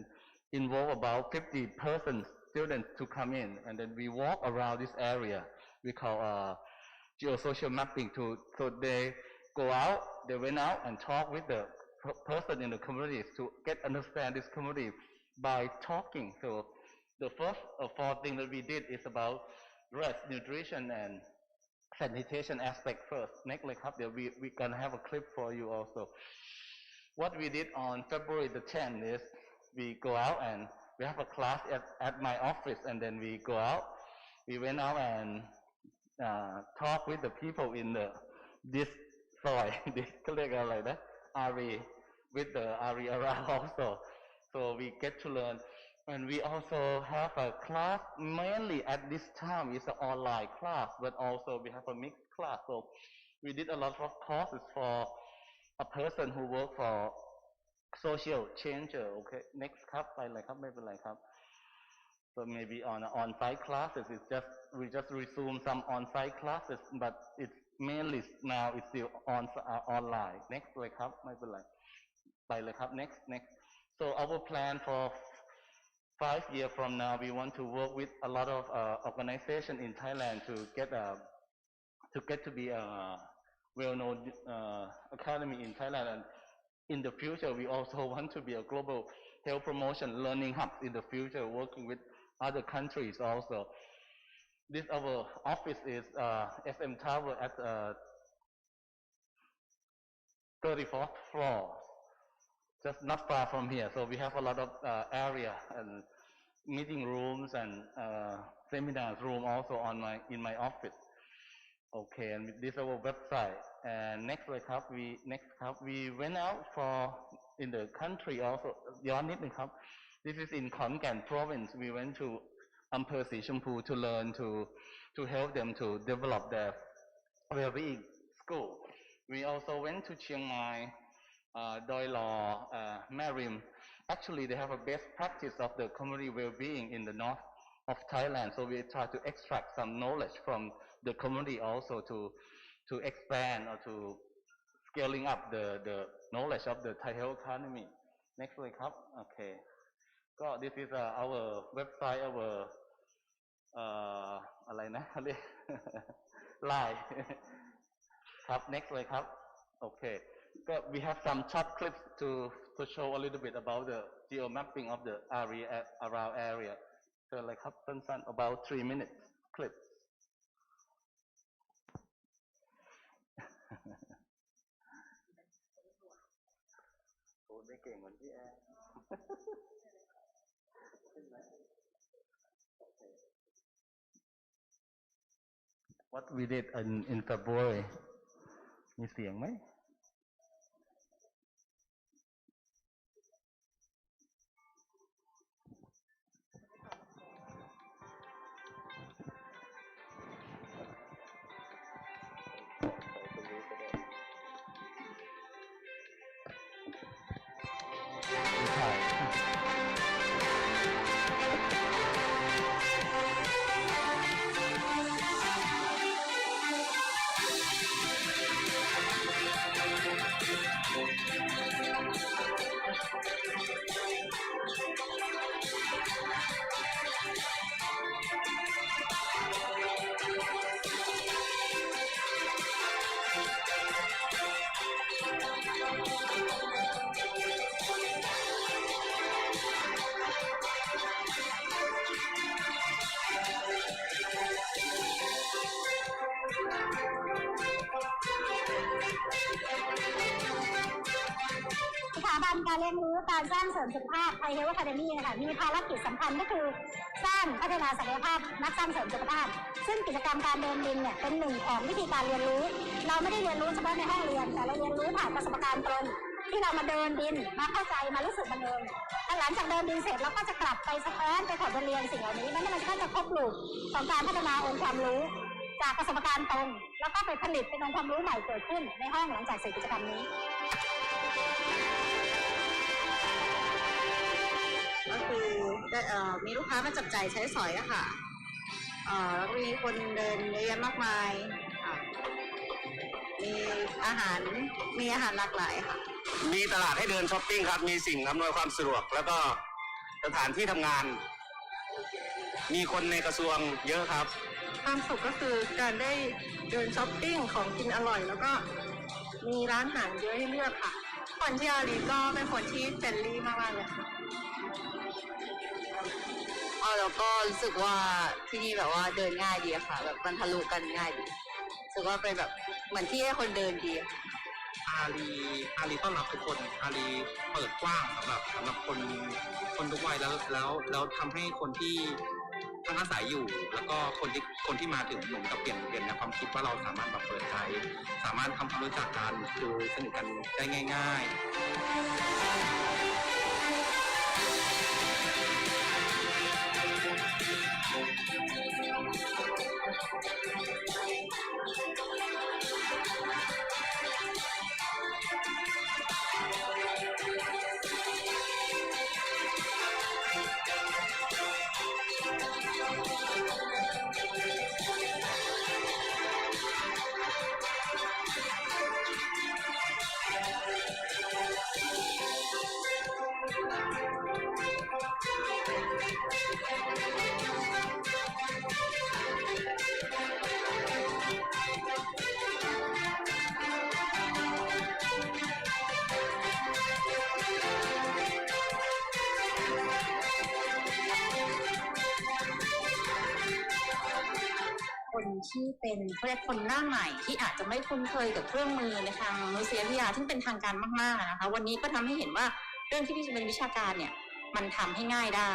involve about 50 students to come in, and then we walk around this area. We call geosocial mapping. So they went out and talk with the person in the communities to understand this community by talking. So the first 4 things that we did is about rest, nutrition, and sanitation aspect first. Next เลยครับ we're gonna have a clip for you also. What we did on February the 10th is we go out and we have a class at my office, and then we go out. We went out and talk with the people in this soil. This เขาเรียกอะไรนะ area with the area around also. So we get to learn. And we also have a class, mainly at this time it's an online class, but also we have a mixed class. So we did a lot of courses for a person who work for social changer. Okay, next ครับไปเลยครับไม่เป็นไรครับ So maybe on-site classes, we just resume some on-site classes, but it's mainly now it's still online. Next เลยครับไม่เป็นไรไปเลยครับ next. So our plan for 5 years from now, we want to work with a lot of organizations in Thailand to get to be a well-known academy in Thailand. And in the future, we also want to be a global health promotion learning hub in the future, working with other countries also. This our office is SM Tower at 34th floor. Just not far from here. So we have a lot of area and meeting rooms and seminars room also in my office. Okay, and this is our website. And next เลยครับ we went out in the country also. ย้อนนิดนึงครับ This is in Khon province. We went to อำเภอสีชมพู to learn to help them to develop their well-being school. We also went to Chiang Mai, Doi Law, Marim. Actually, they have a best practice of the community well-being in the north of Thailand. So we try to extract some knowledge from the community also to expand or to scaling up the knowledge of the Thai health economy. Next เลยครับ Okay. So this is our website, our อะไรนะเรียก Line ครับ Next เลยครับ Okay. So we have some short clips to show a little bit about the geo mapping of the area around area. เชิญเลยครับสั้นๆ about 3 minutes clip. โอ้ได้เก่งเหมือนพี่แอร์ What we did in February มีเสียงไหม การเรียนรู้การสร้างเสริมสุขภาพไทยเฮลท์อะคาเดมี่นะคะมีภารกิจสำคัญก็คือสร้างพัฒนาศักยภาพนักสร้างเสริมสุขภาพซึ่งกิจกรรมการเดินดินเนี่ยเป็นหนึ่งของวิธีการเรียนรู้เราไม่ได้เรียนรู้เฉพาะในห้องเรียนแต่เราเรียนรู้ผ่านประสบการณ์ตรงที่เรามาเดินดินมาเข้าใจมารู้สึกมันเองและหลังจากเดินดินเสร็จเราก็จะกลับไปสะท้อนไปถอดบทเรียนสิ่งเหล่านี้มันก็จะครบลูปของการพัฒนาองค์ความรู้จากประสบการณ์ตรงแล้วก็ไปผลิตเป็นองค์ความรู้ใหม่เกิดขึ้นในห้องหลังจากเสร็จกิจกรรมนี้ก็คือมีลูกค้ามาจับจ่ายใช้สอยอะค่ะแล้วมีคนเดินเยอะแยะมากมายค่ะมีอาหารหลากหลายค่ะมีตลาดให้เดินช้อปปิ้งครับมีสิ่งอำนวยความสะดวกแล้วก็สถานที่ทำงานมีคนในกระทรวงเยอะครับความสุขก็คือการได้เดินช้อปปิ้งของกินอร่อยแล้วก็มีร้านอาหารเยอะให้เลือกค่ะคนที่อารีก็เป็นคนที่เฟรนลี่มากๆเลยค่ะแล้วก็รู้สึกว่าที่นี่แบบว่าเดินง่ายดีค่ะแบบมันทะลุกันง่ายดีรู้สึกว่าเป็นแบบเหมือนที่ให้คนเดินดีอารีต้อนรับทุกคนอารีเปิดกว้างสำหรับคนทุกวัยแล้วทำให้คนที่ทั้งอาศัยอยู่แล้วก็คนที่มาถึงเหมือนกับเปลี่ยนในความคิดว่าเราสามารถแบบเปิดใจสามารถทำความรู้จักกันคือสนิทกันได้ง่ายๆคนที่เป็นเขาเรียกคนหน้าใหม่ที่อาจจะไม่คุ้นเคยกับเครื่องมือในทางมนุษยวิทยาซึ่งเป็นทางการมากๆนะคะวันนี้ก็ทำให้เห็นว่าเรื่องที่เป็นวิชาการเนี่ยมันทำให้ง่ายได้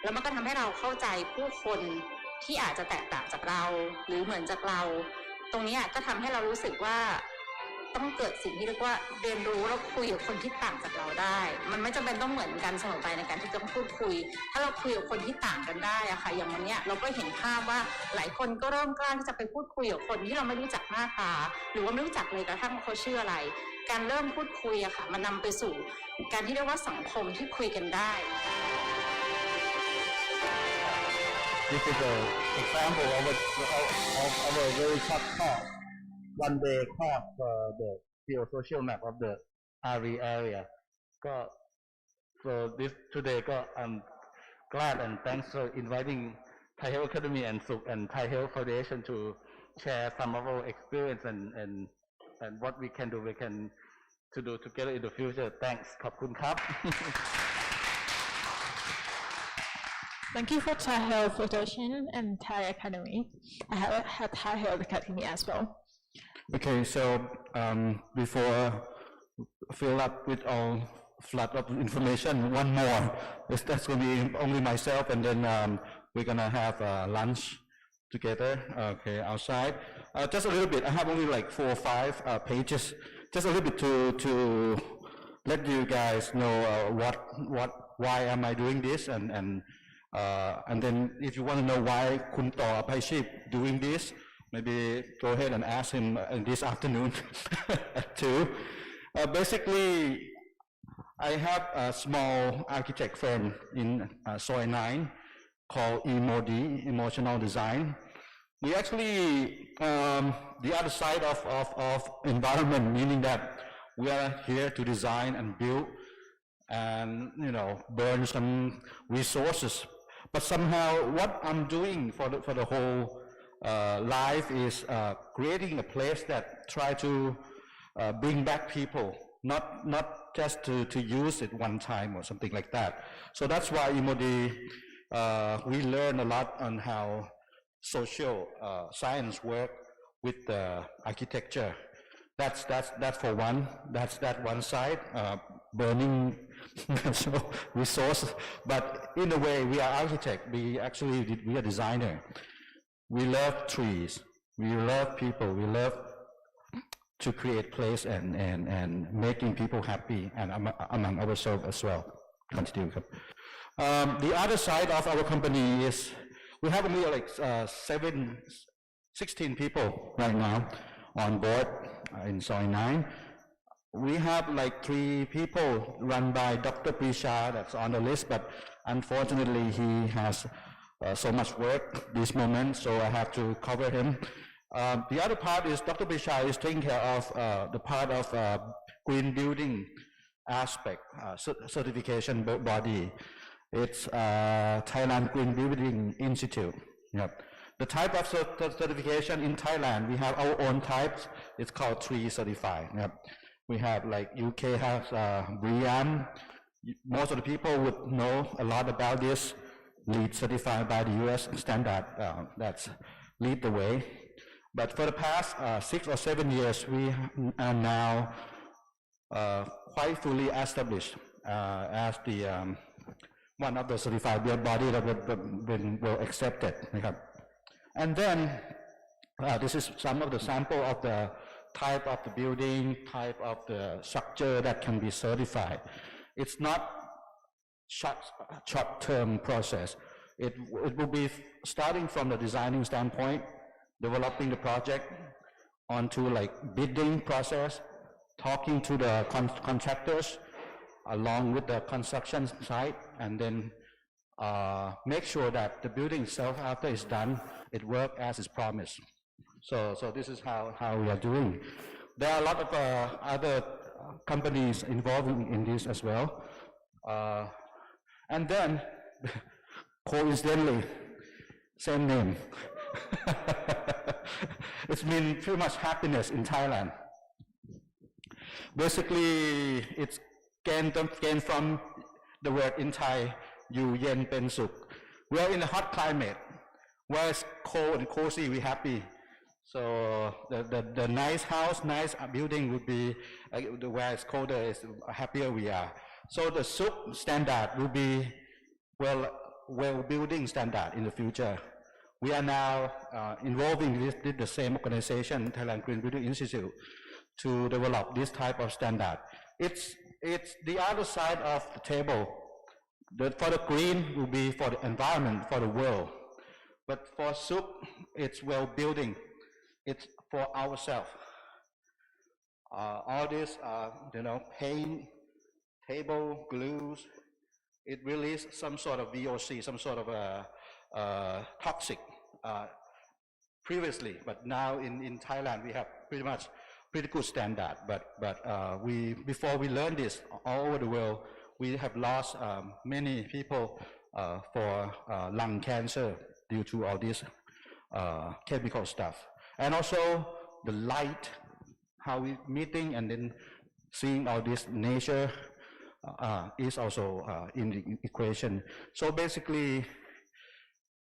แล้วมันก็ทำให้เราเข้าใจผู้คนที่อาจจะแตกต่างจากเราหรือเหมือนจากเราตรงนี้ก็ทำให้เรารู้สึกว่าต้องเกิดสิ่งที่เรียกว่าเรียนรู้แล้วคุยกับคนที่ต่างจากเราได้มันไม่จำเป็นต้องเหมือนกันเสมอไปในการที่จะพูดคุยถ้าเราคุยกับคนที่ต่างกันได้อะค่ะอย่างวันนี้เราก็เห็นภาพว่าหลายคนก็เริ่มกล้าที่จะไปพูดคุยกับคนที่เราไม่รู้จักหน้าตาหรือว่าไม่รู้จักเลยกระทั่งเขาชื่ออะไรการเริ่มพูดคุยอะค่ะมันนำไปสู่การที่เรียกว่าสังคมที่คุยกันได้ This is an example of our very short talk, one-day talk for the geosocial map of the RE area. So today, I'm glad and thanks for inviting Thai Health Academy and Suk and Thai Health Foundation to share some of our experience and what we can do together in the future. Thanks. ขอบคุณครับ Thank you for Thai Health Foundation and Thai Academy. I have Thai Health Academy as well. Okay, so before fill up with all flood of information, one more. That's going to be only myself, and then we're going to have lunch together. Okay, outside. Just a little bit. I have only like 4 or 5 pages. Just a little bit to let you guys know why am I doing this, and then if you want to know why Kun Taw Apaiship doing this, maybe go ahead and ask him this afternoon at 2. Basically, I have a small architect firm in Soy 9 called EMOD, Emotional Design. We actually, the other side of environment, meaning that we are here to design and build and, burn some resources. But somehow what I'm doing for the whole life is creating a place that try to bring back people, not just to use it one time or something like that. So that's why Imodi, we learn a lot on how social science work with architecture. That's for one. That's that one side. burning natural resource. But in a way, we are architect. We are designer. We love trees. We love people. We love to create place and making people happy and among ourselves as well. Continue. The other side of our company is we have only like 16 people right now on board in Soy 9. We have like 3 people run by Dr. Prisha that's on the list, but unfortunately he has so much work this moment, so I have to cover him. The other part is Dr. Prisha is taking care of the part of green building aspect, certification body. It's Thailand Green Building Institute. Yep. The type of certification in Thailand, we have our own types. It's called Tree Certified. Yep. We have like UK has BRIAM. Most of the people would know a lot about this. LEED certified by the US standard. That's lead the way. But for the past 6 or 7 years, we are now quite fully established as the one of the certified body that been well accepted. And then this is some of the sample of the type of the building, type of the structure that can be certified. It's not short-term process. It will be starting from the designing standpoint, developing the project onto like bidding process, talking to the contractors along with the construction site, and then make sure that the building itself, after it's done, it works as is promised. So this is how we are doing. There are a lot of other companies involved in this as well. And then, coincidentally, same name. It's mean pretty much happiness in Thailand. Basically, it's came from the word in Thai, Yu Yen Pen Suk. We are in a hot climate. Where it's cold and cozy, we're happy. So the nice house, nice building would be where it's colder, is happier we are. So the Suk standard will be well building standard in the future. We are now involving with the same organization, Thailand Green Building Institute, to develop this type of standard. It's the other side of the table. For the green will be for the environment, for the world. But for Suk, it's well building. It's for ourselves. All this, paint, table, glues, it releases some sort of VOC, some sort of toxic previously, but now in Thailand we have pretty good standard. But before we learned this all over the world, we have lost many people for lung cancer due to all this chemical stuff. And also the light, how we meeting and then seeing all this nature is also in the equation. So basically,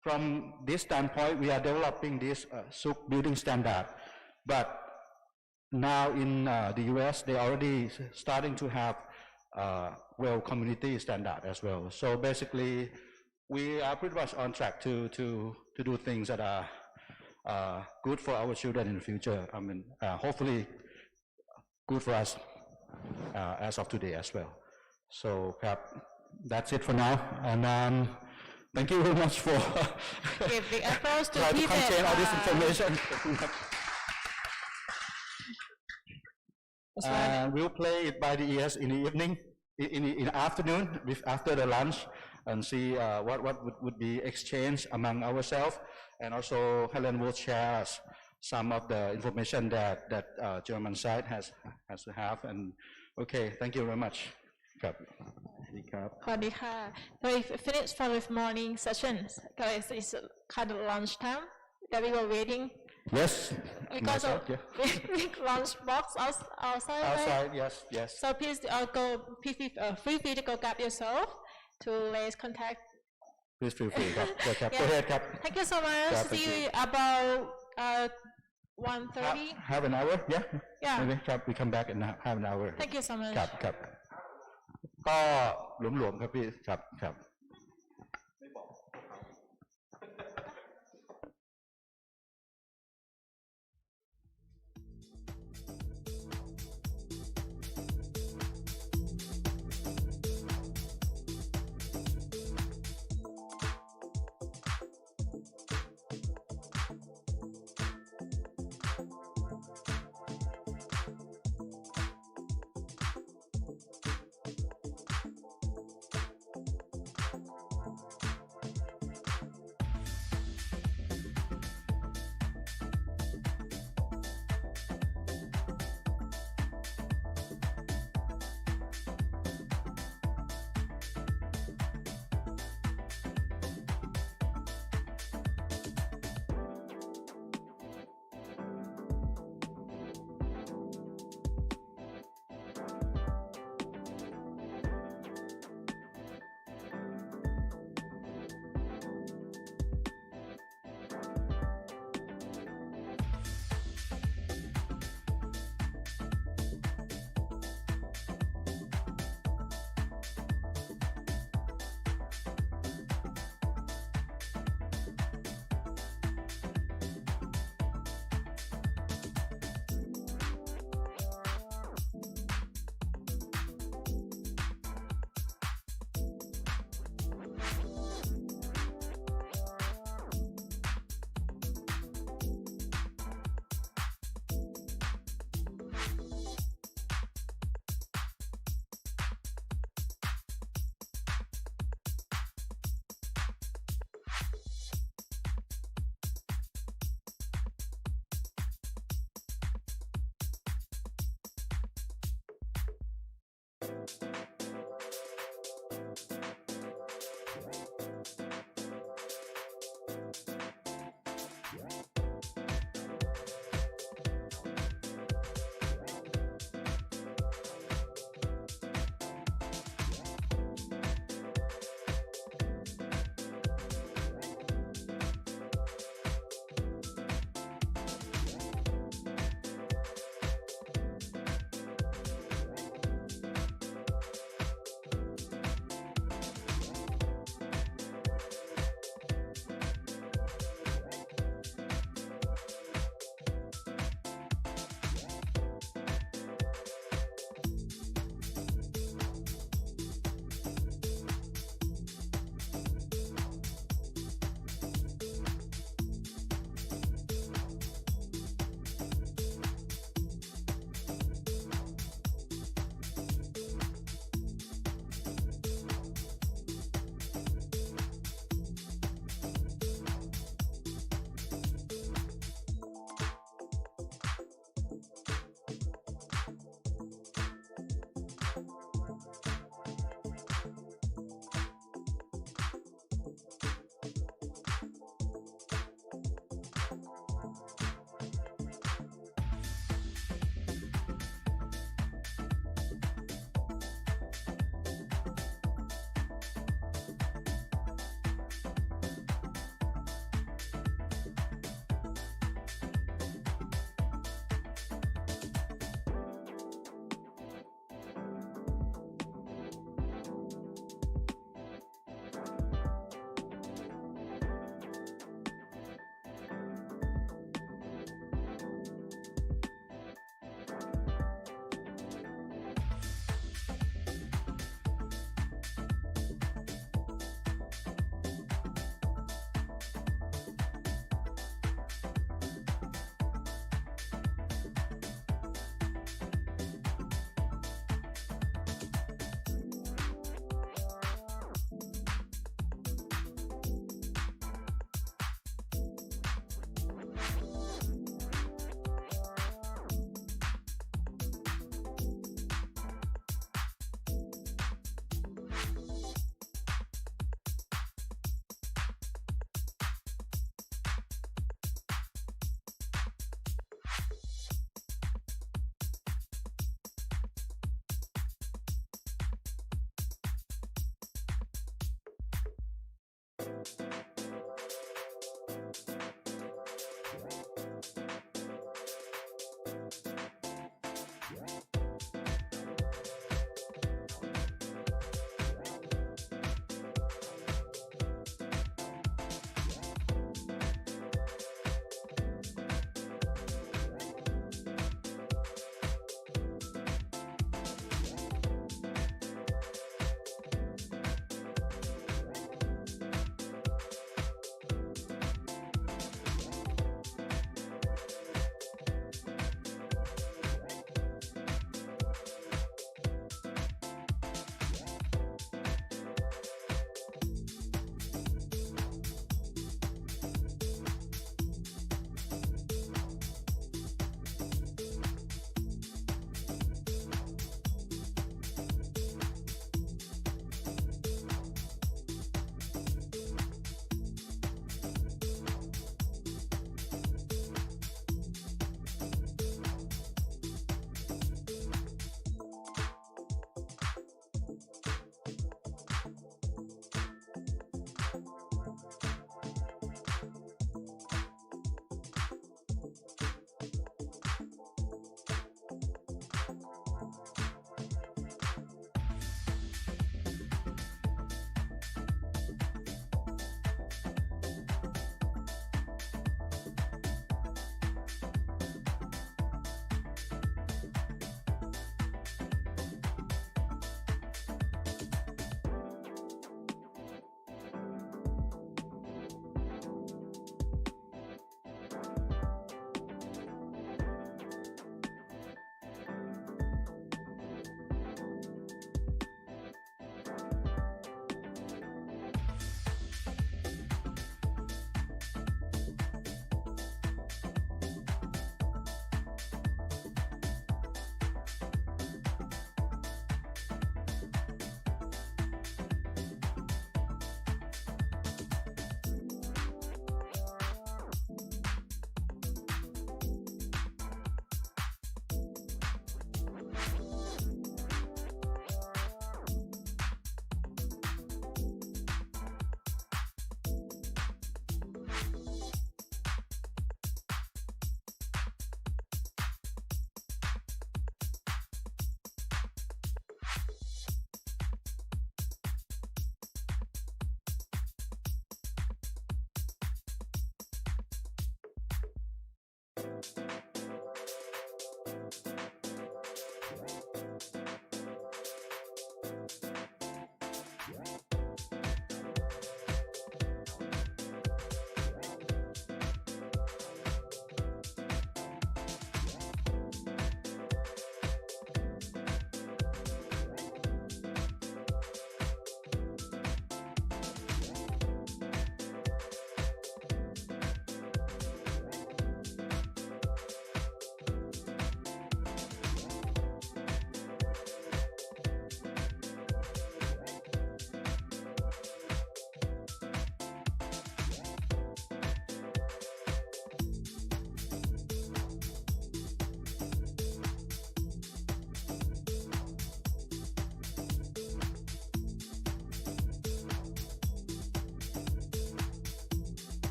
from this standpoint, we are developing this Suk building standard. But now in the US, they are already starting to have community standard as well. So basically, we are pretty much on track to do things that are good for our children in the future. I mean, hopefully good for us as of today as well. So that's it for now. And thank you very much for give the applause to trying to contain all this information. We'll play it by the ears in the evening, in the afternoon, after the lunch, and see what would be exchanged among ourselves. And also Helen will share us some of the information that German side has to have. And okay, thank you very much. So we finished from this morning sessions. Guys, it's kind of lunchtime that we were waiting. Yes. Because of big lunch box outside. Outside, right? yes. So please feel free to go grab yourself to raise contact. Please feel free. Go ahead, Cap. Thank you so much. See you about 1:30. Half an hour, yeah. Yeah. Maybe we come back in half an hour. Thank you so much. Cap. ก็หลวมๆครับพี่ครับครับ Thank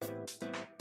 you.